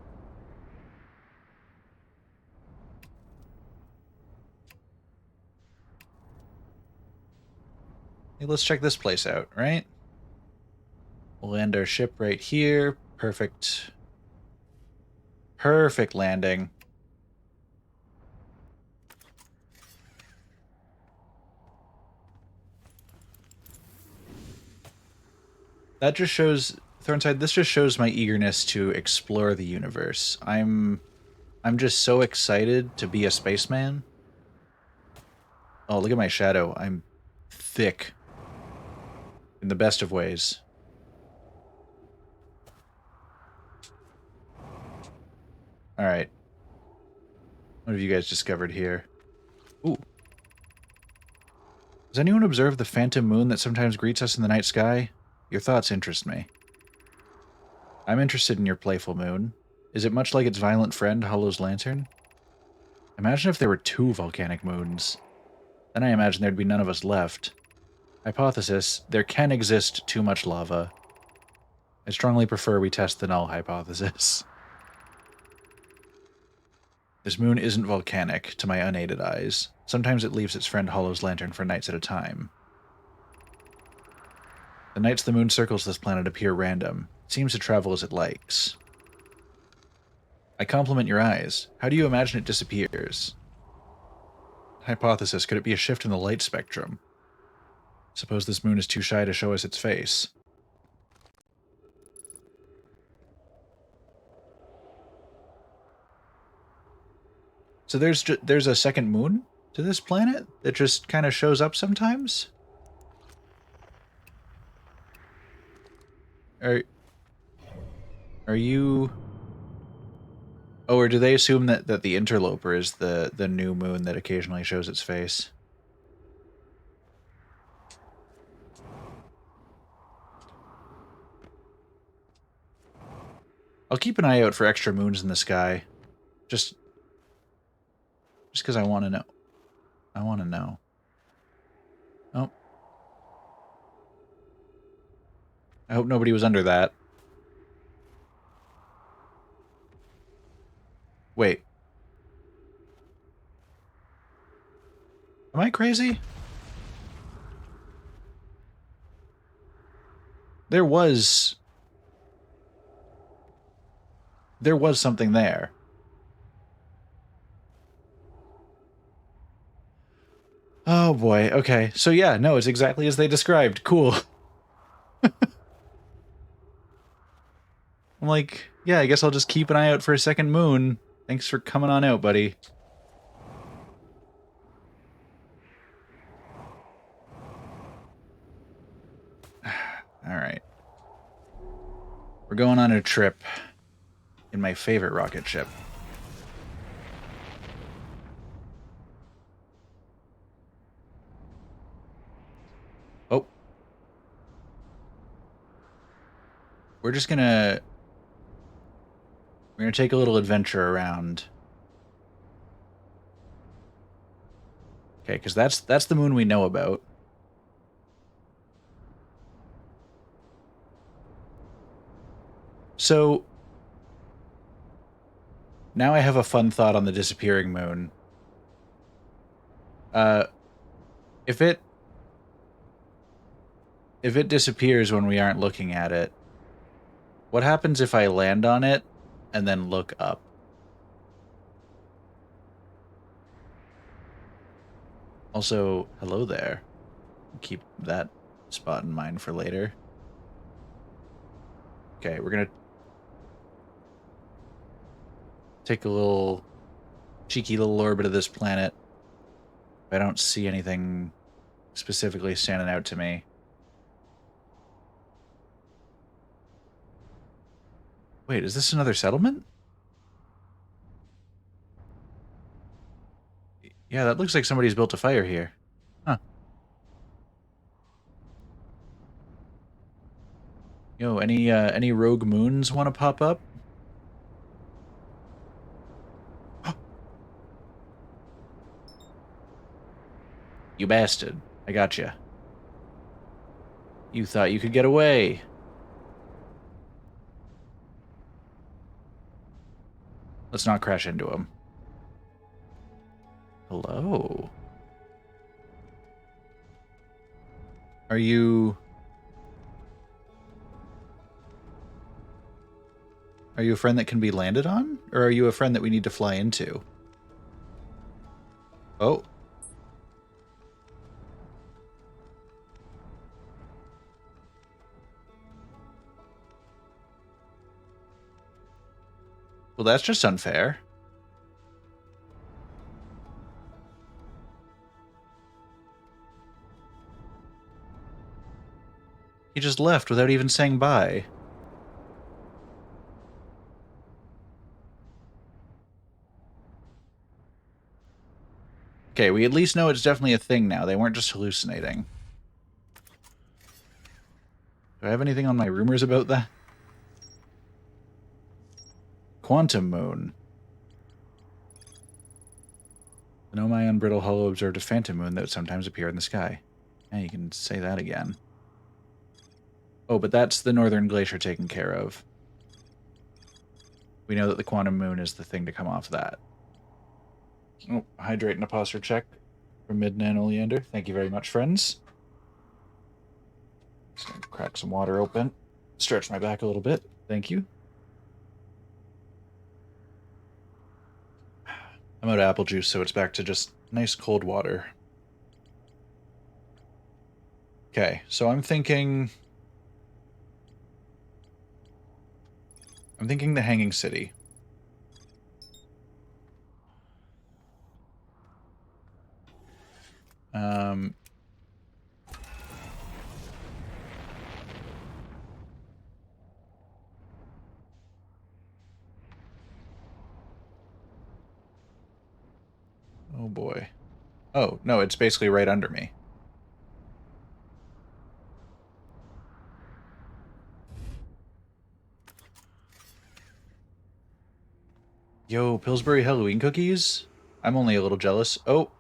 Hey, let's check this place out, right? We'll land our ship right here. Perfect. Perfect landing. That just shows... Thornside, this just shows my eagerness to explore the universe. I'm just so excited to be a spaceman. Oh, look at my shadow. I'm thick. In the best of ways. Alright. What have you guys discovered here? Ooh. Has anyone observed the phantom moon that sometimes greets us in the night sky? Your thoughts interest me. I'm interested in your playful moon. Is it much like its violent friend, Hollow's lantern? Imagine if there were 2 volcanic moons. Then I imagine there'd be none of us left. Hypothesis, there can exist too much lava. I strongly prefer we test the null hypothesis. This moon isn't volcanic, to my unaided eyes. Sometimes it leaves its friend Hollow's lantern for nights at a time. The nights the moon circles this planet appear random. It seems to travel as it likes. I compliment your eyes. How do you imagine it disappears? Hypothesis, could it be a shift in the light spectrum? Suppose this moon is too shy to show us its face. So there's a second moon to this planet that just kind of shows up sometimes? Are you... Oh, or do they assume that the interloper is the new moon that occasionally shows its face? I'll keep an eye out for extra moons in the sky. Just because I want to know. I want to know. Oh. I hope nobody was under that. Wait. Am I crazy? There was something there. Oh boy, okay. So yeah, no, it's exactly as they described. Cool. I'm like, yeah, I guess I'll just keep an eye out for a second moon. Thanks for coming on out, buddy. Alright. We're going on a trip in my favorite rocket ship. Oh. We're just gonna... We're gonna take a little adventure around. Okay, because that's the moon we know about. So now I have a fun thought on the disappearing moon. Uh, if it disappears when we aren't looking at it, what happens if I land on it and then look up? Also, hello there. Keep that spot in mind for later. Okay, we're gonna take a little cheeky little orbit of this planet. I don't see anything specifically standing out to me. Wait, is this another settlement? Yeah, that looks like somebody's built a fire here. Huh. Yo, any rogue moons want to pop up? You bastard. I got you. You thought you could get away. Let's not crash into him. Hello. Are you a friend that can be landed on? Or are you a friend that we need to fly into? Oh. Well, that's just unfair. He just left without even saying bye. Okay, we at least know it's definitely a thing now. They weren't just hallucinating. Do I have anything on my rumors about that? Quantum moon. The Nomai Unbrittle Hollow observed a phantom moon that would sometimes appear in the sky. Yeah, you can say that again. Oh, but that's the Northern Glacier taken care of. We know that the quantum moon is the thing to come off that. Oh, hydrate and a posture check from Mid-Nan Oleander. Thank you very much, friends. Just gonna crack some water open. Stretch my back a little bit. Thank you. I'm out of apple juice, so it's back to just nice cold water. Okay, so I'm thinking the Hanging City. Um, oh boy. Oh, no, it's basically right under me. Yo, Pillsbury Halloween cookies? I'm only a little jealous. Oh,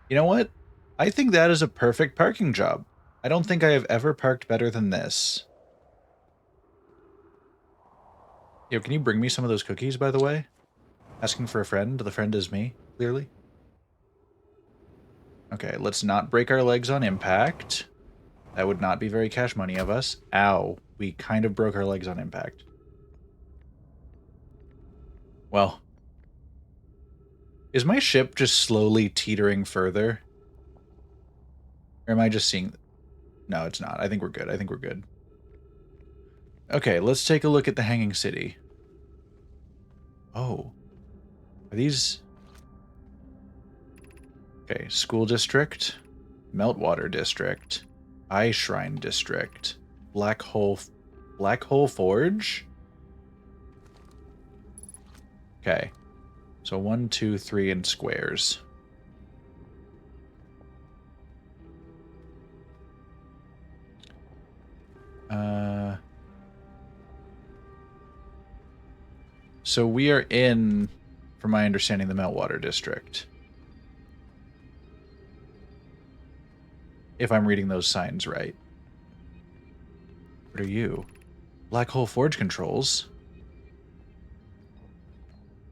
you know what? I think that is a perfect parking job. I don't think I have ever parked better than this. Yo, can you bring me some of those cookies, by the way? Asking for a friend. The friend is me, clearly. Okay, let's not break our legs on impact. That would not be very cash money of us. Ow. We kind of broke our legs on impact. Well, is my ship just slowly teetering further? Or am I just seeing... No, it's not. I think we're good. I think we're good. Okay, let's take a look at the Hanging City. Oh. Are these... Okay, School District. Meltwater District. Eye Shrine District. Black Hole Forge? Okay. So 1, 2, 3 in squares. So we are in, from my understanding, the Meltwater District. if I'm reading those signs right. What are you? Black hole forge controls.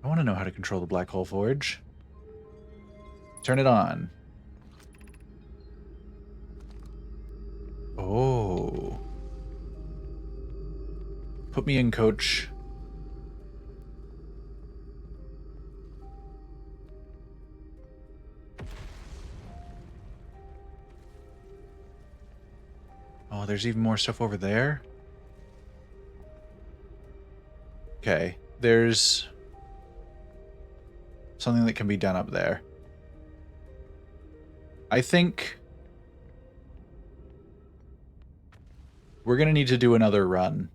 I want to know how to control the black hole forge. Turn it on. Oh. Put me in, coach. Oh, there's even more stuff over there. Okay, there's something that can be done up there. I think we're going to need to do another run.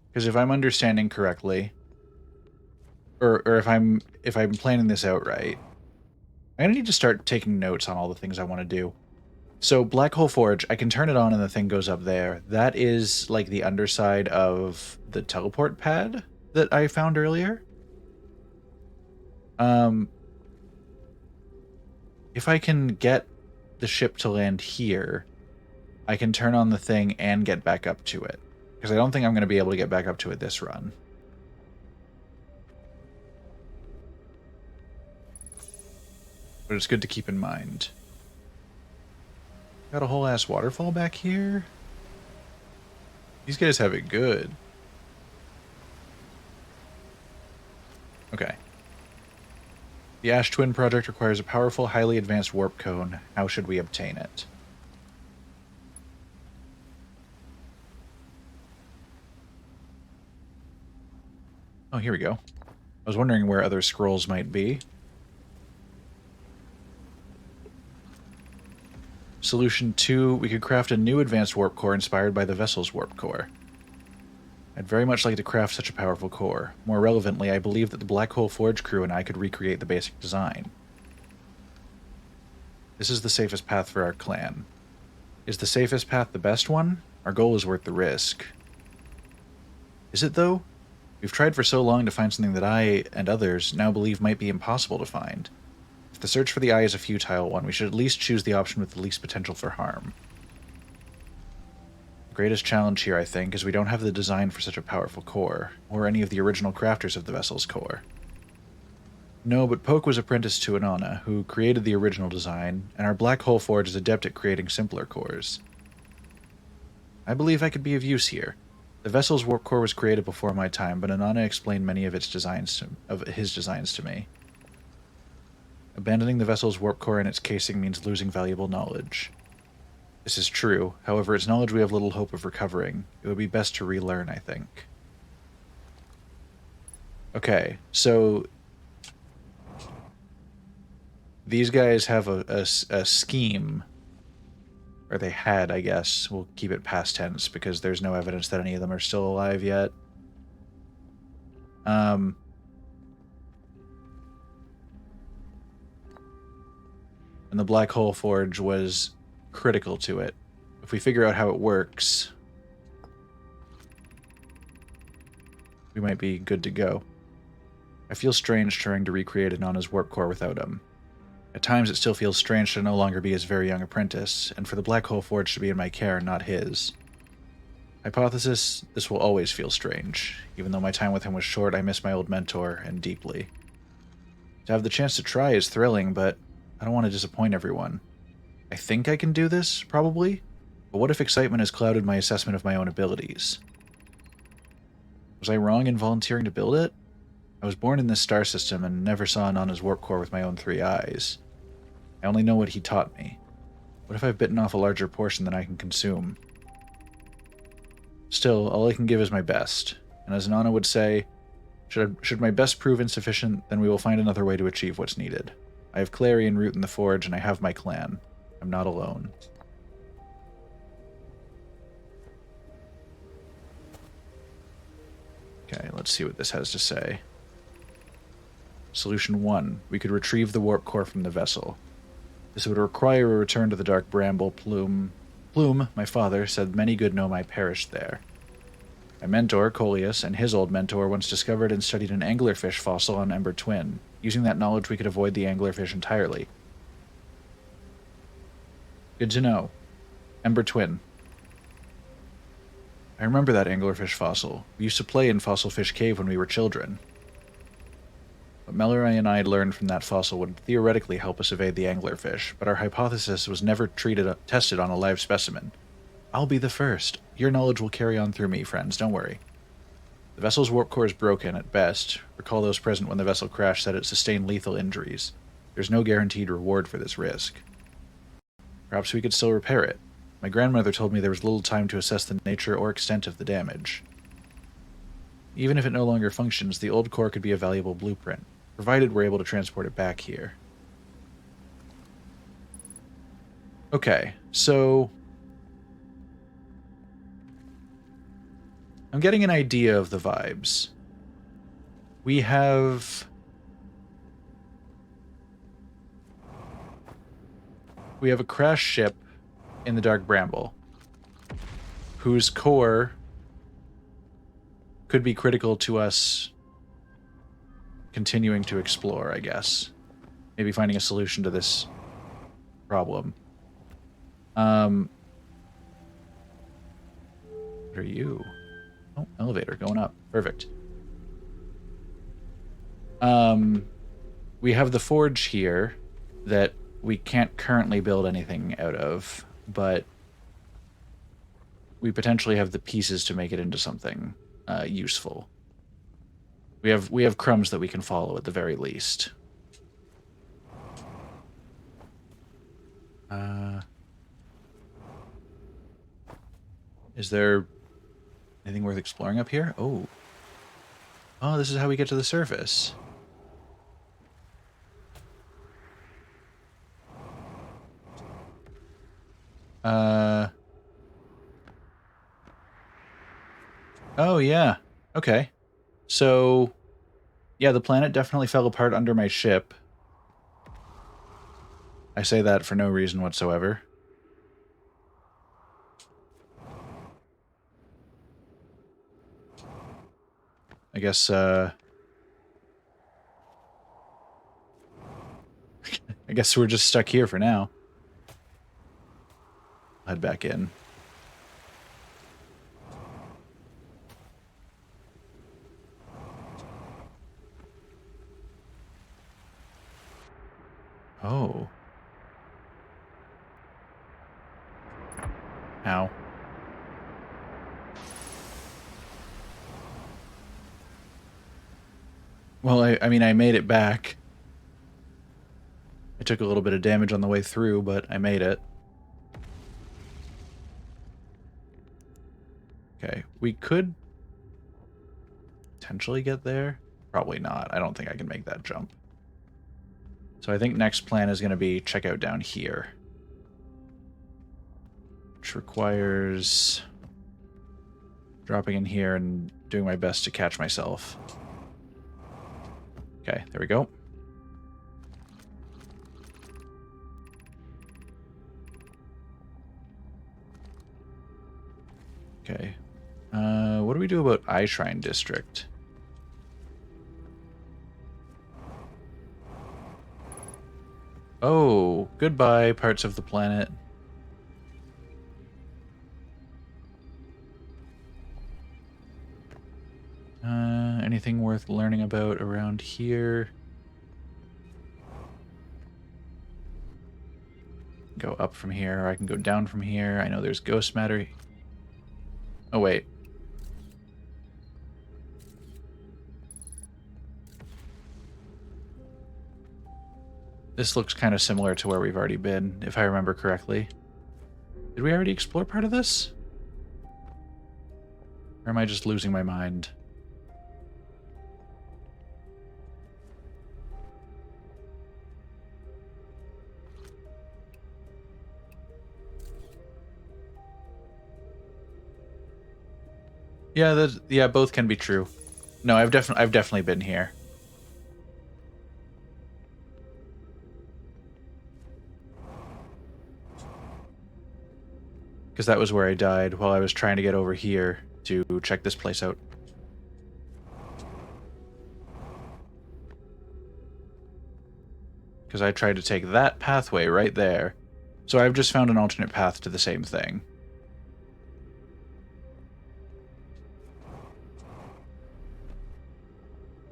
Because if I'm understanding correctly, or if I'm planning this out right, I'm going to need to start taking notes on all the things I want to do. So Black Hole Forge, I can turn it on and the thing goes up there. That is like the underside of the teleport pad that I found earlier. If I can get the ship to land here, I can turn on the thing and get back up to it. Because I don't think I'm going to be able to get back up to it this run. But it's good to keep in mind. Got a whole ass waterfall back here. These guys have it good. Okay. The Ash Twin project requires a powerful, highly advanced warp cone. How should we obtain it? Oh, here we go. I was wondering where other scrolls might be. Solution 2, we could craft a new advanced warp core inspired by the vessel's warp core. I'd very much like to craft such a powerful core. More relevantly, I believe that the Black Hole Forge crew and I could recreate the basic design. This is the safest path for our clan. Is the safest path the best one? Our goal is worth the risk. Is it, though? We've tried for so long to find something that I, and others, now believe might be impossible to find. If the search for the eye is a futile one, we should at least choose the option with the least potential for harm. The greatest challenge here, I think, is we don't have the design for such a powerful core, or any of the original crafters of the vessel's core. No, but Poke was apprenticed to Inanna, who created the original design, and our Black Hole Forge is adept at creating simpler cores. I believe I could be of use here. The vessel's warp core was created before my time, but Inanna explained many of his designs to me. Abandoning the vessel's warp core in its casing means losing valuable knowledge. This is true, however, it's knowledge we have little hope of recovering. It would be best to relearn, I think. Okay, so these guys have a scheme, or they had, I guess. We'll keep it past tense because there's no evidence that any of them are still alive yet. And the Black Hole Forge was critical to it. If we figure out how it works, we might be good to go. I feel strange trying to recreate Inanna's warp core without him. At times it still feels strange to no longer be his very young apprentice, and for the Black Hole Forge to be in my care, not his. Hypothesis, this will always feel strange. Even though my time with him was short, I miss my old mentor, and deeply. To have the chance to try is thrilling, but I don't want to disappoint everyone. I think I can do this, probably, but what if excitement has clouded my assessment of my own abilities? Was I wrong in volunteering to build it? I was born in this star system and never saw Inanna's warp core with my own 3 eyes. I only know what he taught me. What if I've bitten off a larger portion than I can consume? Still, all I can give is my best, and as Inanna would say, should my best prove insufficient, then we will find another way to achieve what's needed. I have Clary and Root in the Forge, and I have my clan. I'm not alone. Okay, let's see what this has to say. Solution 1. We could retrieve the warp core from the vessel. This would require a return to the Dark Bramble. Plume, my father, said many good Nomai perished there. My mentor, Coleus, and his old mentor once discovered and studied an anglerfish fossil on Ember Twin. Using that knowledge, we could avoid the anglerfish entirely. Good to know. Ember Twin. I remember that anglerfish fossil. We used to play in Fossil Fish Cave when we were children. What Melloray and I learned from that fossil would theoretically help us evade the anglerfish, but our hypothesis was never tested on a live specimen. I'll be the first. Your knowledge will carry on through me, friends, don't worry. The vessel's warp core is broken, at best. Recall those present when the vessel crashed said it sustained lethal injuries. There's no guaranteed reward for this risk. Perhaps we could still repair it. My grandmother told me there was little time to assess the nature or extent of the damage. Even if it no longer functions, the old core could be a valuable blueprint, provided we're able to transport it back here. Okay, so I'm getting an idea of the vibes. We have a crashed ship in the Dark Bramble, whose core could be critical to us continuing to explore, I guess. Maybe finding a solution to this problem. What are you? Oh, elevator going up. Perfect. We have the forge here that we can't currently build anything out of, but we potentially have the pieces to make it into something useful. We have crumbs that we can follow at the very least. Is there anything worth exploring up here? Oh. Oh, this is how we get to the surface. Oh, yeah. Okay. So, yeah, the planet definitely fell apart under my ship. I say that for no reason whatsoever. I guess, I guess we're just stuck here for now. I'll head back in. Oh. Ow. Well, I mean, I made it back. I took a little bit of damage on the way through, but I made it. Okay, we could potentially get there. Probably not. I don't think I can make that jump. So I think next plan is going to be check out down here. Which requires dropping in here and doing my best to catch myself. Okay, there we go. Okay. What do we do about Eye Shrine District? Oh, goodbye, parts of the planet. Anything worth learning about around here? Go up from here, or I can go down from here. I know there's ghost matter. Oh, wait. This looks kind of similar to where we've already been, if I remember correctly. Did we already explore part of this? Or am I just losing my mind? Yeah, both can be true. No, I've definitely been here. Because that was where I died while I was trying to get over here. to check this place out. Because I tried to take that pathway right there. So I've just found an alternate path to the same thing.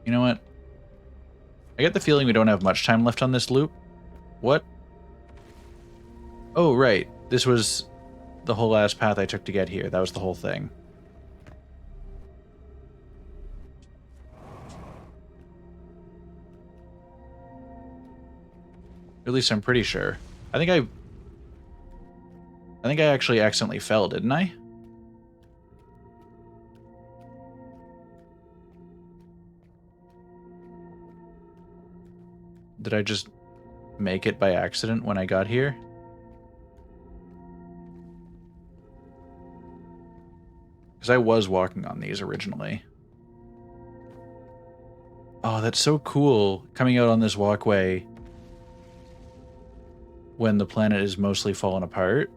You know what? I get the feeling we don't have much time left on this loop. What? Oh, right. This was the whole last path I took to get here. That was the whole thing. At least I'm pretty sure. I think I actually accidentally fell, didn't I? Did I just make it by accident when I got here? Because I was walking on these originally. Oh, that's so cool, coming out on this walkway when the planet is mostly fallen apart.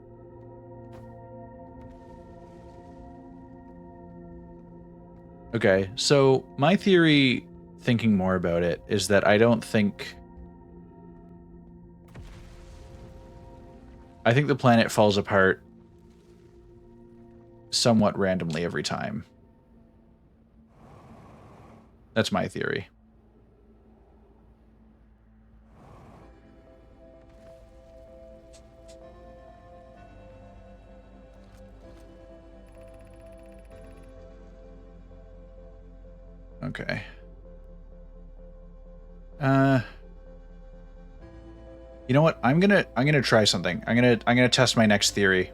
Okay, so my theory, thinking more about it, is that I think the planet falls apart somewhat randomly every time. That's my theory. Okay. You know what? I'm gonna try something. I'm gonna test my next theory.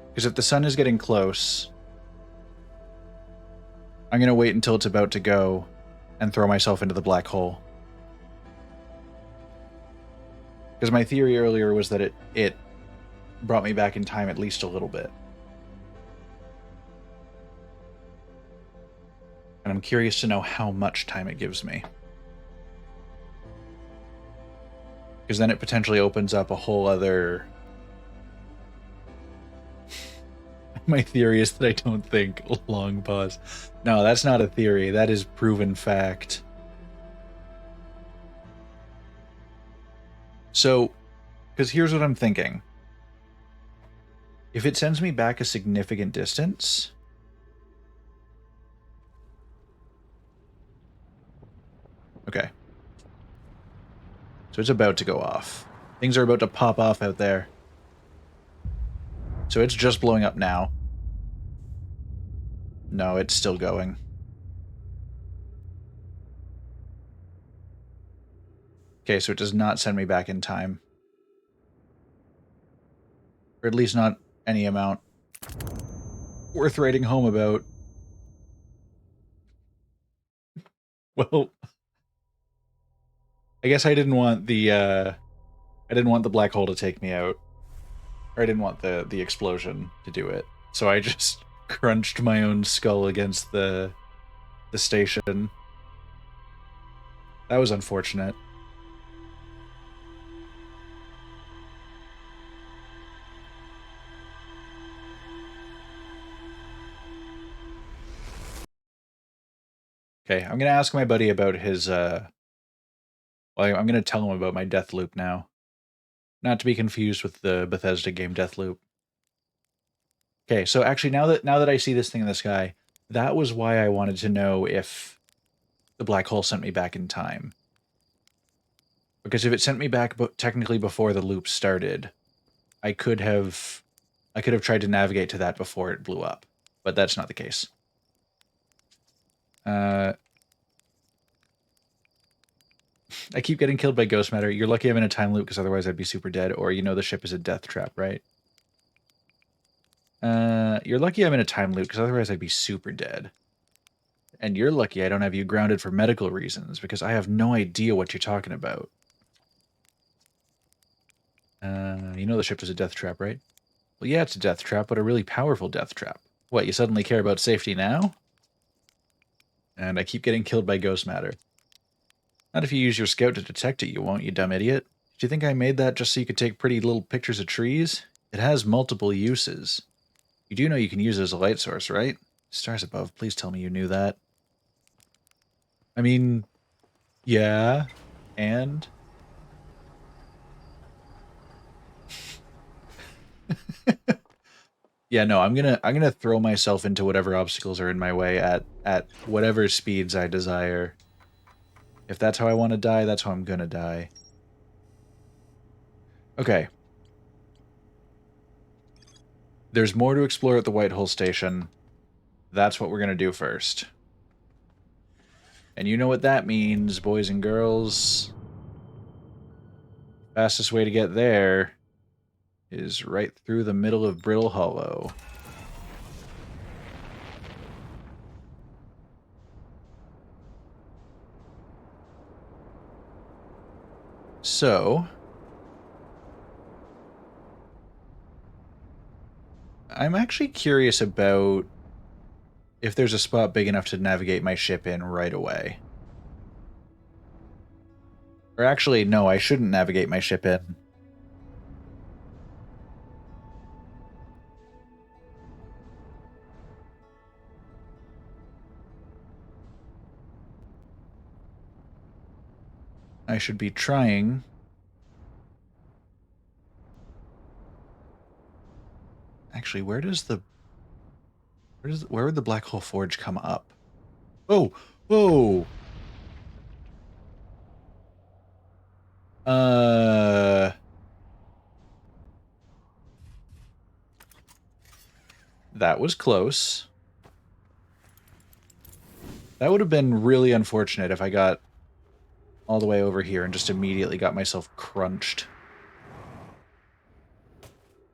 Because if the sun is getting close, I'm gonna wait until it's about to go and throw myself into the black hole. Because my theory earlier was that it brought me back in time at least a little bit. And I'm curious to know how much time it gives me. Because then it potentially opens up a whole other... My theory is that I don't think. Long pause. No, that's not a theory. That is proven fact. So, because here's what I'm thinking. If it sends me back a significant distance... Okay. So it's about to go off. Things are about to pop off out there. So it's just blowing up now. No, it's still going. Okay, so it does not send me back in time. Or at least not any amount worth writing home about. Well, I guess I didn't want the black hole to take me out. Or I didn't want the explosion to do it. So I just crunched my own skull against the station. That was unfortunate. Okay, I'm gonna ask my buddy about his well, I'm gonna tell him about my death loop now. Not to be confused with the Bethesda game Deathloop. Okay, so actually now that I see this thing in the sky, that was why I wanted to know if the black hole sent me back in time. Because if it sent me back technically before the loop started, I could have tried to navigate to that before it blew up. But that's not the case. I keep getting killed by ghost matter. You're lucky I'm in a time loop because otherwise I'd be super dead. Or you know the ship is a death trap, right? You're lucky I'm in a time loop because otherwise I'd be super dead. And you're lucky I don't have you grounded for medical reasons because I have no idea what you're talking about. You know the ship is a death trap, right? Well, yeah, it's a death trap, but a really powerful death trap. What, you suddenly care about safety now? And I keep getting killed by ghost matter. Not if you use your scout to detect it, you won't, you dumb idiot. Did you think I made that just so you could take pretty little pictures of trees? It has multiple uses. You do know you can use it as a light source, right? Stars above, please tell me you knew that. I mean, yeah, and... Yeah, no, I'm gonna throw myself into whatever obstacles are in my way at whatever speeds I desire. If that's how I want to die, that's how I'm gonna die. Okay. There's more to explore at the Whitehole Station. That's what we're gonna do first. And you know what that means, boys and girls. Fastest way to get there is right through the middle of Brittle Hollow. So, I'm actually curious about if there's a spot big enough to navigate my ship in right away. Or actually, no, I shouldn't navigate my ship in. I should be trying... Actually, where would the Black Hole Forge come up? Oh! Whoa! That was close. That would have been really unfortunate if I got all the way over here and just immediately got myself crunched.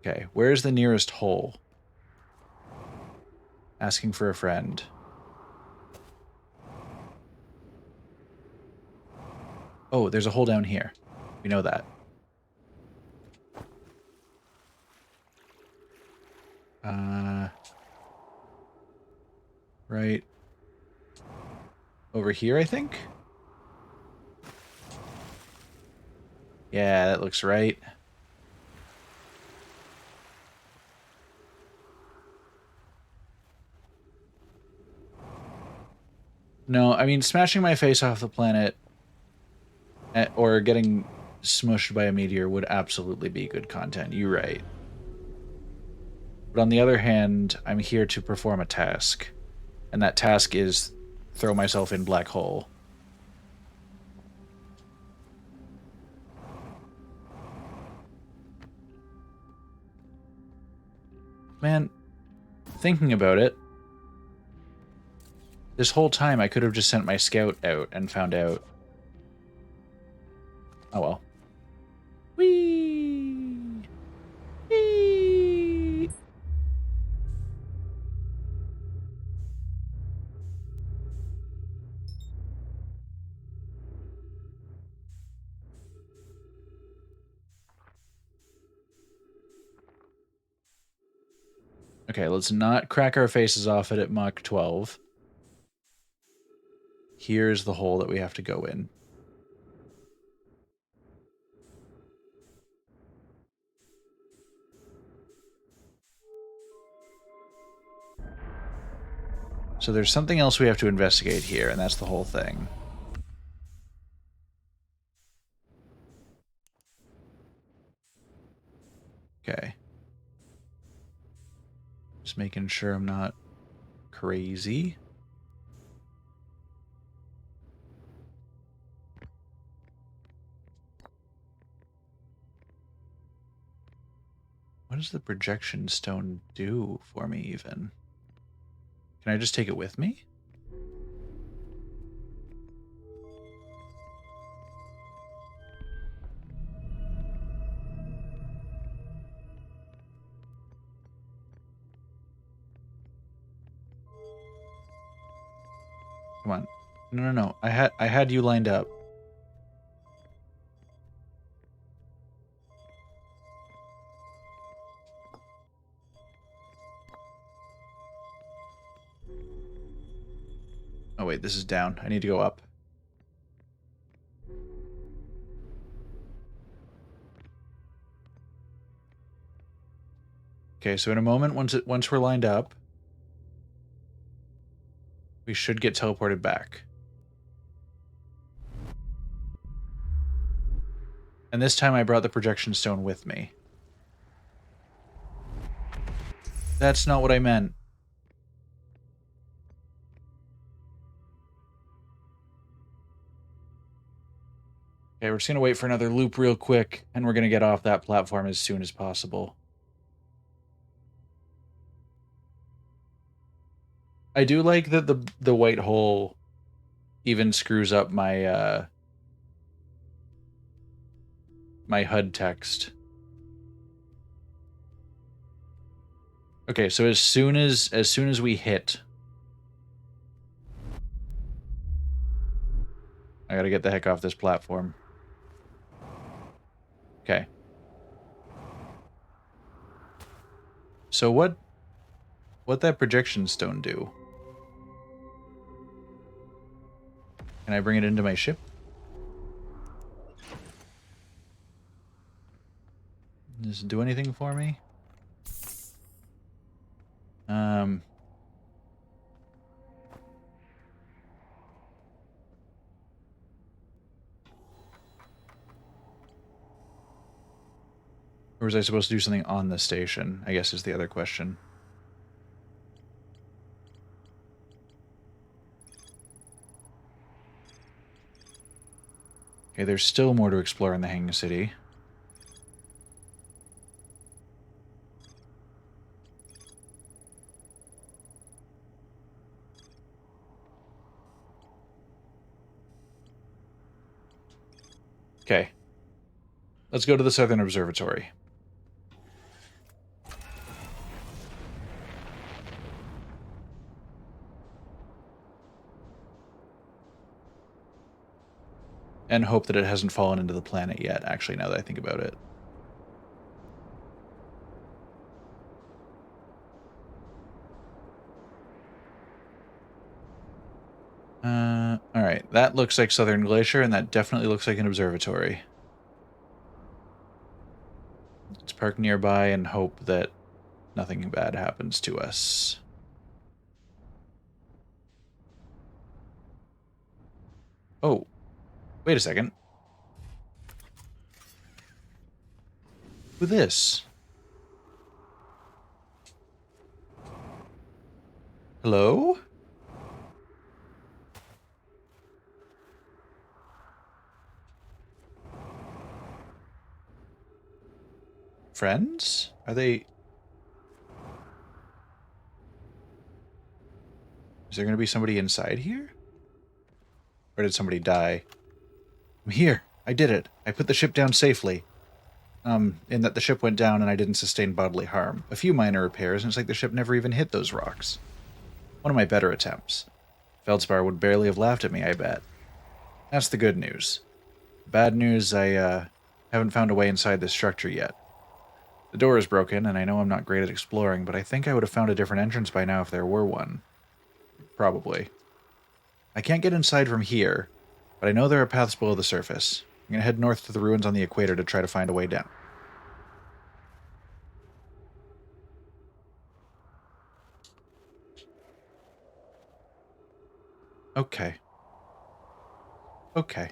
Okay, where's the nearest hole? Asking for a friend. Oh, there's a hole down here. We know that. Right over here, I think? Yeah, that looks right. No, I mean, smashing my face off the planet or getting smushed by a meteor would absolutely be good content. You're right. But on the other hand, I'm here to perform a task. And that task is throw myself in black hole. Man, thinking about it, this whole time I could have just sent my scout out and found out. Oh well. Whee! Whee! Okay, let's not crack our faces off it at Mach 12. Here's the hole that we have to go in. So there's something else we have to investigate here, and that's the whole thing. Okay. Just making sure I'm not crazy. What does the projection stone do for me, even? Can I just take it with me? Come on. No. I had you lined up. Oh wait, this is down. I need to go up. Okay, so in a moment, once we're lined up, we should get teleported back. And this time I brought the projection stone with me. That's not what I meant. Okay, we're just gonna wait for another loop real quick, and we're gonna get off that platform as soon as possible. I do like that the white hole even screws up my my HUD text. Okay, so as soon as we hit, I gotta get the heck off this platform. Okay. So what that projection stone do? Can I bring it into my ship? Does it do anything for me? Or was I supposed to do something on the station, I guess is the other question. Okay, there's still more to explore in the Hanging City. Okay. Let's go to the Southern Observatory. And hope that it hasn't fallen into the planet yet, actually, now that I think about it. Alright. That looks like Southern Glacier, and that definitely looks like an observatory. Let's park nearby and hope that nothing bad happens to us. Oh, wait a second. Who this? Hello? Friends? Are they... Is there going to be somebody inside here? Or did somebody die? I'm here. I did it. I put the ship down safely. In that the ship went down and I didn't sustain bodily harm. A few minor repairs, and it's like the ship never even hit those rocks. One of my better attempts. Feldspar would barely have laughed at me, I bet. That's the good news. Bad news, I haven't found a way inside this structure yet. The door is broken, and I know I'm not great at exploring, but I think I would have found a different entrance by now if there were one. Probably. I can't get inside from here, but I know there are paths below the surface. I'm gonna head north to the ruins on the equator to try to find a way down. Okay. Okay.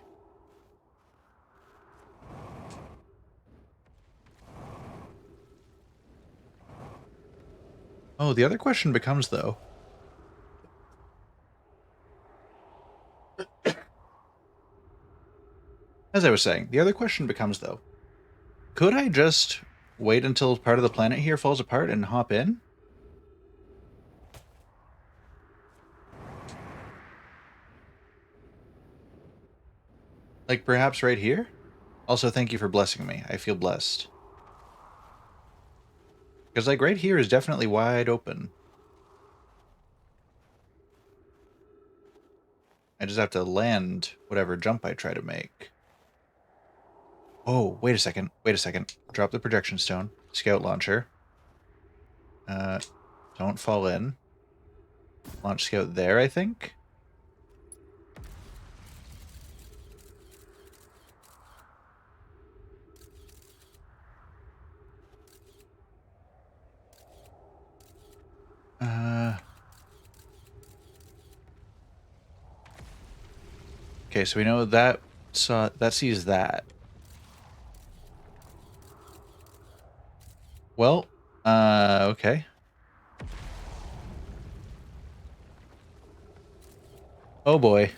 Oh, the other question becomes, though... As I was saying, the other question becomes, though, could I just wait until part of the planet here falls apart and hop in? Like, perhaps right here? Also, thank you for blessing me. I feel blessed. Because, like, right here is definitely wide open. I just have to land whatever jump I try to make. Oh, wait a second. Wait a second. Drop the projection stone. Scout launcher. Don't fall in. Launch scout there, I think? Okay, so we know that sees that. Well, okay. Oh boy.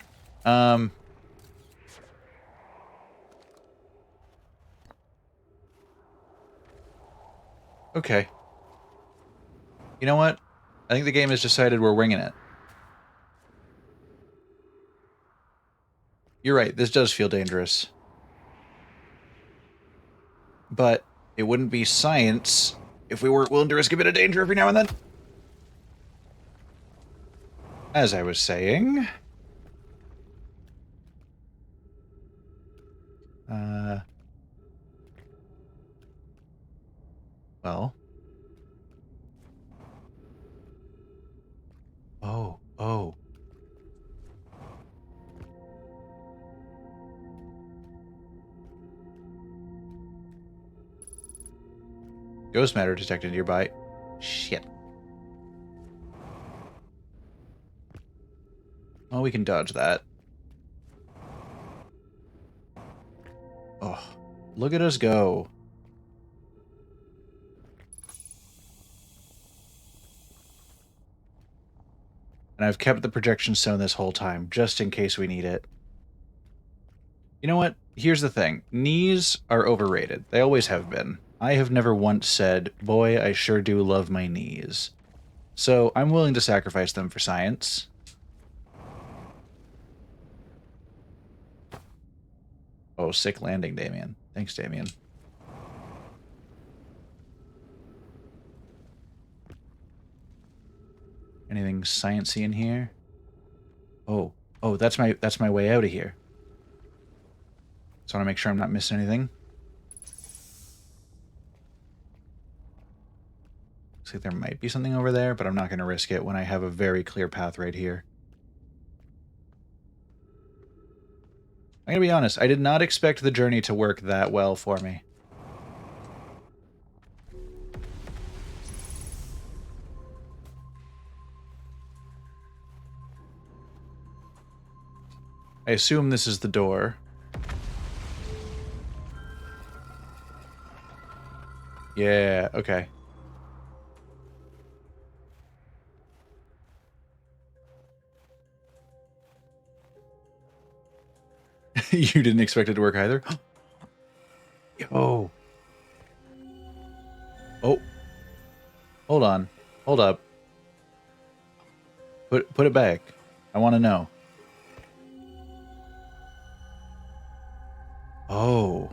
Okay. You know what? I think the game has decided we're winging it. You're right, this does feel dangerous. But it wouldn't be science if we weren't willing to risk a bit of danger every now and then. As I was saying... well... Oh. Ghost matter detected nearby. Shit. Well, we can dodge that. Oh, look at us go. And I've kept the projection stone this whole time, just in case we need it. You know what? Here's the thing. Knees are overrated. They always have been. I have never once said, boy, I sure do love my knees. So I'm willing to sacrifice them for science. Oh, sick landing, Damien. Thanks, Damien. Anything sciencey in here? Oh, that's my way out of here. Just want to make sure I'm not missing anything. Looks like there might be something over there, but I'm not going to risk it when I have a very clear path right here. I'm going to be honest, I did not expect the journey to work that well for me. I assume this is the door. Yeah, okay. You didn't expect it to work either? Yo. Oh. Hold on. Hold up. Put it back. I want to know. Oh.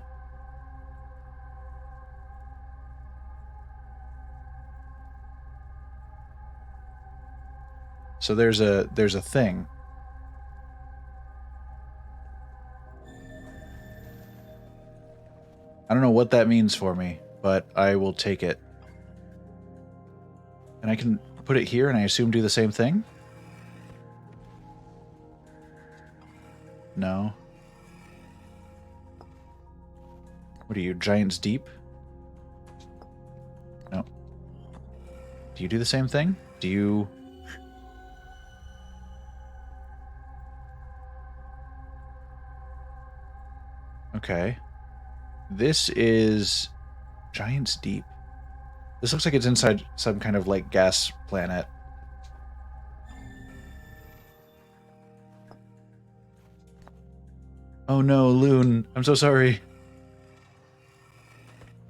So there's a thing. I don't know what that means for me, but I will take it. And I can put it here and I assume do the same thing? No. What are you, Giants Deep? No. Do you do the same thing? Do you... Okay. This is Giants Deep. This looks like it's inside some kind of, like, gas planet. Oh no, Loon. I'm so sorry.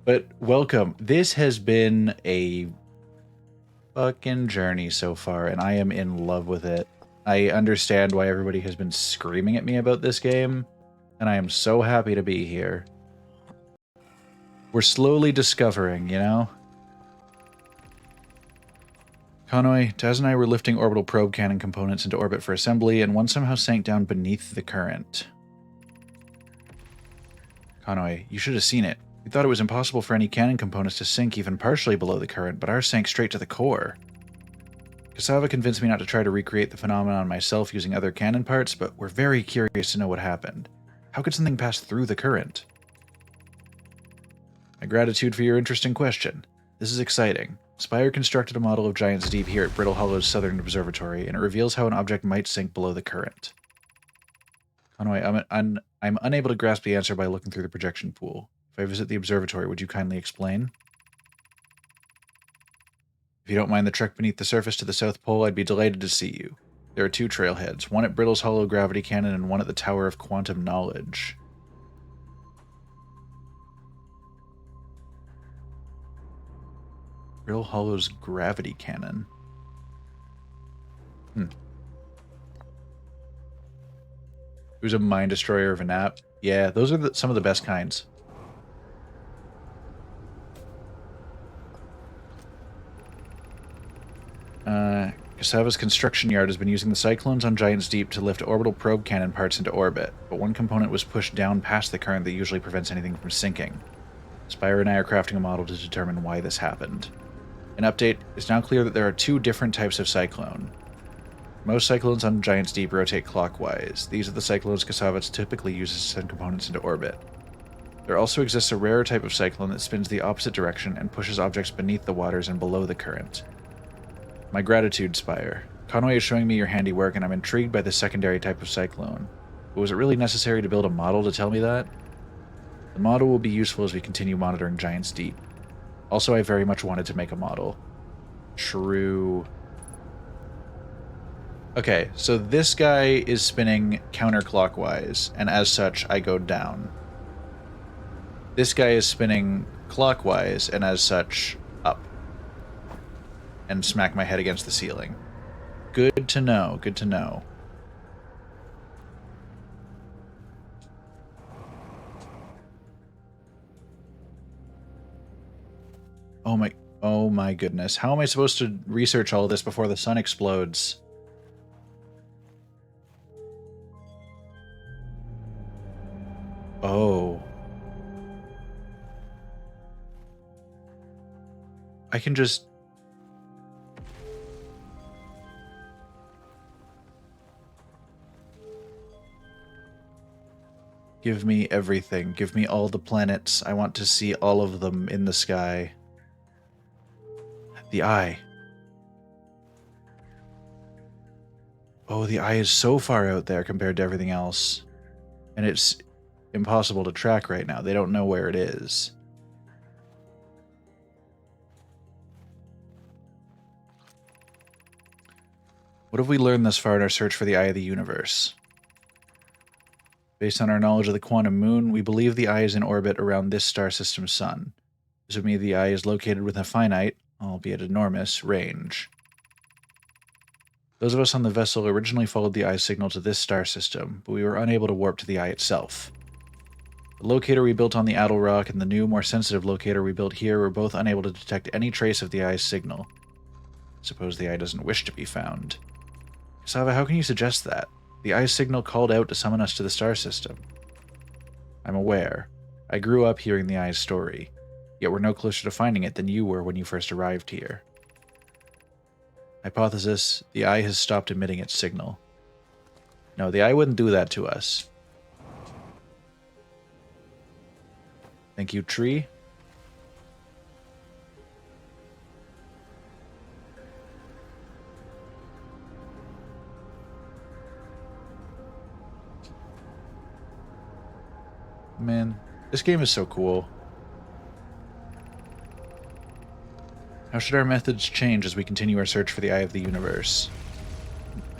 But welcome. This has been a fucking journey so far, and I am in love with it. I understand why everybody has been screaming at me about this game, and I am so happy to be here. We're slowly discovering, you know? Conway, Taz and I were lifting orbital probe cannon components into orbit for assembly, and one somehow sank down beneath the current. Conway, you should have seen it. We thought it was impossible for any cannon components to sink even partially below the current, but ours sank straight to the core. Cassava convinced me not to try to recreate the phenomenon myself using other cannon parts, but we're very curious to know what happened. How could something pass through the current? My gratitude for your interesting question. This is exciting. Spire constructed a model of Giant's Deep here at Brittle Hollow's Southern Observatory, and it reveals how an object might sink below the current. Conway, I'm unable to grasp the answer by looking through the projection pool. If I visit the observatory, would you kindly explain? If you don't mind the trek beneath the surface to the South Pole, I'd be delighted to see you. There are 2 trailheads, one at Brittle's Hollow Gravity Cannon and one at the Tower of Quantum Knowledge. Brittle Hollow's Gravity Cannon. It was a Mind Destroyer of an app. Yeah, those are some of the best kinds. Cassava's construction yard has been using the cyclones on Giant's Deep to lift orbital probe cannon parts into orbit, but one component was pushed down past the current that usually prevents anything from sinking. Spire and I are crafting a model to determine why this happened. An update, it's now clear that there are 2 different types of cyclone. Most cyclones on Giant's Deep rotate clockwise. These are the cyclones Cassava typically uses to send components into orbit. There also exists a rarer type of cyclone that spins the opposite direction and pushes objects beneath the waters and below the current. My gratitude, Spire. Conway is showing me your handiwork, and I'm intrigued by the secondary type of cyclone. But was it really necessary to build a model to tell me that? The model will be useful as we continue monitoring Giant's Deep. Also, I very much wanted to make a model. True. Okay, so this guy is spinning counterclockwise, and as such, I go down. This guy is spinning clockwise, and as such, up. And smack my head against the ceiling. Good to know, good to know. Oh my goodness. How am I supposed to research all of this before the sun explodes? Oh. I can just... Give me everything. Give me all the planets. I want to see all of them in the sky. The eye. Oh, the eye is so far out there compared to everything else. And it's impossible to track right now. They don't know where it is. What have we learned thus far in our search for the Eye of the Universe? Based on our knowledge of the quantum moon, we believe the Eye is in orbit around this star system's sun. This would mean the Eye is located within a finite, albeit enormous, range. Those of us on the vessel originally followed the Eye's signal to this star system, but we were unable to warp to the Eye itself. The locator we built on the Addle Rock and the new, more sensitive locator we built here were both unable to detect any trace of the Eye's signal. Suppose the Eye doesn't wish to be found. Cassava, how can you suggest that? The Eye's signal called out to summon us to the star system. I'm aware. I grew up hearing the Eye's story, yet we're no closer to finding it than you were when you first arrived here. Hypothesis, the Eye has stopped emitting its signal. No, the Eye wouldn't do that to us. Thank you, tree. Man, this game is so cool. How should our methods change as we continue our search for the Eye of the Universe?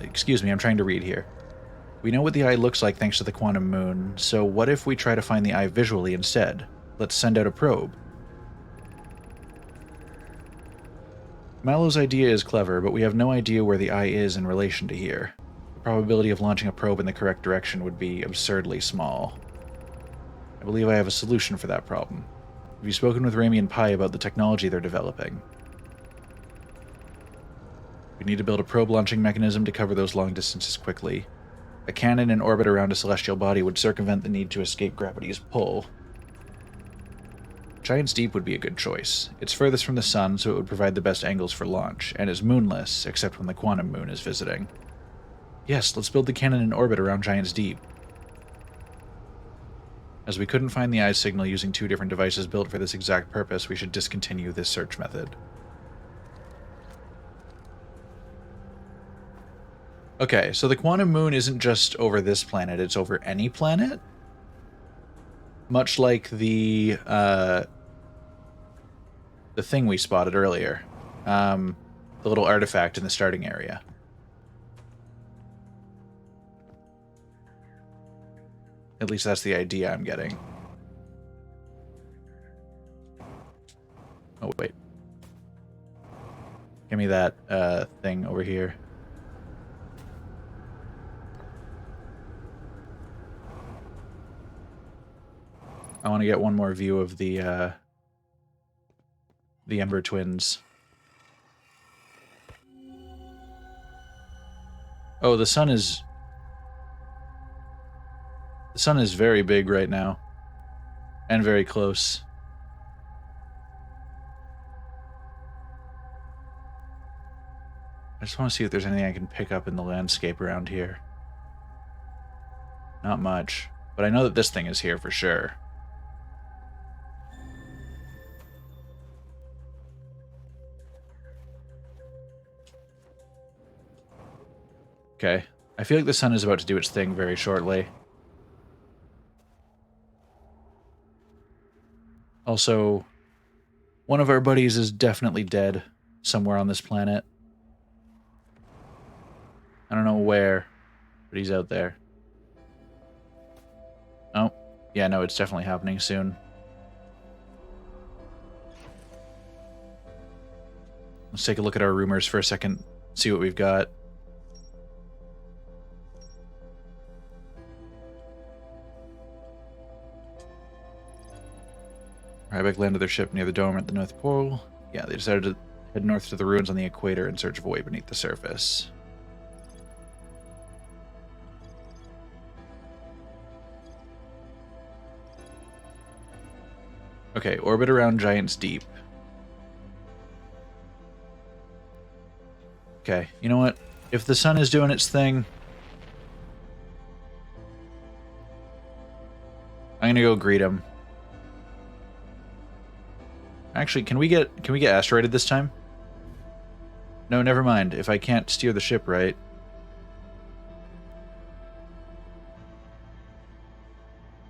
Excuse me, I'm trying to read here. We know what the Eye looks like thanks to the quantum moon, so what if we try to find the Eye visually instead? Let's send out a probe. Mallow's idea is clever, but we have no idea where the Eye is in relation to here. The probability of launching a probe in the correct direction would be absurdly small. I believe I have a solution for that problem. Have you spoken with Rami and Pi about the technology they're developing? We need to build a probe launching mechanism to cover those long distances quickly. A cannon in orbit around a celestial body would circumvent the need to escape gravity's pull. Giant's Deep would be a good choice. It's furthest from the sun, so it would provide the best angles for launch, and is moonless, except when the quantum moon is visiting. Yes, let's build the cannon in orbit around Giant's Deep. As we couldn't find the Eye's signal using 2 different devices built for this exact purpose, we should discontinue this search method. Okay, so the quantum moon isn't just over this planet, it's over any planet. Much like the thing we spotted earlier. The little artifact in the starting area. At least that's the idea I'm getting. Oh, wait. Give me that thing over here. I want to get one more view of the Ember Twins. Oh, the sun is very big right now. And very close. I just want to see if there's anything I can pick up in the landscape around here. Not much. But I know that this thing is here for sure. Okay. I feel like the sun is about to do its thing very shortly. Also, one of our buddies is definitely dead somewhere on this planet. I don't know where, but he's out there. Oh, yeah, no, it's definitely happening soon. Let's take a look at our rumors for a second, see what we've got. Ryback landed their ship near the dome at the North Pole. Yeah, they decided to head north to the ruins on the equator in search of a way beneath the surface. Okay, orbit around Giant's Deep. Okay, you know what? If the sun is doing its thing, I'm gonna go greet him. Actually, can we get asteroided this time? No, never mind. If I can't steer the ship right.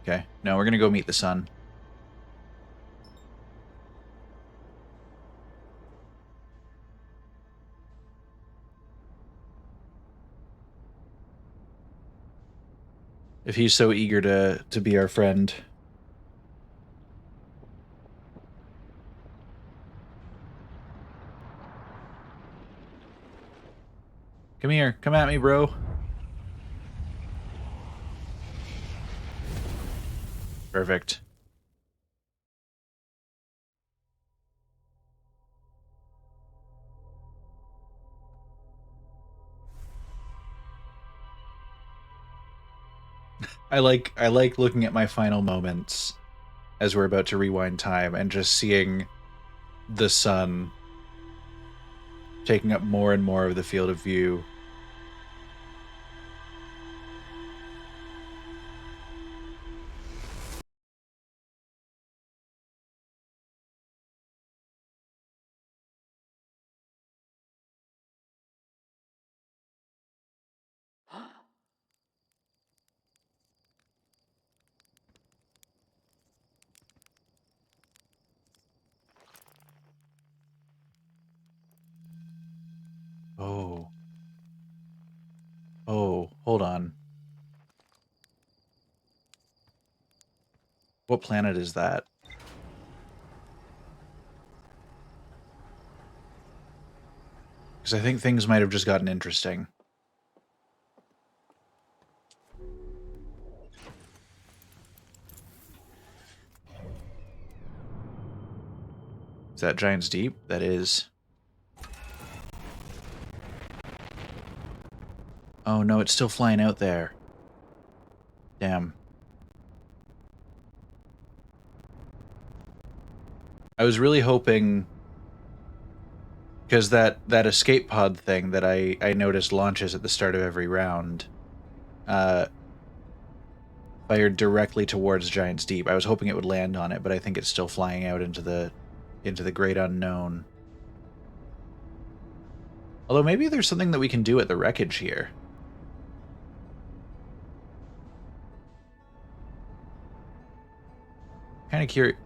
Okay, no, we're gonna go meet the sun. If he's so eager to be our friend. Come here. Come at me, bro. Perfect. I like looking at my final moments as we're about to rewind time and just seeing the sun taking up more and more of the field of view. Oh. Oh, hold on. What planet is that? Because I think things might have just gotten interesting. Is that Giant's Deep? That is. Oh no, it's still flying out there. Damn. I was really hoping, because that escape pod thing that I noticed launches at the start of every round, fired directly towards Giant's Deep. I was hoping it would land on it, but I think it's still flying out into the great unknown. Although maybe there's something that we can do at the wreckage here. kind of curious.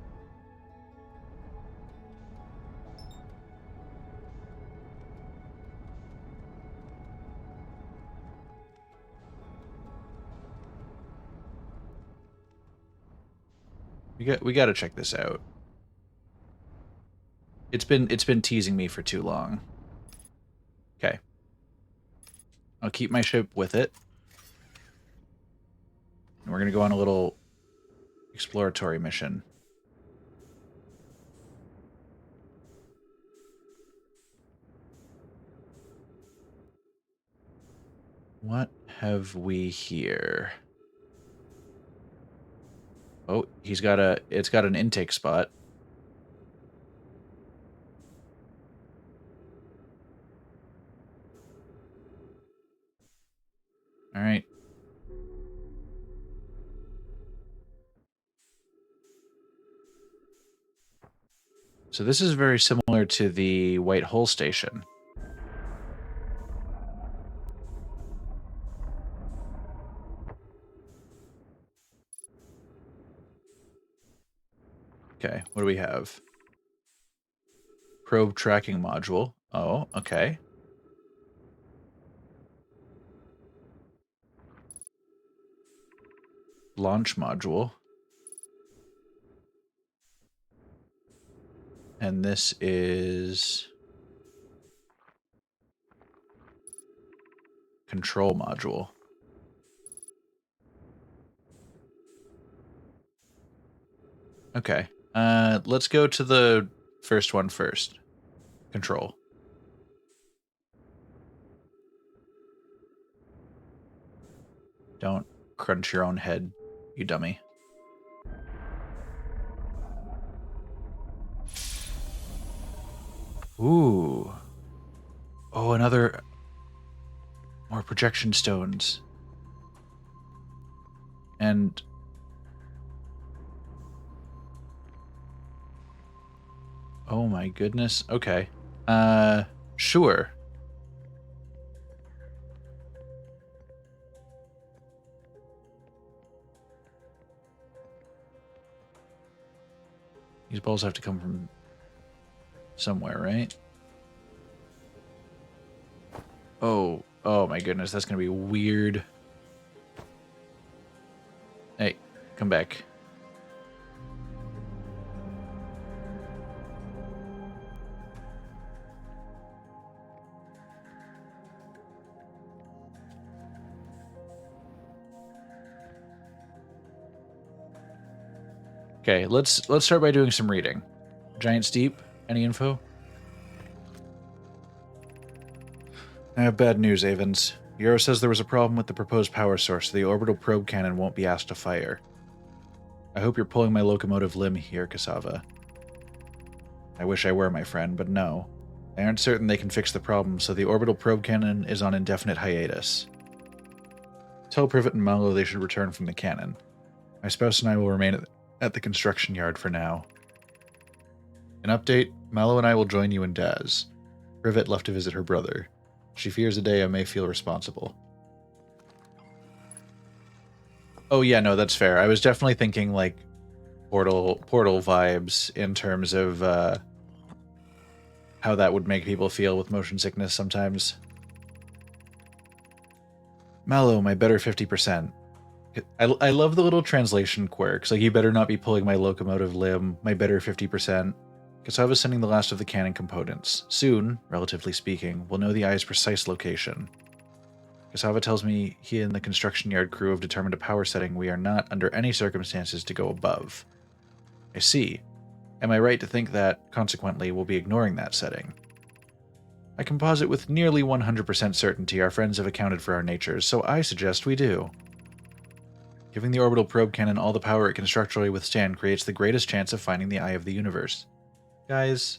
We got to check this out. It's been teasing me for too long. Okay. I'll keep my ship with it. And we're going to go on a little exploratory mission. What have we here? Oh, it's got an intake spot. All right. So this is very similar to the White Hole Station. Okay, what do we have? Probe tracking module. Oh, okay. Launch module. And this is control module. Okay. Let's go to the first one first. Control. Don't crunch your own head, you dummy. Ooh. Oh, another... More projection stones. And... Oh my goodness. Okay. Sure. These balls have to come from somewhere, right? Oh, oh my goodness, that's gonna be weird. Hey, come back. Okay, let's start by doing some reading. Giant Steep, any info? I have bad news, Avens. Euro says there was a problem with the proposed power source, so the orbital probe cannon won't be asked to fire. I hope you're pulling my locomotive limb here, Cassava. I wish I were, my friend, but no. They aren't certain they can fix the problem, so the orbital probe cannon is on indefinite hiatus. Tell Privet and Malo they should return from the cannon. My spouse and I will remain at the construction yard for now. An update, Malo and I will join you in Daz. Privet left to visit her brother. She fears a day I may feel responsible. Oh yeah, no, that's fair. I was definitely thinking like portal vibes in terms of how that would make people feel with motion sickness sometimes. Malo, my better 50%. I love the little translation quirks. Like, you better not be pulling my locomotive limb, my better 50%. Cassava's sending the last of the cannon components. Soon, relatively speaking, we'll know the eye's precise location. Cassava tells me he and the construction yard crew have determined a power setting we are not, under any circumstances, to go above. I see. Am I right to think that, consequently, we'll be ignoring that setting? I can posit with nearly 100% certainty our friends have accounted for our natures, so I suggest we do. Giving the orbital probe cannon all the power it can structurally withstand creates the greatest chance of finding the eye of the universe. Guys...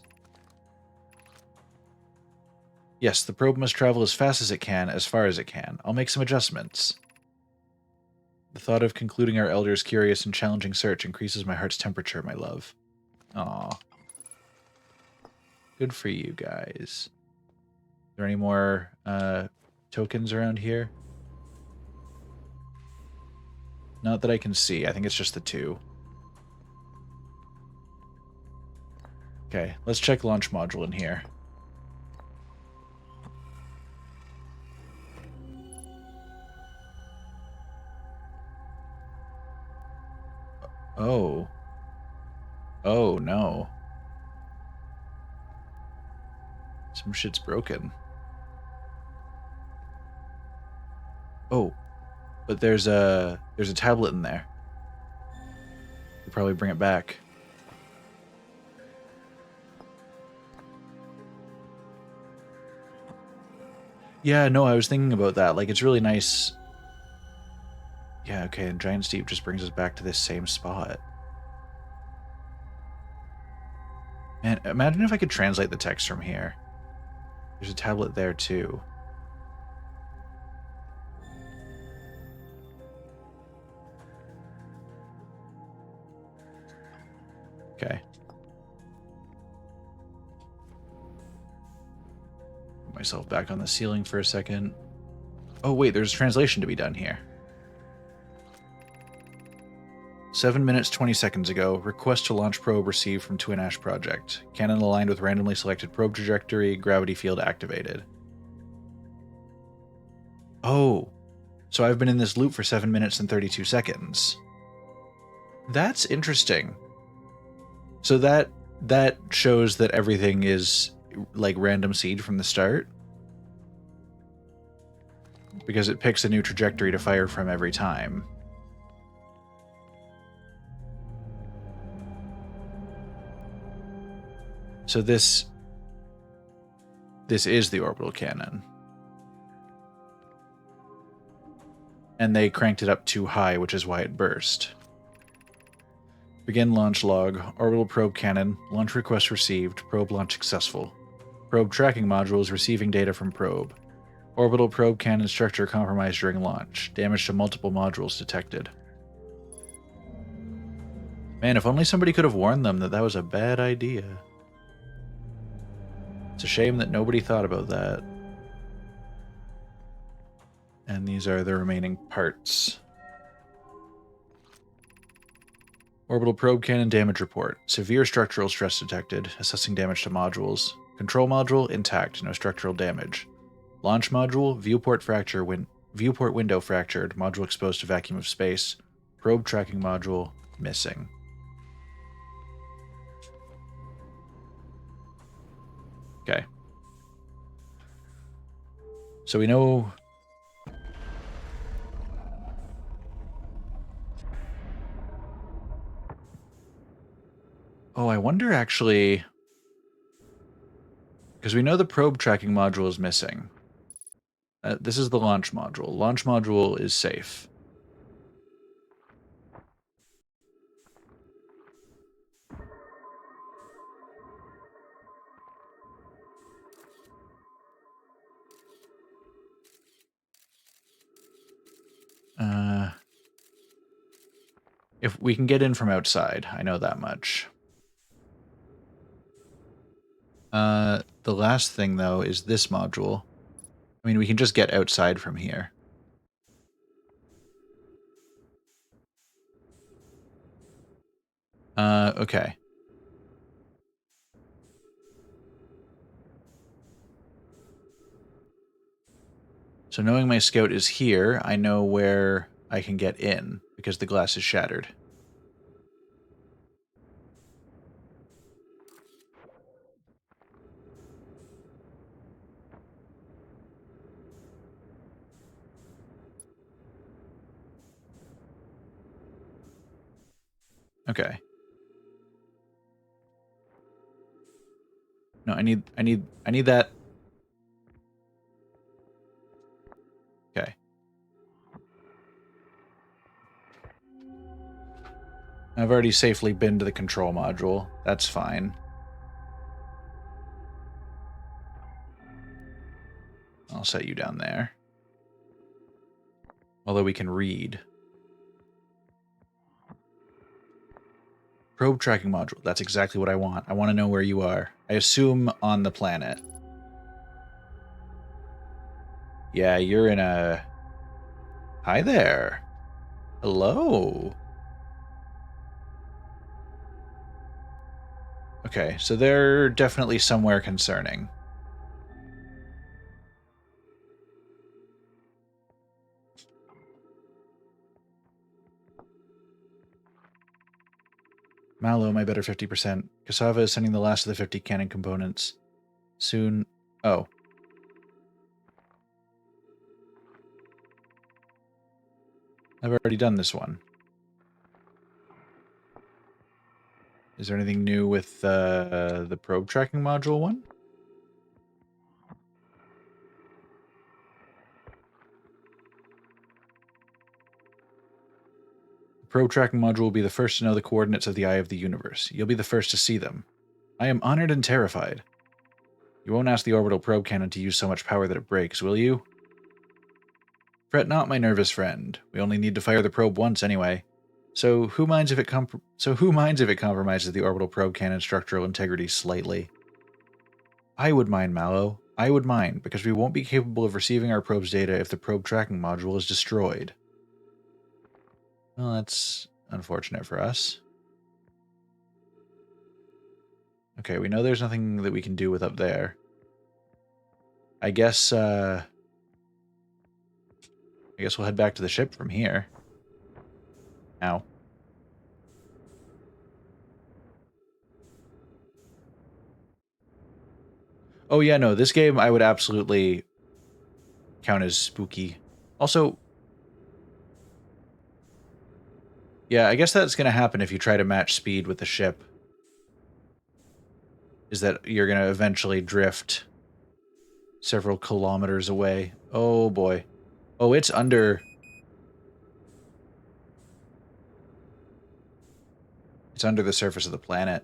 Yes, the probe must travel as fast as it can, as far as it can. I'll make some adjustments. The thought of concluding our elder's curious and challenging search increases my heart's temperature, my love. Aw. Good for you guys. Are there any more tokens around here? Not that I can see. I think it's just the two. Okay, let's check launch module in here. Oh. Oh, no. Some shit's broken. Oh, but there's a tablet in there. We'll probably bring it back. Yeah, no, I was thinking about that. Like, it's really nice. Yeah, okay, and Giant Steve just brings us back to this same spot. Man, imagine if I could translate the text from here. There's a tablet there, too. Okay. Put myself back on the ceiling for a second. Oh, wait, there's translation to be done here. 7 minutes, 20 seconds ago, request to launch probe received from Twin Ash Project. Cannon aligned with randomly selected probe trajectory, gravity field activated. Oh, so I've been in this loop for 7 minutes and 32 seconds. That's interesting. So that shows that everything is like random seed from the start. Because it picks a new trajectory to fire from every time. So this is the orbital cannon. And they cranked it up too high, which is why it burst. Begin launch log. Orbital probe cannon. Launch request received. Probe launch successful. Probe tracking modules receiving data from probe. Orbital probe cannon structure compromised during launch. Damage to multiple modules detected. Man, if only somebody could have warned them that that was a bad idea. It's a shame that nobody thought about that. And these are the remaining parts. Orbital probe cannon damage report. Severe structural stress detected. Assessing damage to modules. Control module intact. No structural damage. Launch module viewport fracture. Viewport window fractured. Module exposed to vacuum of space. Probe tracking module missing. Okay. So we know... Oh, I wonder actually... Because we know the probe tracking module is missing. This is the launch module. Launch module is safe. If we can get in from outside, I know that much. The last thing, though, is this module. I mean, we can just get outside from here. Okay. So knowing my scout is here, I know where I can get in, because the glass is shattered. Okay. No, I need that. Okay. I've already safely been to the control module. That's fine. I'll set you down there. Although we can read. Probe tracking module. That's exactly what I want. I want to know where you are. I assume on the planet. Yeah, you're in a... Hi there. Hello. Okay, so they're definitely somewhere concerning. Mallow, my better 50%. Cassava is sending the last of the 50 cannon components. Soon. Oh. I've already done this one. Is there anything new with the probe tracking module one? The probe tracking module will be the first to know the coordinates of the eye of the universe. You'll be the first to see them. I am honored and terrified. You won't ask the orbital probe cannon to use so much power that it breaks, will you? Fret not, my nervous friend. We only need to fire the probe once anyway. So who minds if it compromises the orbital probe cannon's structural integrity slightly? I would mind, Mallow. I would mind, because we won't be capable of receiving our probe's data if the probe tracking module is destroyed. Well, that's unfortunate for us. Okay, we know there's nothing that we can do with up there. I guess we'll head back to the ship from here. Ow. Oh yeah, no, this game I would absolutely count as spooky. Also, yeah, I guess that's going to happen if you try to match speed with the ship. Is that you're going to eventually drift several kilometers away. Oh boy. Oh, it's under... It's under the surface of the planet.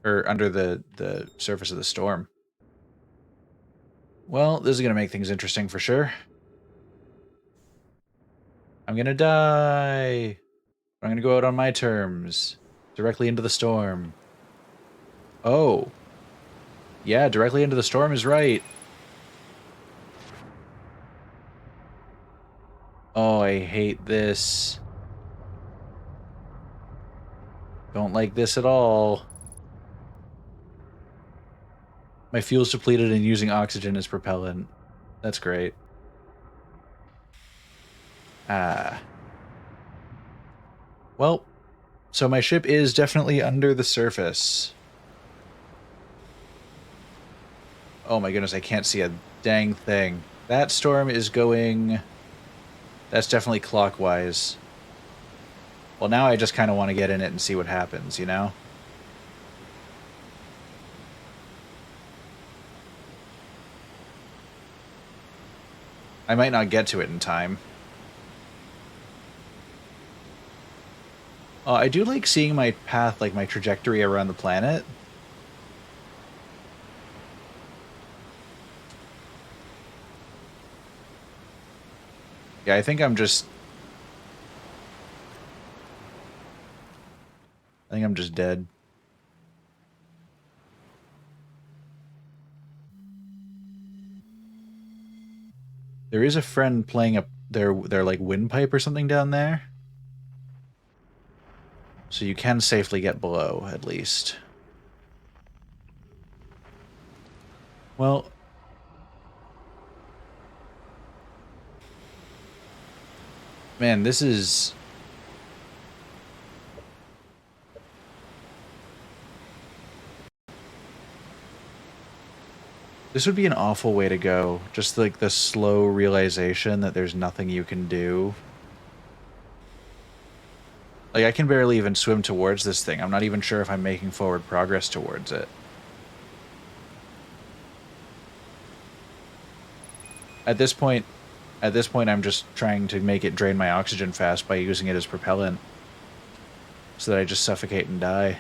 Or under the surface of the storm. Well, this is going to make things interesting for sure. I'm going to die. I'm going to go out on my terms. Directly into the storm. Oh. Yeah, directly into the storm is right. Oh, I hate this. Don't like this at all. My fuel's depleted and using oxygen as propellant. That's great. Ah. Well, so my ship is definitely under the surface. Oh my goodness, I can't see a dang thing. That storm is going... That's definitely clockwise. Well, now I just kind of want to get in it and see what happens, you know? I might not get to it in time. I do like seeing my path, like my trajectory around the planet. Yeah, I think I'm just dead. There is a friend playing up their like windpipe or something down there. So you can safely get below, at least. Well, man, this is... This would be an awful way to go. Just like the slow realization that there's nothing you can do. Like, I can barely even swim towards this thing. I'm not even sure if I'm making forward progress towards it. At this point, I'm just trying to make it drain my oxygen fast by using it as propellant. So that I just suffocate and die.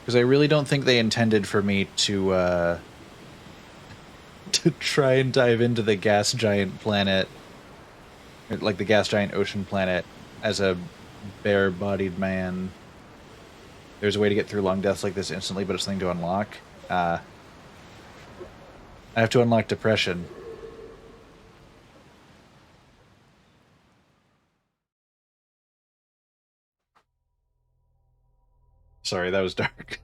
Because I really don't think they intended for me to to try and dive into the gas giant planet, or like the gas giant ocean planet, as a bare-bodied man. There's a way to get through long deaths like this instantly, but it's something to unlock. I have to unlock depression. Sorry, that was dark.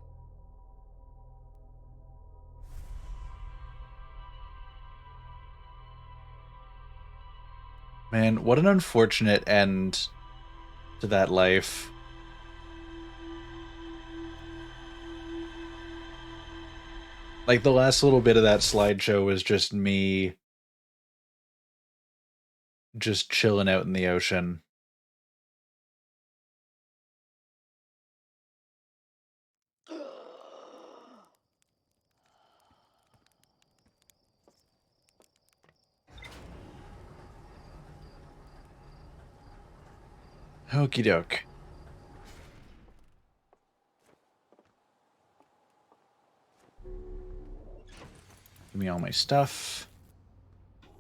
Man, what an unfortunate end to that life. Like, the last little bit of that slideshow was just me just chilling out in the ocean. Okie doke. Give me all my stuff.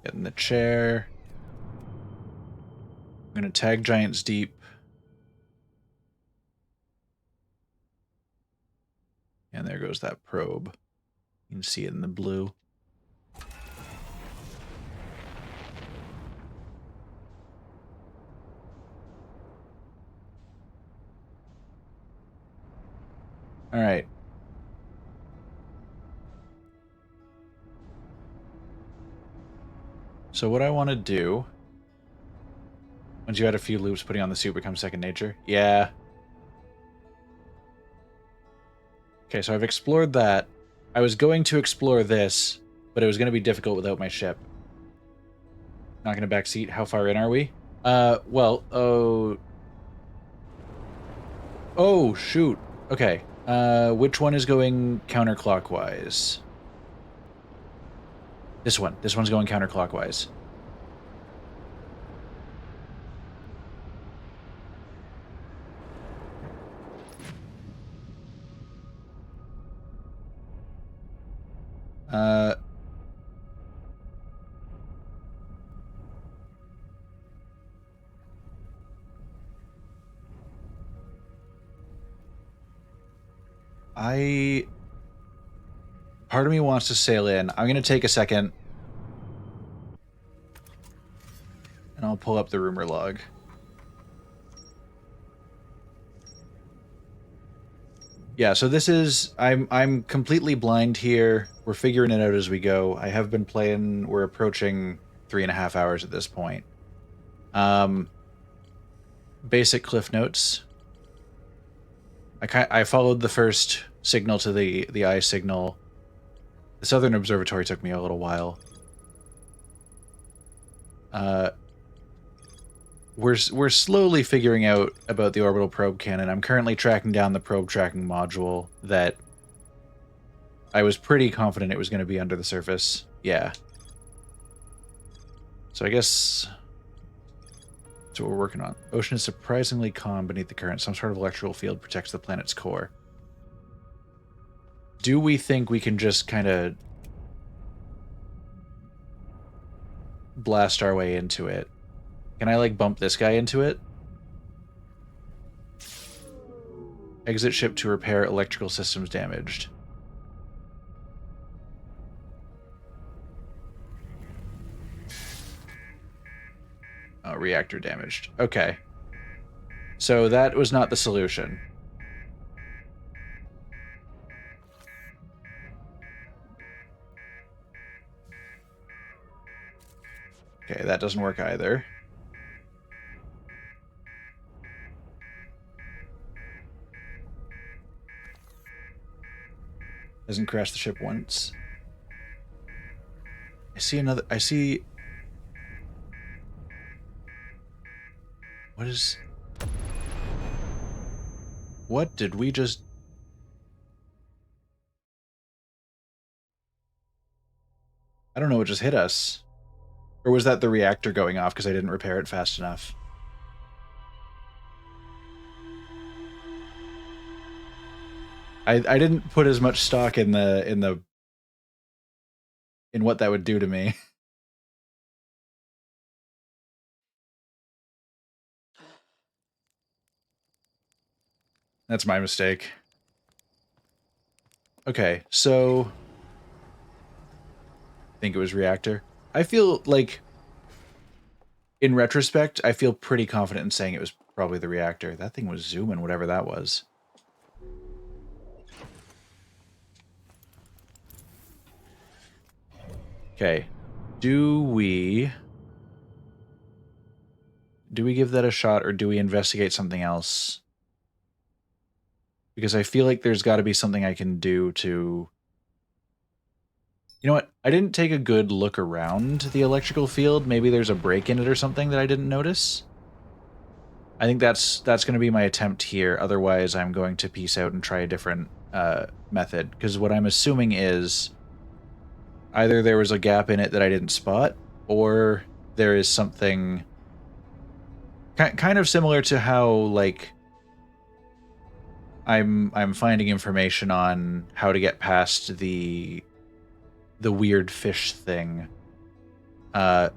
Get in the chair. I'm gonna tag Giants Deep. And there goes that probe. You can see it in the blue. All right. So what I want to do, once you had a few loops, putting on the suit becomes second nature. Yeah. Okay, so I've explored that. I was going to explore this, but it was going to be difficult without my ship. Not going to backseat. How far in are we? Well, oh, shoot. Okay. Which one is going counterclockwise? This one. This one's going counterclockwise. Part of me wants to sail in. I'm going to take a second. And I'll pull up the rumor log. Yeah, so this is... I'm completely blind here. We're figuring it out as we go. I have been playing... We're approaching 3.5 hours at this point. Basic cliff notes. I followed the first signal to the eye signal. The Southern Observatory took me a little while. We're slowly figuring out about the orbital probe cannon. I'm currently tracking down the probe tracking module that I was pretty confident it was going to be under the surface. Yeah. So I guess that's what we're working on. Ocean is surprisingly calm beneath the current. Some sort of electrical field protects the planet's core. Do we think we can just kind of blast our way into it? Can I, like, bump this guy into it? Exit ship to repair electrical systems damaged. Oh, reactor damaged. Okay. So that was not the solution. Okay, that doesn't work either. Doesn't crash the ship once. I see another... I see... What is... What did we just... I don't know what just hit us. Or was that the reactor going off because I didn't repair it fast enough? I didn't put as much stock in what that would do to me. That's my mistake. Okay, so I think it was reactor. I feel like, in retrospect, I feel pretty confident in saying it was probably the reactor. That thing was zooming, whatever that was. Okay. Do we give that a shot, or do we investigate something else? Because I feel like there's got to be something I can do to... You know what? I didn't take a good look around the electrical field. Maybe there's a break in it or something that I didn't notice. I think that's going to be my attempt here. Otherwise, I'm going to peace out and try a different method. Because what I'm assuming is either there was a gap in it that I didn't spot, or there is something kind of similar to how, like, I'm finding information on how to get past the weird fish thing. There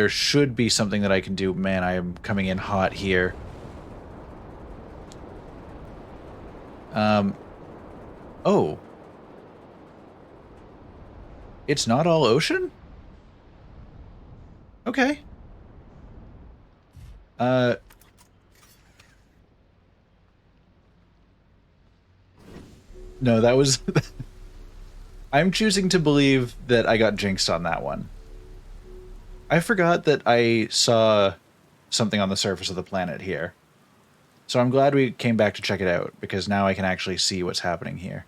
should be something that I can do. Man, I am coming in hot here. Oh. It's not all ocean? Okay. No, that was... I'm choosing to believe that I got jinxed on that one. I forgot that I saw something on the surface of the planet here. So I'm glad we came back to check it out, because now I can actually see what's happening here.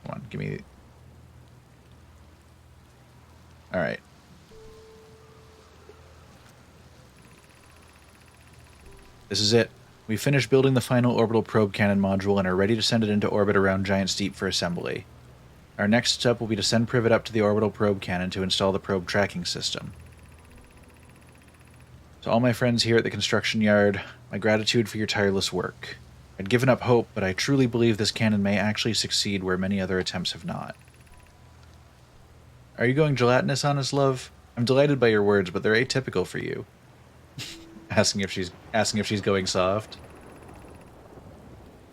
Come on, give me... Alright. This is it. We finished building the final orbital probe cannon module and are ready to send it into orbit around Giant's Deep for assembly. Our next step will be to send Privet up to the orbital probe cannon to install the probe tracking system. To all my friends here at the construction yard, my gratitude for your tireless work. I'd given up hope, but I truly believe this cannon may actually succeed where many other attempts have not. Are you going gelatinous on us, love? I'm delighted by your words, but they're atypical for you. asking if she's going soft.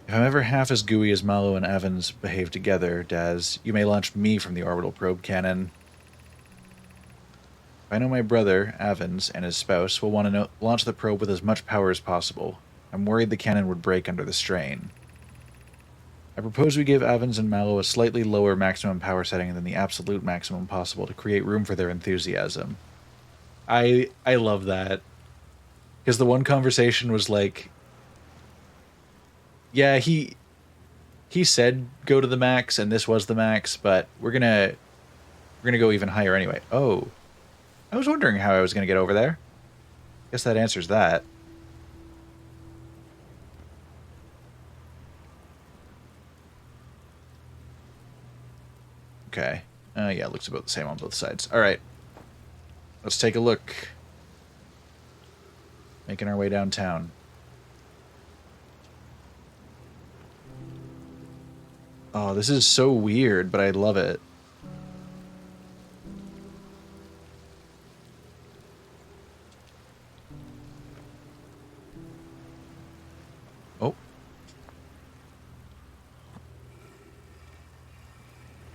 If I'm ever half as gooey as Malo and Evans behave together, Daz, you may launch me from the orbital probe cannon. I know my brother, Evans, and his spouse will want to launch the probe with as much power as possible. I'm worried the cannon would break under the strain. I propose we give Evans and Malo a slightly lower maximum power setting than the absolute maximum possible to create room for their enthusiasm. I love that. Because the one conversation was like, yeah, he said go to the max, and this was the max, but we're gonna go even higher anyway. Oh, I was wondering how I was gonna get over there. Guess that answers that. Okay. Yeah, it looks about the same on both sides. All right. Let's take a look. Making our way downtown. Oh, this is so weird, but I love it. Oh.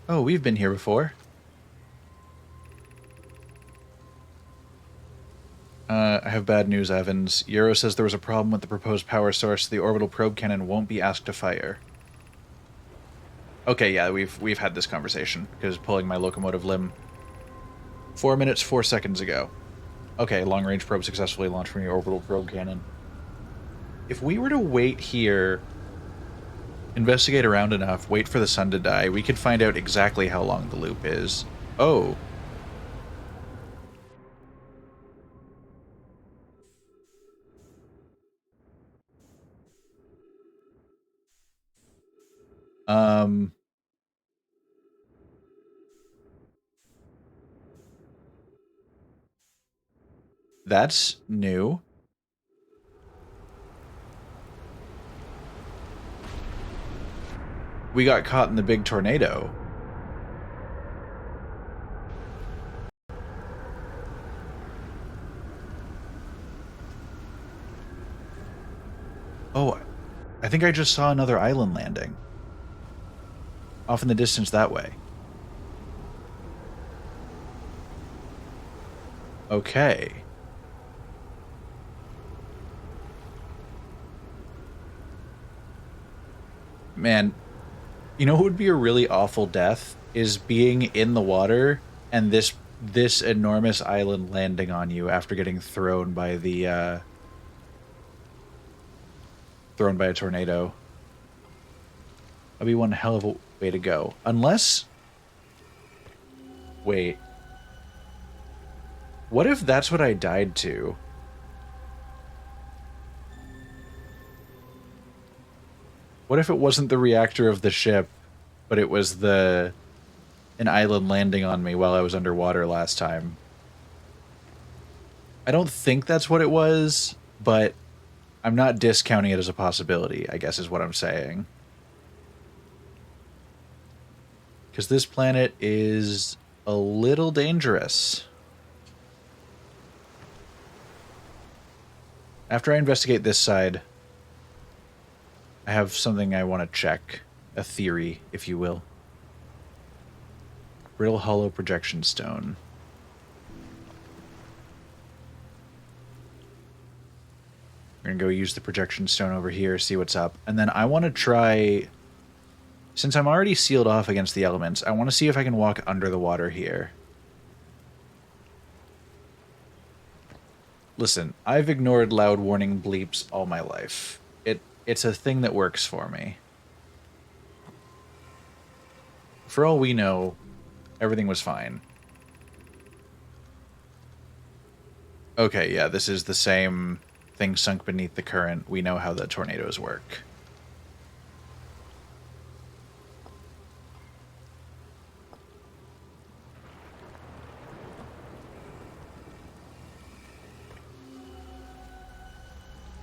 Oh, we've been here before. I have bad news, Evans. Euro says there was a problem with the proposed power source. The orbital probe cannon won't be asked to fire. Okay, yeah, we've had this conversation, because pulling my locomotive limb 4 minutes, 4 seconds ago. Okay, long-range probe successfully launched from the orbital probe cannon. If we were to wait here, investigate around enough, wait for the sun to die, we could find out exactly how long the loop is. Oh. That's new. We got caught in the big tornado. Oh, I think I just saw another island landing. Off in the distance that way. Okay. Man, you know what would be a really awful death is being in the water and this enormous island landing on you after getting thrown by the thrown by a tornado. That'd be one hell of a way to go. Unless, wait, what if that's what I died to? What if it wasn't the reactor of the ship, but it was an island landing on me while I was underwater last time? I don't think that's what it was, but I'm not discounting it as a possibility, I guess is what I'm saying. Because this planet is a little dangerous. After I investigate this side, I have something I want to check. A theory, if you will. Brittle hollow projection stone. We're going to go use the projection stone over here, see what's up. And then I want to try... Since I'm already sealed off against the elements, I want to see if I can walk under the water here. Listen, I've ignored loud warning bleeps all my life. It's a thing that works for me. For all we know, everything was fine. Okay, yeah, this is the same thing sunk beneath the current. We know how the tornadoes work.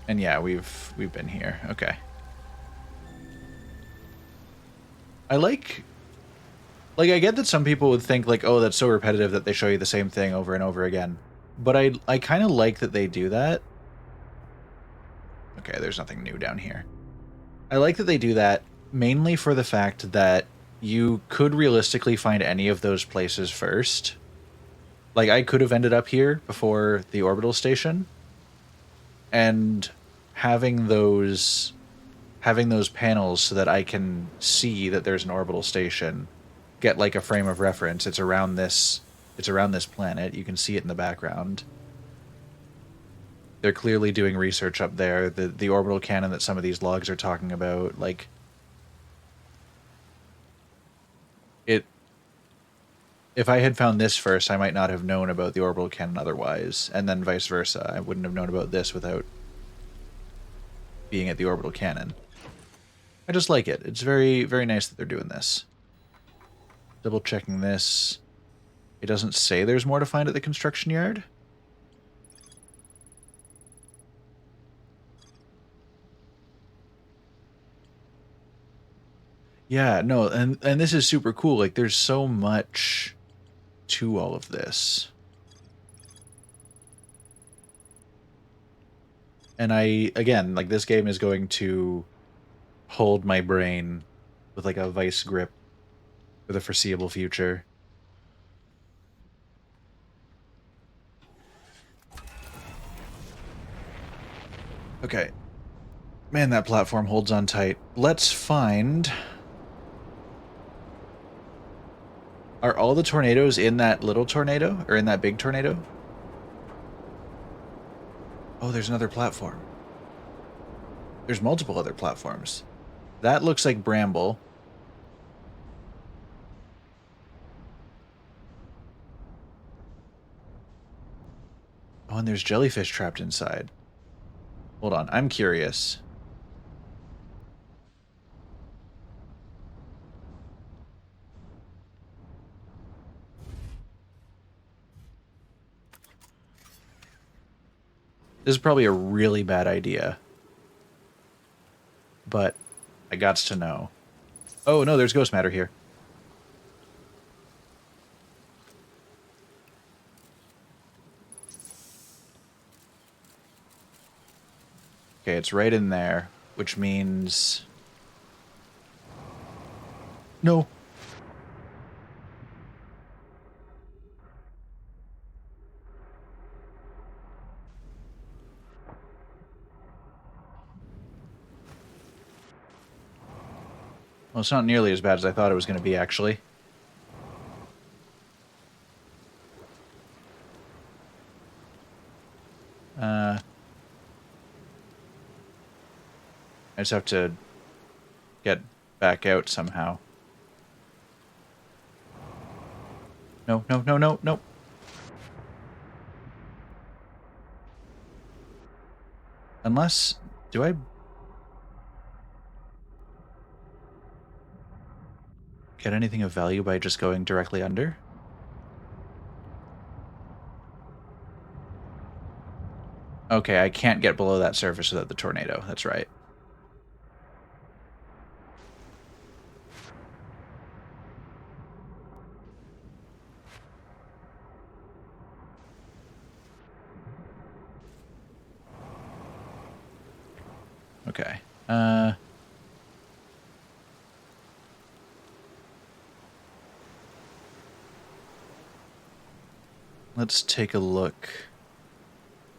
And yeah, we've been here. Okay. I like I get that some people would think like, oh, that's so repetitive that they show you the same thing over and over again. But I kind of like that they do that. Okay, there's nothing new down here. I like that they do that mainly for the fact that you could realistically find any of those places first. Like, I could have ended up here before the orbital station, and having those panels so that I can see that there's an orbital station, get like a frame of reference. It's around this planet. You can see it in the background. They're clearly doing research up there. The orbital cannon that some of these logs are talking about, like, it... If I had found this first, I might not have known about the orbital cannon otherwise, and then vice versa. I wouldn't have known about this without being at the orbital cannon. I just like it. It's very, very nice that they're doing this. Double checking this. It doesn't say there's more to find at the construction yard. Yeah, no, and this is super cool. Like, there's so much to all of this. And again, like, this game is going to hold my brain with, like, a vice grip for the foreseeable future. Okay. Man, that platform holds on tight. Let's find... Are all the tornadoes in that little tornado? Or in that big tornado? Oh, there's another platform. There's multiple other platforms. That looks like Bramble. Oh, and there's jellyfish trapped inside. Hold on, I'm curious. This is probably a really bad idea. But I gots to know. Oh, no, there's ghost matter here. Okay, it's right in there, which means... No. Well, it's not nearly as bad as I thought it was going to be, actually. I just have to get back out somehow. No, no, no, no, no. Unless... Do I... get anything of value by just going directly under? Okay, I can't get below that surface without the tornado. That's right. Okay. Let's take a look.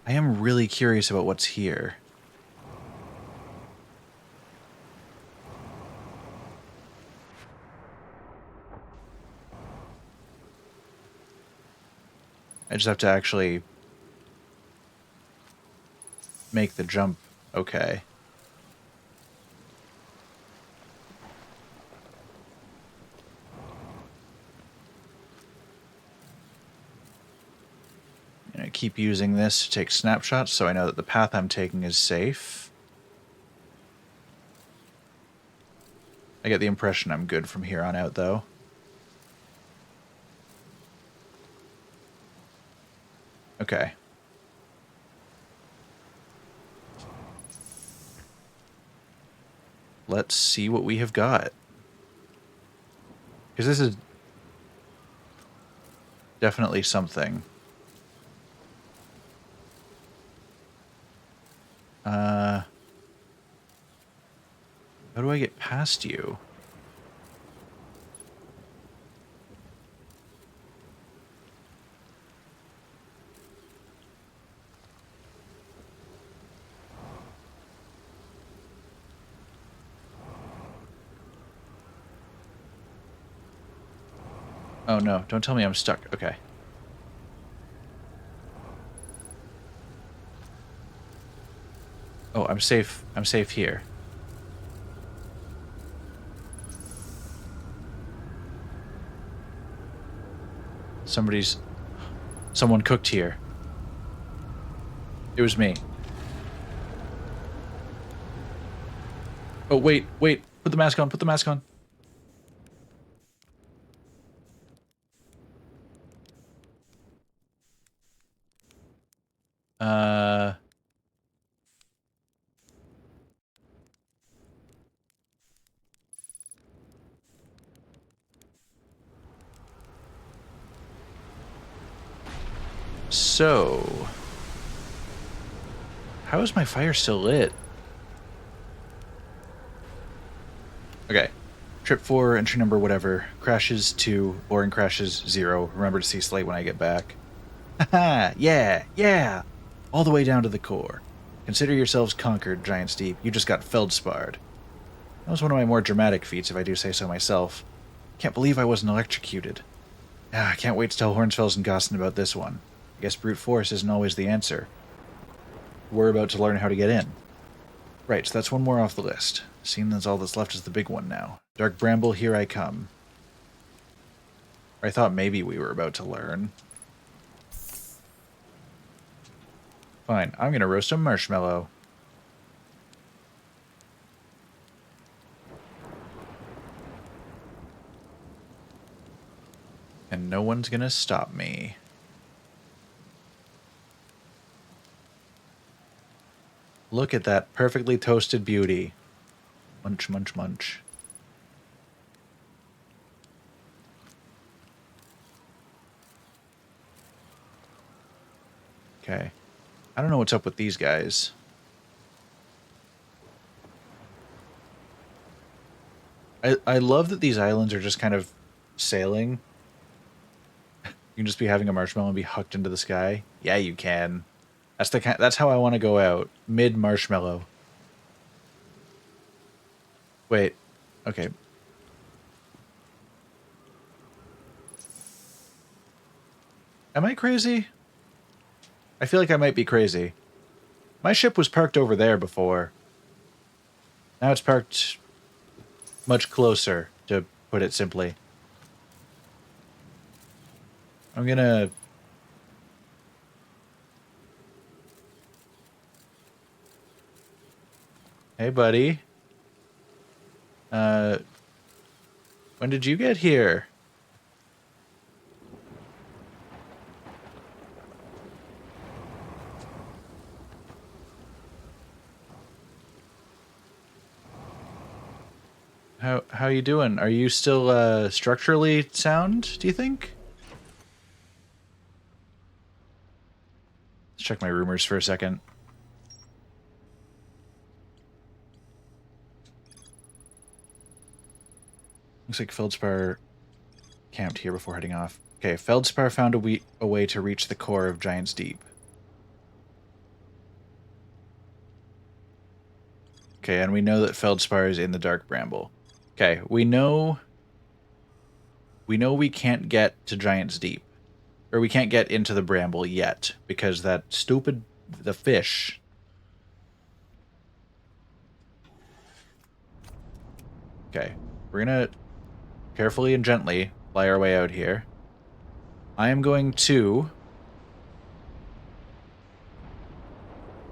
I am really curious about what's here. I just have to actually make the jump okay. And I keep using this to take snapshots so I know that the path I'm taking is safe. I get the impression I'm good from here on out, though. Okay. Let's see what we have got. Because this is definitely something. How do I get past you? Oh no, don't tell me I'm stuck. Okay. Oh, I'm safe. I'm safe here. Someone cooked here. It was me. Oh, wait, wait. Put the mask on, put the mask on. Uh... So... How is my fire still lit? Okay. Trip 4, entry number whatever. Crashes 2, boring crashes 0. Remember to see Slate when I get back. Haha, yeah, yeah! All the way down to the core. Consider yourselves conquered, Giant Steep. You just got feldsparred. That was one of my more dramatic feats, if I do say so myself. Can't believe I wasn't electrocuted. I can't wait to tell Hornsfels and Gossen about this one. I guess brute force isn't always the answer. We're about to learn how to get in. Right, so that's one more off the list. Seeing as all that's left is the big one now. Dark Bramble, here I come. I thought maybe we were about to learn. Fine, I'm gonna roast a marshmallow. And no one's gonna stop me. Look at that perfectly toasted beauty. Munch, munch, munch. Okay. I don't know what's up with these guys. I love that these islands are just kind of sailing. You can just be having a marshmallow and be hucked into the sky. Yeah, you can. That's how I want to go out. Mid marshmallow. Wait. Okay. Am I crazy? I feel like I might be crazy. My ship was parked over there before. Now it's parked much closer, to put it simply. I'm gonna... Hey, buddy. Uh, when did you get here? How you doing? Are you still structurally sound, do you think? Let's check my rumors for a second. Looks like Feldspar camped here before heading off. Okay, Feldspar found a way to reach the core of Giant's Deep. Okay, and we know that Feldspar is in the Dark Bramble. Okay, we know we can't get to Giant's Deep. Or we can't get into the Bramble yet, because that stupid... the fish... Okay, we're gonna carefully and gently fly our way out here. I am going to...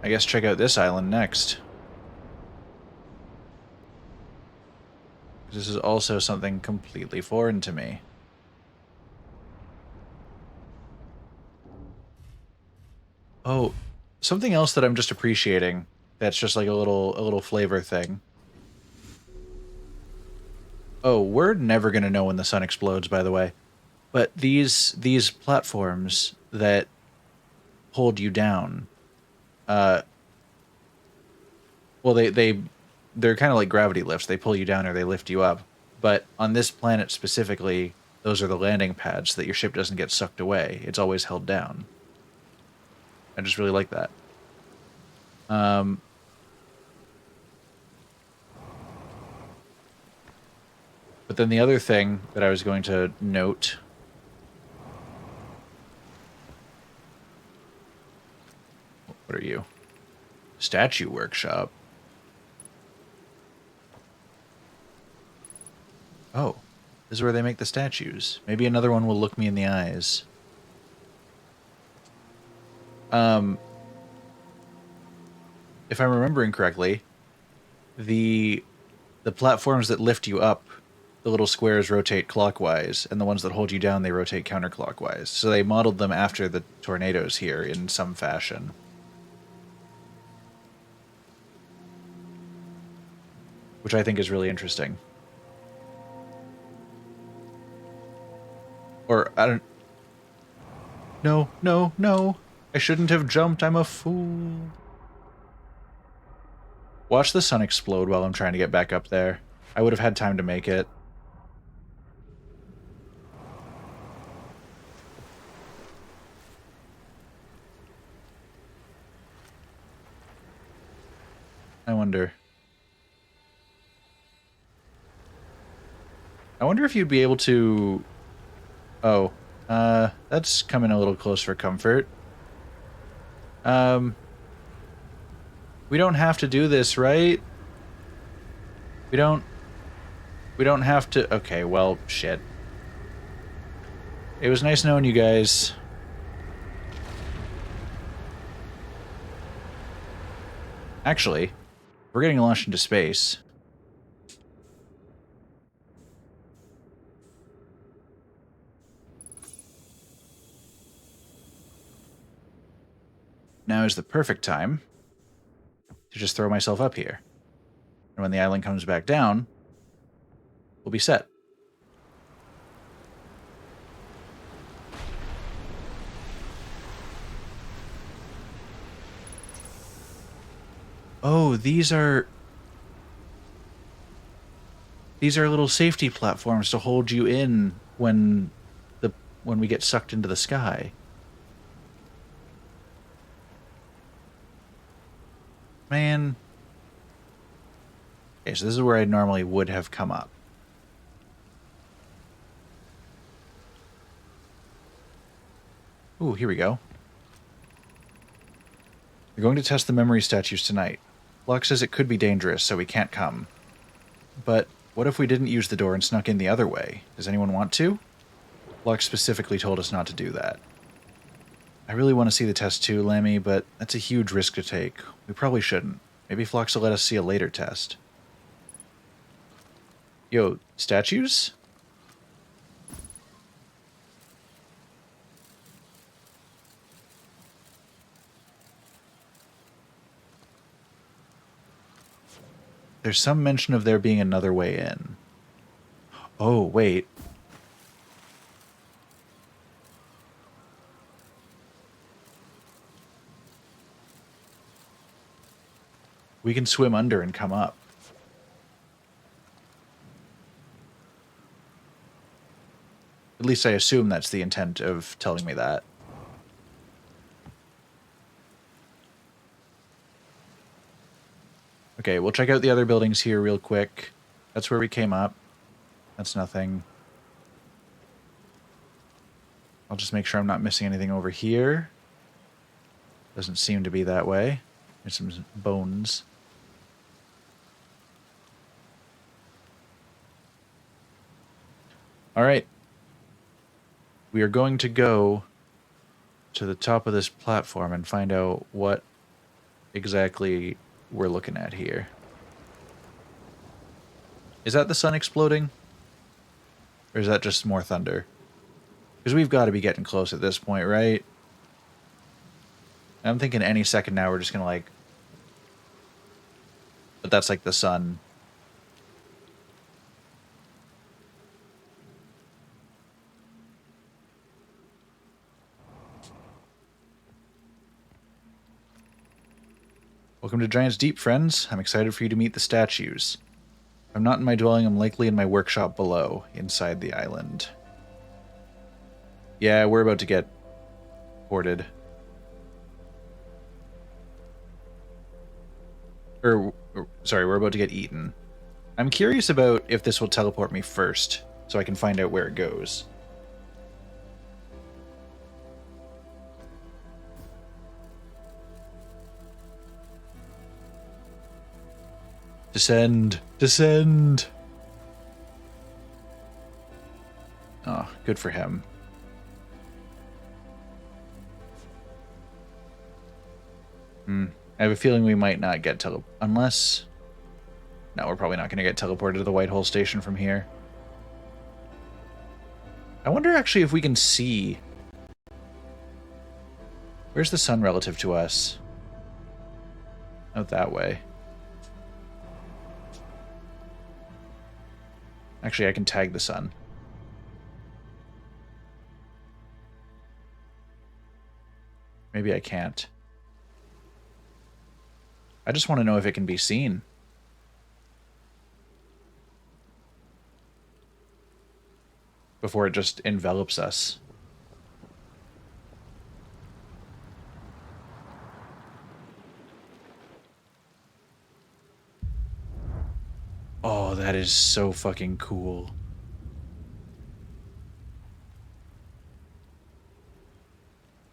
I guess check out this island next. This is also something completely foreign to me. Oh, something else that I'm just appreciating. That's just like a little flavor thing. Oh, we're never gonna know when the sun explodes, by the way. But these platforms that hold you down, uh, well, they're kind of like gravity lifts. They pull you down or they lift you up. But on this planet specifically, those are the landing pads so that your ship doesn't get sucked away. It's always held down. I just really like that. But then the other thing that I was going to note... What are you? Statue workshop. Oh, this is where they make the statues. Maybe another one will look me in the eyes. If I'm remembering correctly, the platforms that lift you up, the little squares rotate clockwise, and the ones that hold you down, they rotate counterclockwise. So they modeled them after the tornadoes here in some fashion. Which I think is really interesting. Or, I don't... No, no, no. I shouldn't have jumped. I'm a fool. Watch the sun explode while I'm trying to get back up there. I would have had time to make it. I wonder. I wonder if you'd be able to... Oh, that's coming a little close for comfort. We don't have to do this, right? We don't have to... Okay, well, shit. It was nice knowing you guys. Actually, we're getting launched into space. Now is the perfect time to just throw myself up here. And when the island comes back down, we'll be set. Oh, these are little safety platforms to hold you in when we get sucked into the sky. Man. Okay, so this is where I normally would have come up. Ooh, here we go. We're going to test the memory statues tonight. Locke says it could be dangerous, so we can't come. But what if we didn't use the door and snuck in the other way? Does anyone want to? Locke specifically told us not to do that. I really want to see the test too, Lammy, but that's a huge risk to take. We probably shouldn't. Maybe Phlox will let us see a later test. Yo, statues? There's some mention of there being another way in. Oh, wait. We can swim under and come up. At least I assume that's the intent of telling me that. Okay, we'll check out the other buildings here real quick. That's where we came up. That's nothing. I'll just make sure I'm not missing anything over here. Doesn't seem to be that way. There's some bones. Alright. We are going to go to the top of this platform and find out what exactly we're looking at here. Is that the sun exploding? Or is that just more thunder? Because we've got to be getting close at this point, right? I'm thinking any second now we're just going to like... But that's like the sun. Welcome to Giant's Deep, friends. I'm excited for you to meet the statues. If I'm not in my dwelling, I'm likely in my workshop below, inside the island. Yeah, we're about to get ported. Sorry, we're about to get eaten. I'm curious about if this will teleport me first, so I can find out where it goes. Descend! Descend! Oh, good for him. I have a feeling we might not get unless... No, we're probably not going to get teleported to the White Hole Station from here. I wonder actually if we can see... Where's the sun relative to us? Out that way. Actually, I can tag the sun. Maybe I can't. I just want to know if it can be seen. Before it just envelops us. Oh, that is so fucking cool.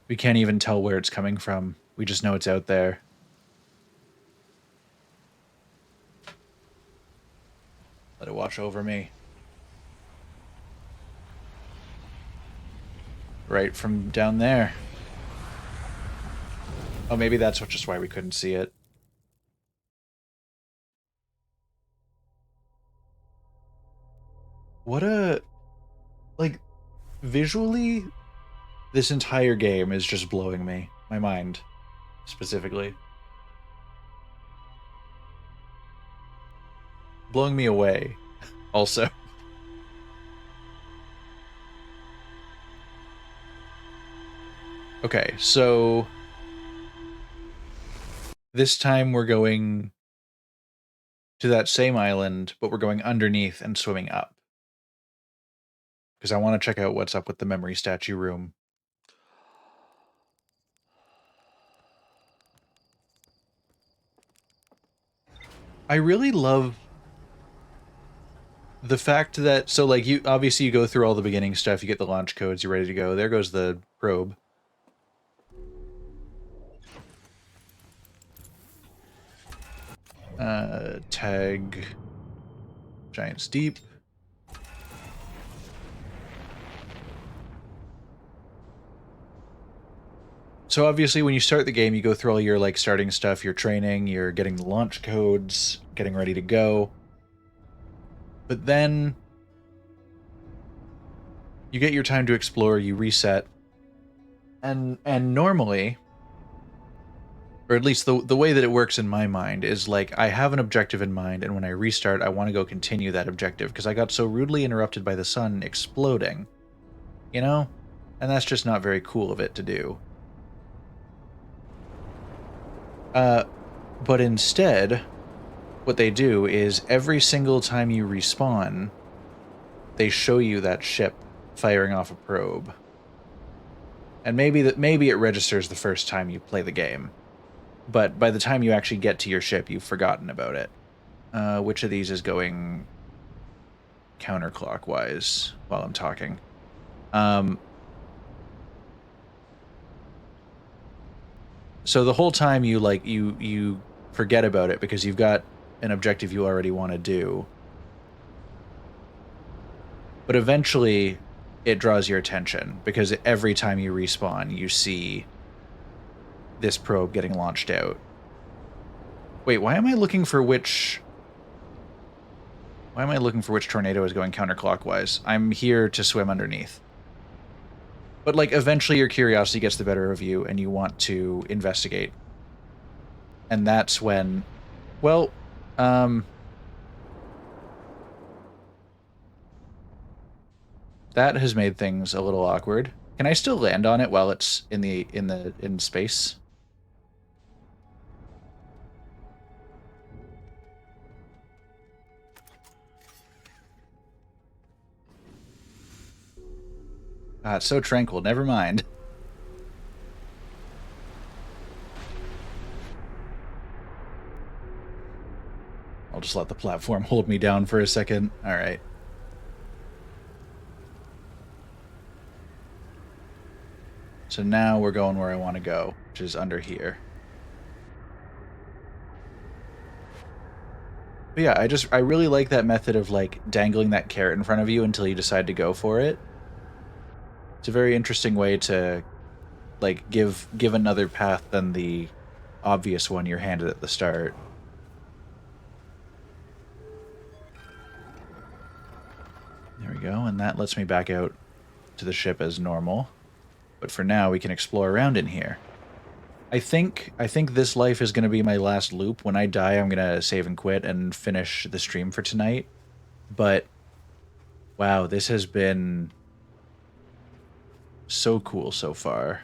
We can't even tell where it's coming from. We just know it's out there. Let it watch over me. Right from down there. Oh, maybe that's just why we couldn't see it. What a... Like, visually, this entire game is just blowing me. My mind, specifically. Blowing me away, also. Okay, so... This time we're going to that same island, but we're going underneath and swimming up. Because I want to check out what's up with the memory statue room. I really love the fact that, so like, you obviously you go through all the beginning stuff, you get the launch codes, you're ready to go. There goes the probe. Tag Giant Steep. So obviously when you start the game, you go through all your like starting stuff, your training, you're getting the launch codes, getting ready to go. But then you get your time to explore, you reset. And normally, or at least the way that it works in my mind is like I have an objective in mind, and when I restart, I want to go continue that objective because I got so rudely interrupted by the sun exploding, you know? And that's just not very cool of it to do. But instead, what they do is every single time you respawn, they show you that ship firing off a probe. And maybe it registers the first time you play the game. But by the time you actually get to your ship, you've forgotten about it. Which of these is going counterclockwise while I'm talking? So the whole time you forget about it because you've got an objective you already want to do. But eventually it draws your attention because every time you respawn, you see this probe getting launched out. Wait, why am I looking for which... Why am I looking for which tornado is going counterclockwise? I'm here to swim underneath. But, like, eventually your curiosity gets the better of you and you want to investigate. And that's when... Well, that has made things a little awkward. Can I still land on it while it's in space? Ah, it's so tranquil. Never mind. I'll just let the platform hold me down for a second. All right. So now we're going where I want to go, which is under here. But yeah, I really like that method of like dangling that carrot in front of you until you decide to go for it. It's a very interesting way to like give another path than the obvious one you're handed at the start. There we go, and that lets me back out to the ship as normal. But for now, we can explore around in here. I think this life is going to be my last loop. When I die, I'm going to save and quit and finish the stream for tonight. But wow, this has been so cool so far.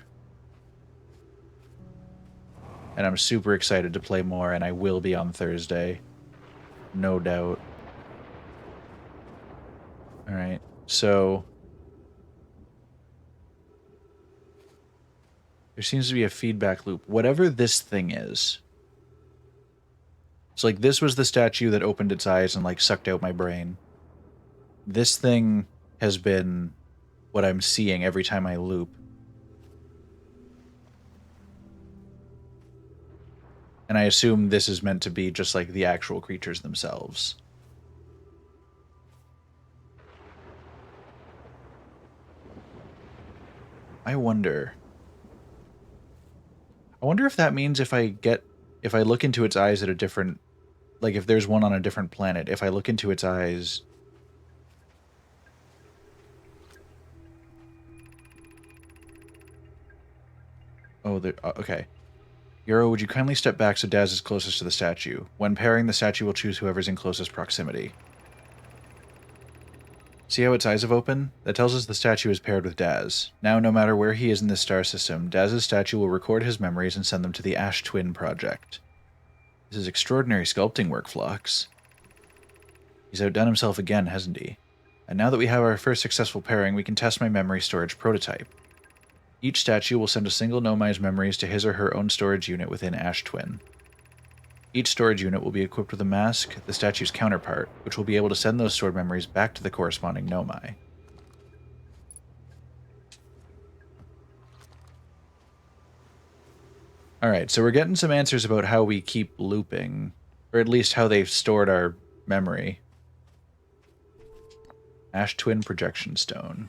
And I'm super excited to play more, and I will be on Thursday. No doubt. Alright, so... there seems to be a feedback loop. Whatever this thing is... So, like, this was the statue that opened its eyes and, like, sucked out my brain. This thing has been what I'm seeing every time I loop. And I assume this is meant to be just like the actual creatures themselves. I wonder if that means if I look into its eyes at a different, like if there's one on a different planet, if I look into its eyes... Oh, okay. Euro, would you kindly step back so Daz is closest to the statue? When pairing, the statue will choose whoever's in closest proximity. See how its eyes have opened? That tells us the statue is paired with Daz. Now, no matter where he is in this star system, Daz's statue will record his memories and send them to the Ash Twin Project. This is extraordinary sculpting work, Phlox. He's outdone himself again, hasn't he? And now that we have our first successful pairing, we can test my memory storage prototype. Each statue will send a single Nomai's memories to his or her own storage unit within Ash Twin. Each storage unit will be equipped with a mask, the statue's counterpart, which will be able to send those stored memories back to the corresponding Nomai. Alright, so we're getting some answers about how we keep looping, Or at least how they've stored our memory. Ash Twin Projection Stone.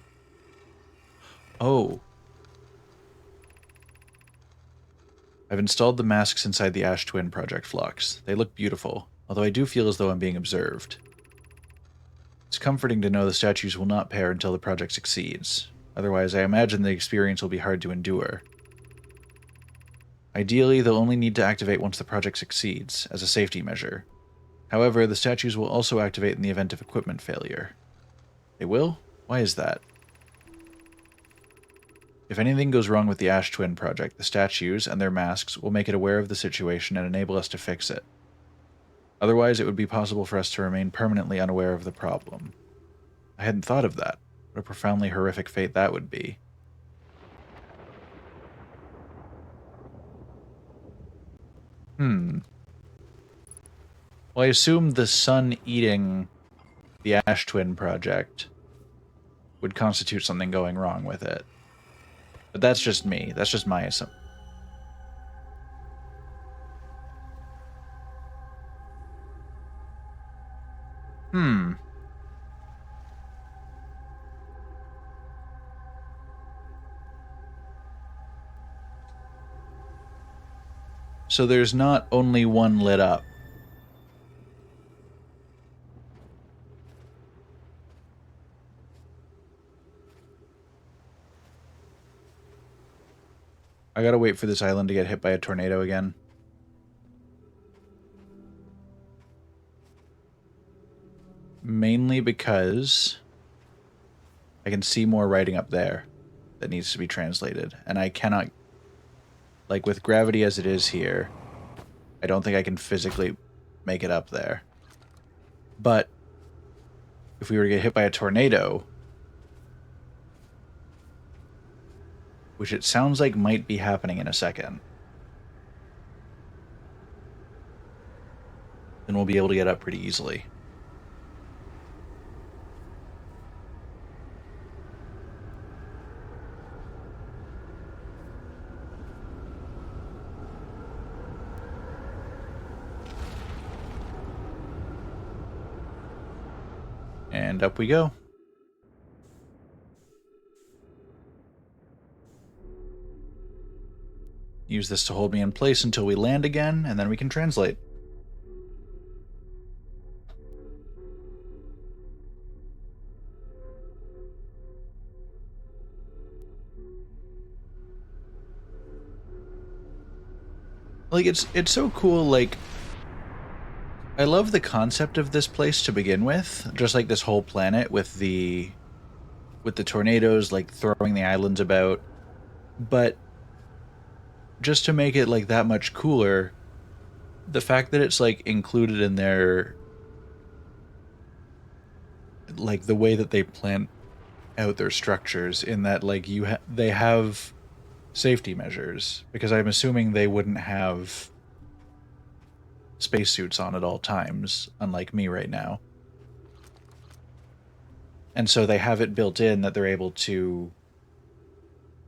Oh. I've installed the masks inside the Ash Twin Project Flux. They look beautiful, although I do feel as though I'm being observed. It's comforting to know the statues will not pair until the project succeeds. Otherwise, I imagine the experience will be hard to endure. Ideally, they'll only need to activate once the project succeeds, as a safety measure. However, the statues will also activate in the event of equipment failure. They will? Why is that? If anything goes wrong with the Ash Twin project, the statues and their masks will make it aware of the situation and enable us to fix it. Otherwise, it would be possible for us to remain permanently unaware of the problem. I hadn't thought of that. What a profoundly horrific fate that would be. Well, I assume the sun eating the Ash Twin project would constitute something going wrong with it. But that's just me. That's just my assumption. So there's not only one lit up. I gotta wait for this island to get hit by a tornado again. Mainly because I can see more writing up there that needs to be translated. And I cannot, like with gravity as it is here, I don't think I can physically make it up there. But if we were to get hit by a tornado, which it sounds like might be happening in a second, then we'll be able to get up pretty easily. And up we go. Use this to hold me in place until we land again, and then we can translate. Like, it's so cool, like, I love the concept of this place to begin with, just like this whole planet with the tornadoes, like, throwing the islands about, but just to make it, like, that much cooler, the fact that it's, like, included in their, like, the way that they plan out their structures, in that, like, they have safety measures, because I'm assuming they wouldn't have spacesuits on at all times, unlike me right now. And so they have it built in that they're able to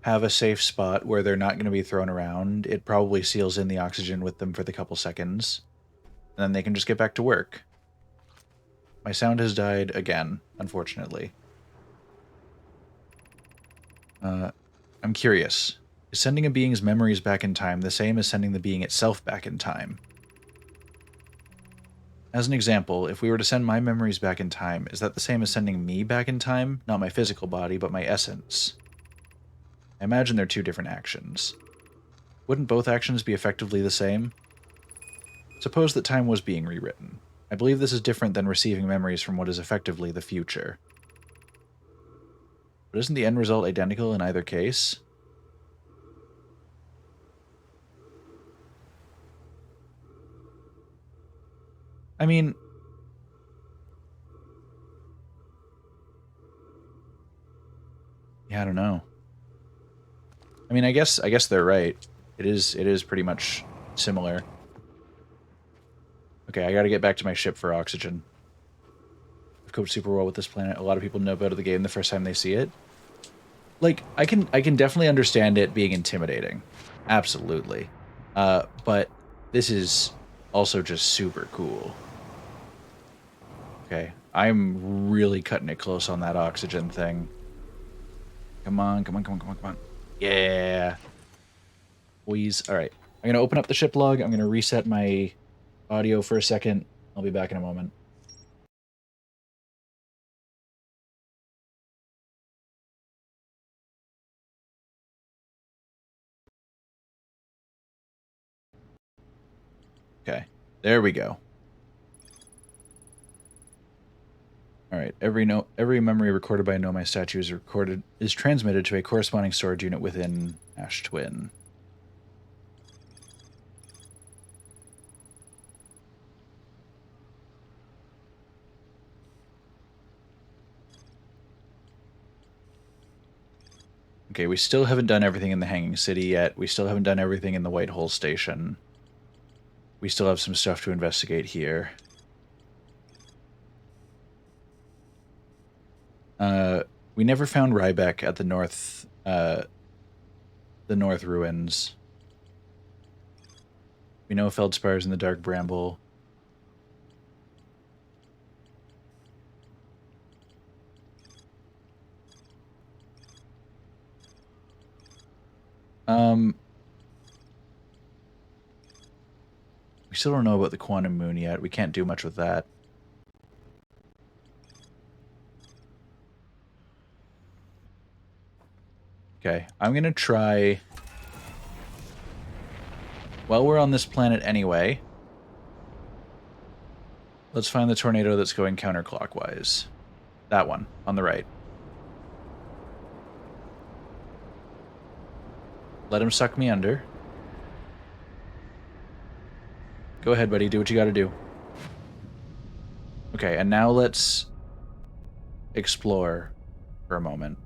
have a safe spot where they're not going to be thrown around. It probably seals in the oxygen with them for the couple seconds, and then they can just get back to work. My sound has died again, unfortunately. I'm curious. Is sending a being's memories back in time the same as sending the being itself back in time? As an example, if we were to send my memories back in time, is that the same as sending me back in time? Not my physical body, but my essence. I imagine they're two different actions. Wouldn't both actions be effectively the same? Suppose that time was being rewritten. I believe this is different than receiving memories from what is effectively the future. But isn't the end result identical in either case? I mean, yeah, I don't know. I mean, I guess they're right. It is pretty much similar. Okay, I gotta get back to my ship for oxygen. I've coped super well with this planet. A lot of people know about the game the first time they see it. Like, I can definitely understand it being intimidating. Absolutely. But this is also just super cool. Okay, I'm really cutting it close on that oxygen thing. Come on, come on, come on, come on, come on. Yeah. Wheeze. All right. I'm going to open up the ship log. I'm going to reset my audio for a second. I'll be back in a moment. Okay. There we go. All right. Every memory recorded by a Nomai statue is transmitted to a corresponding storage unit within Ash Twin. Okay, we still haven't done everything in the Hanging City yet. We still haven't done everything in the White Hole Station. We still have some stuff to investigate here. We never found Rybeck at the North Ruins. We know Feldspire's in the Dark Bramble. We still don't know about the Quantum Moon yet. We can't do much with that. Okay, I'm gonna try... While we're on this planet anyway, let's find the tornado that's going counterclockwise. That one, on the right. Let him suck me under. Go ahead, buddy. Do what you gotta do. Okay, and now let's explore for a moment.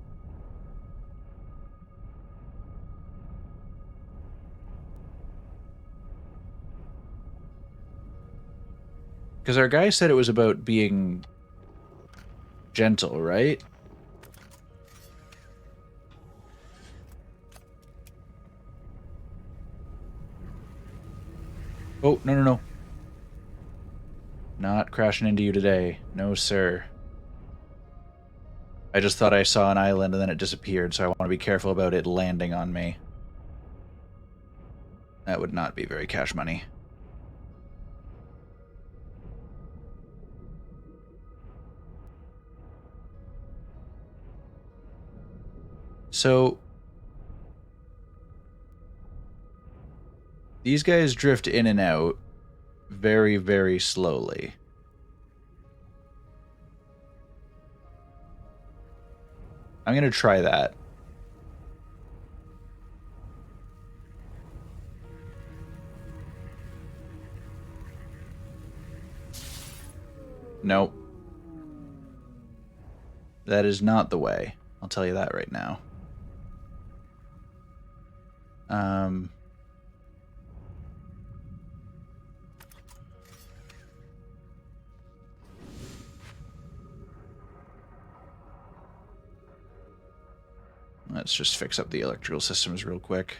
Because our guy said it was about being gentle, right? Oh, no, no, no. Not crashing into you today. No, sir. I just thought I saw an island and then it disappeared, so I want to be careful about it landing on me. That would not be very cash money. So... these guys drift in and out very, very slowly. I'm going to try that. Nope. That is not the way. I'll tell you that right now. Let's just fix up the electrical systems real quick.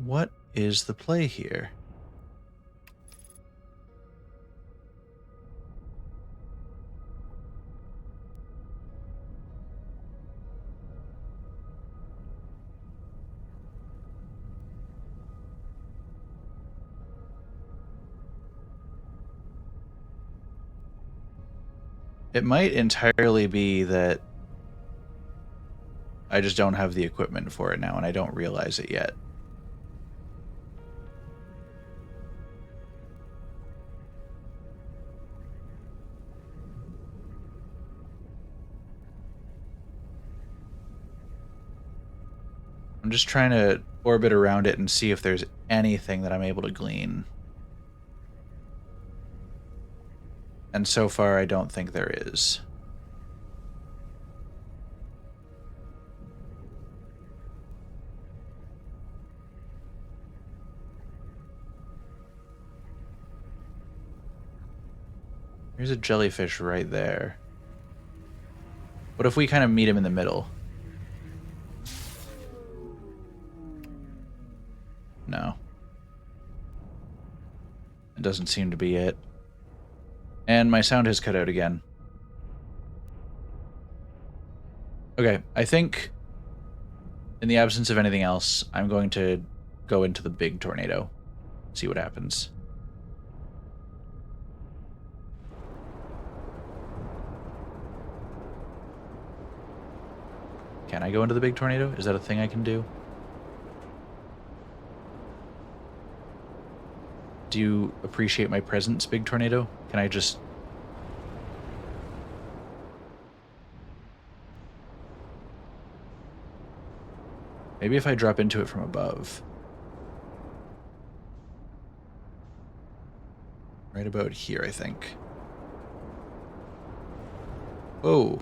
What is the play here? It might entirely be that I just don't have the equipment for it now and I don't realize it yet. I'm just trying to orbit around it and see if there's anything that I'm able to glean. And so far, I don't think there is. There's a jellyfish right there. What if we kind of meet him in the middle? No. It doesn't seem to be it. And my sound has cut out again. Okay, I think in the absence of anything else, I'm going to go into the big tornado. See what happens. Can I go into the big tornado? Is that a thing I can do? Do you appreciate my presence, big tornado? Can I just... Maybe if I drop into it from above. Right about here, I think. Whoa.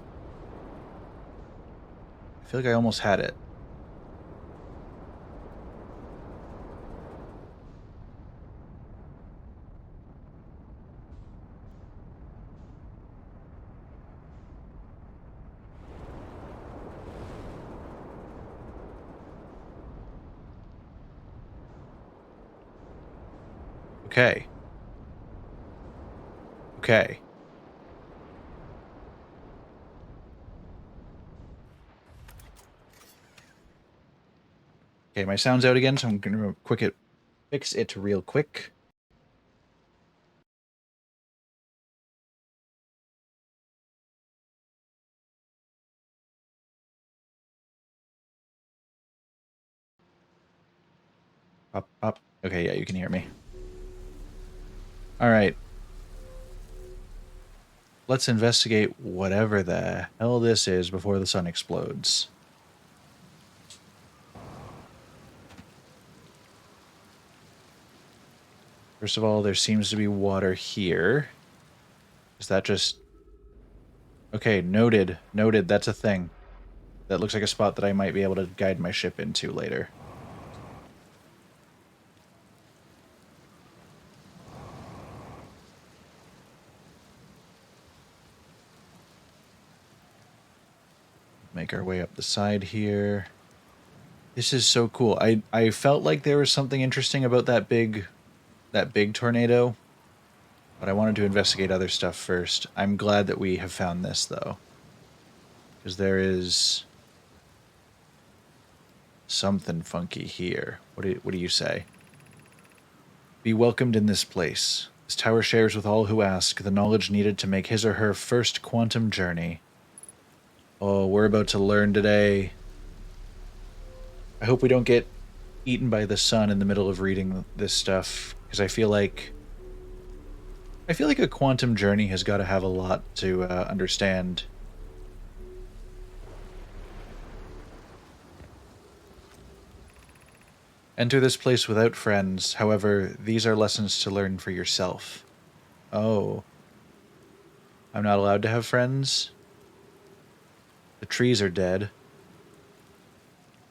I feel like I almost had it. Okay. Okay. Okay, my sound's out again, so I'm gonna fix it real quick. Pop, pop. Okay, yeah, you can hear me. Alright. Let's investigate whatever the hell this is before the sun explodes. First of all, there seems to be water here. Is that just... Okay, noted. Noted, that's a thing. That looks like a spot that I might be able to guide my ship into later. Make our way up the side here. This is so cool. I felt like there was something interesting about that big tornado, but I wanted to investigate other stuff first. I'm glad that we have found this, though. Because there is something funky here. What do you say? Be welcomed in this place. This tower shares with all who ask the knowledge needed to make his or her first quantum journey. Oh, we're about to learn today. I hope we don't get eaten by the sun in the middle of reading this stuff, because I feel like a quantum journey has got to have a lot to understand. Enter this place without friends. However, these are lessons to learn for yourself. Oh. I'm not allowed to have friends? The trees are dead.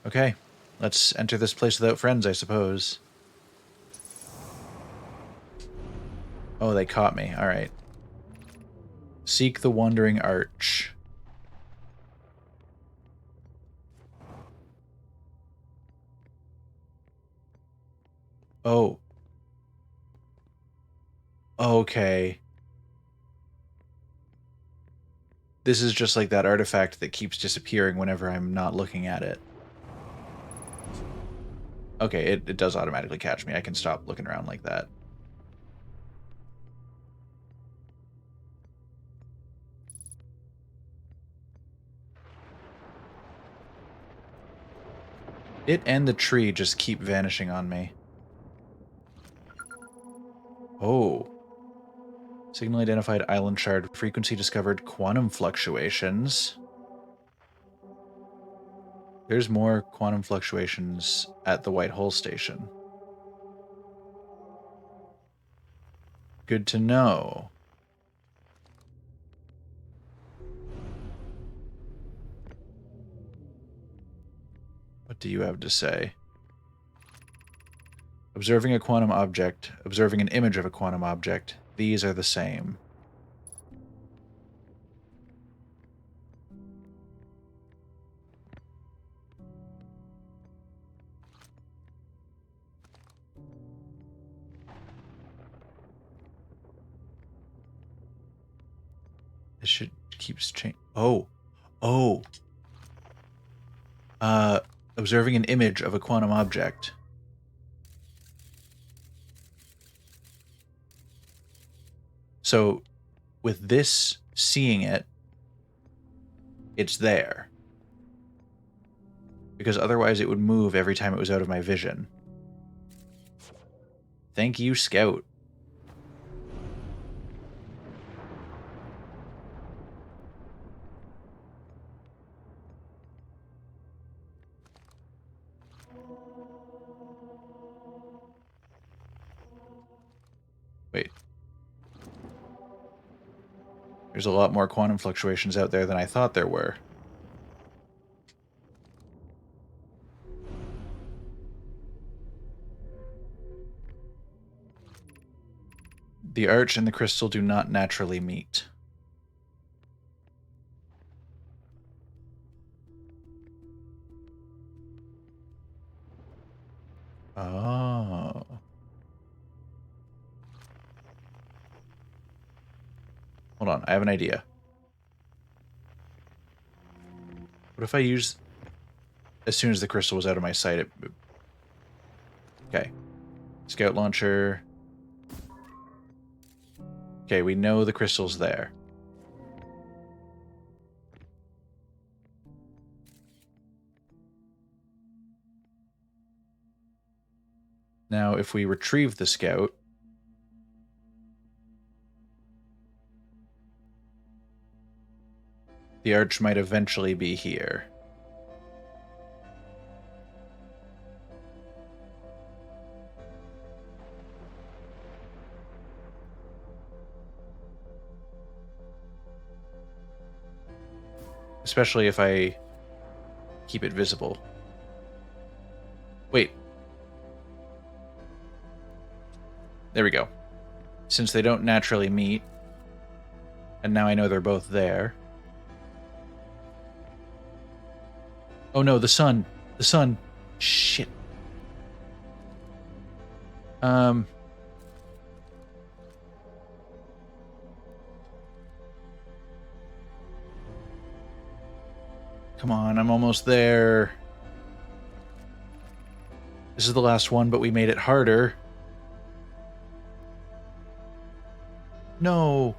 Okay. Let's enter this place without friends, I suppose. Oh, they caught me. Alright. Seek the Wandering Arch. Oh. Okay. This is just like that artifact that keeps disappearing whenever I'm not looking at it. Okay, it does automatically catch me. I can stop looking around like that. It and the tree just keep vanishing on me. Oh. Signal identified island shard. Frequency discovered. Quantum fluctuations. There's more quantum fluctuations at the White Hole Station. Good to know. What do you have to say? Observing a quantum object. Observing an image of a quantum object. These are the same. It should keeps changing. Oh. Oh. Observing an image of a quantum object. So, with this seeing it, it's there. Because otherwise it would move every time it was out of my vision. Thank you, Scout. Wait. There's a lot more quantum fluctuations out there than I thought there were. The arch and the crystal do not naturally meet. Oh. Hold on, I have an idea. What if I use... As soon as the crystal was out of my sight, it... Okay. Scout launcher. Okay, we know the crystal's there. Now, if we retrieve the scout... The arch might eventually be here. Especially if I keep it visible. Wait. There we go. Since they don't naturally meet, and now I know they're both there. Oh no, the sun. The sun. Shit. Come on, I'm almost there. This is the last one, but we made it harder. No.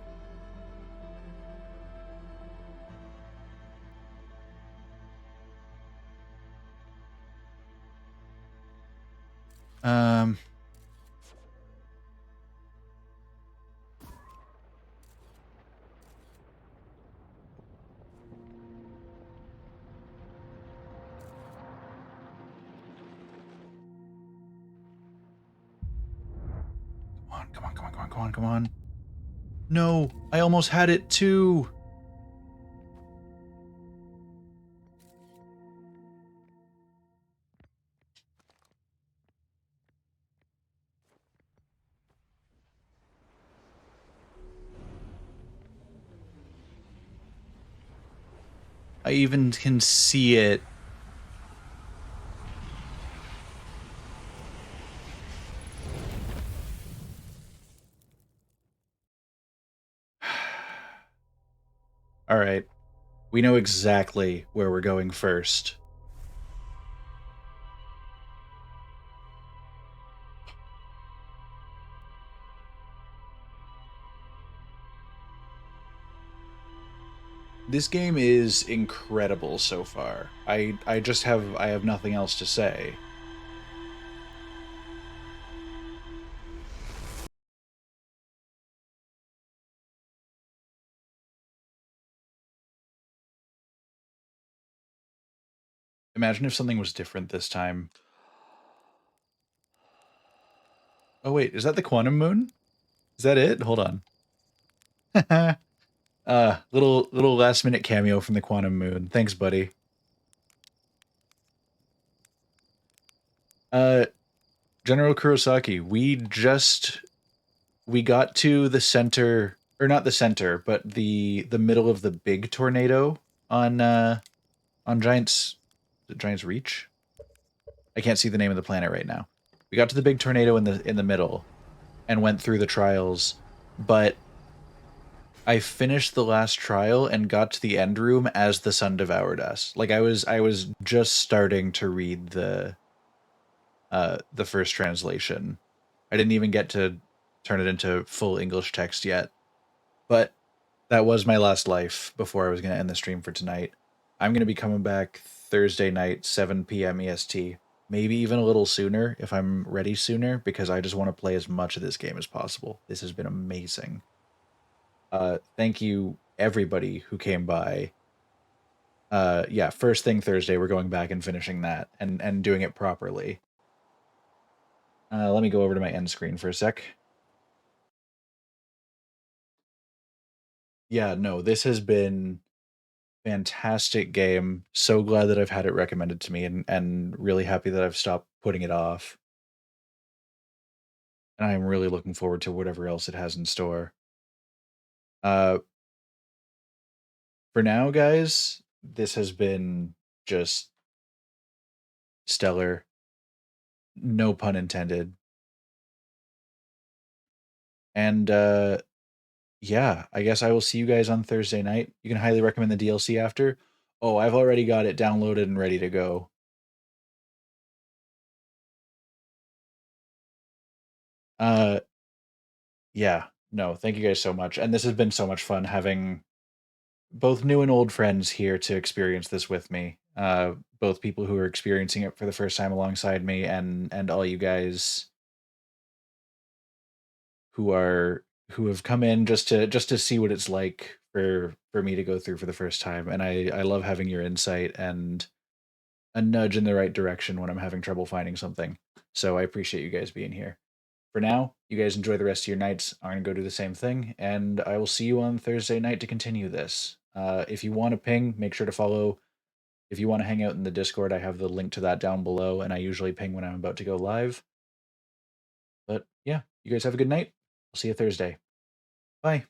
Come on. No, I almost had it too. I even can see it. All right. We know exactly where we're going first. This game is incredible so far. I have nothing else to say. Imagine if something was different this time. Oh wait, is that the quantum moon? Is that it? Hold on. Little last minute cameo from the quantum moon. Thanks, buddy. General Kurosaki, we got to the center, or not the center, but the middle of the big tornado on Giant's Reach. I can't see the name of the planet right now. We got to the big tornado in the middle and went through the trials, but I finished the last trial and got to the end room as the sun devoured us. Like I was just starting to read the first translation. I didn't even get to turn it into full English text yet. But that was my last life before I was going to end the stream for tonight. I'm going to be coming back Thursday night, 7 p.m. EST. Maybe even a little sooner if I'm ready sooner, because I just want to play as much of this game as possible. This has been amazing. Thank you, everybody who came by. Yeah, first thing Thursday, we're going back and finishing that and doing it properly. Let me go over to my end screen for a sec. Yeah, no, this has been fantastic game. So glad that I've had it recommended to me and really happy that I've stopped putting it off. And I'm really looking forward to whatever else it has in store. Uh for now, guys, this has been just stellar. No pun intended. And yeah, I guess I will see you guys on Thursday night. You can highly recommend the DLC after. Oh, I've already got it downloaded and ready to go. Uh yeah, no, thank you guys so much. And this has been so much fun having both new and old friends here to experience this with me. Both people who are experiencing it for the first time alongside me, and all you guys who are who have come in just to see what it's like for me to go through for the first time. And I love having your insight and a nudge in the right direction when I'm having trouble finding something. So I appreciate you guys being here. For now, you guys enjoy the rest of your nights. I'm gonna go do the same thing, and I will see you on Thursday night to continue this. If you want to ping, make sure to follow. If you want to hang out in the Discord, I have the link to that down below, and I usually ping when I'm about to go live. But yeah, you guys have a good night. I'll see you Thursday. Bye.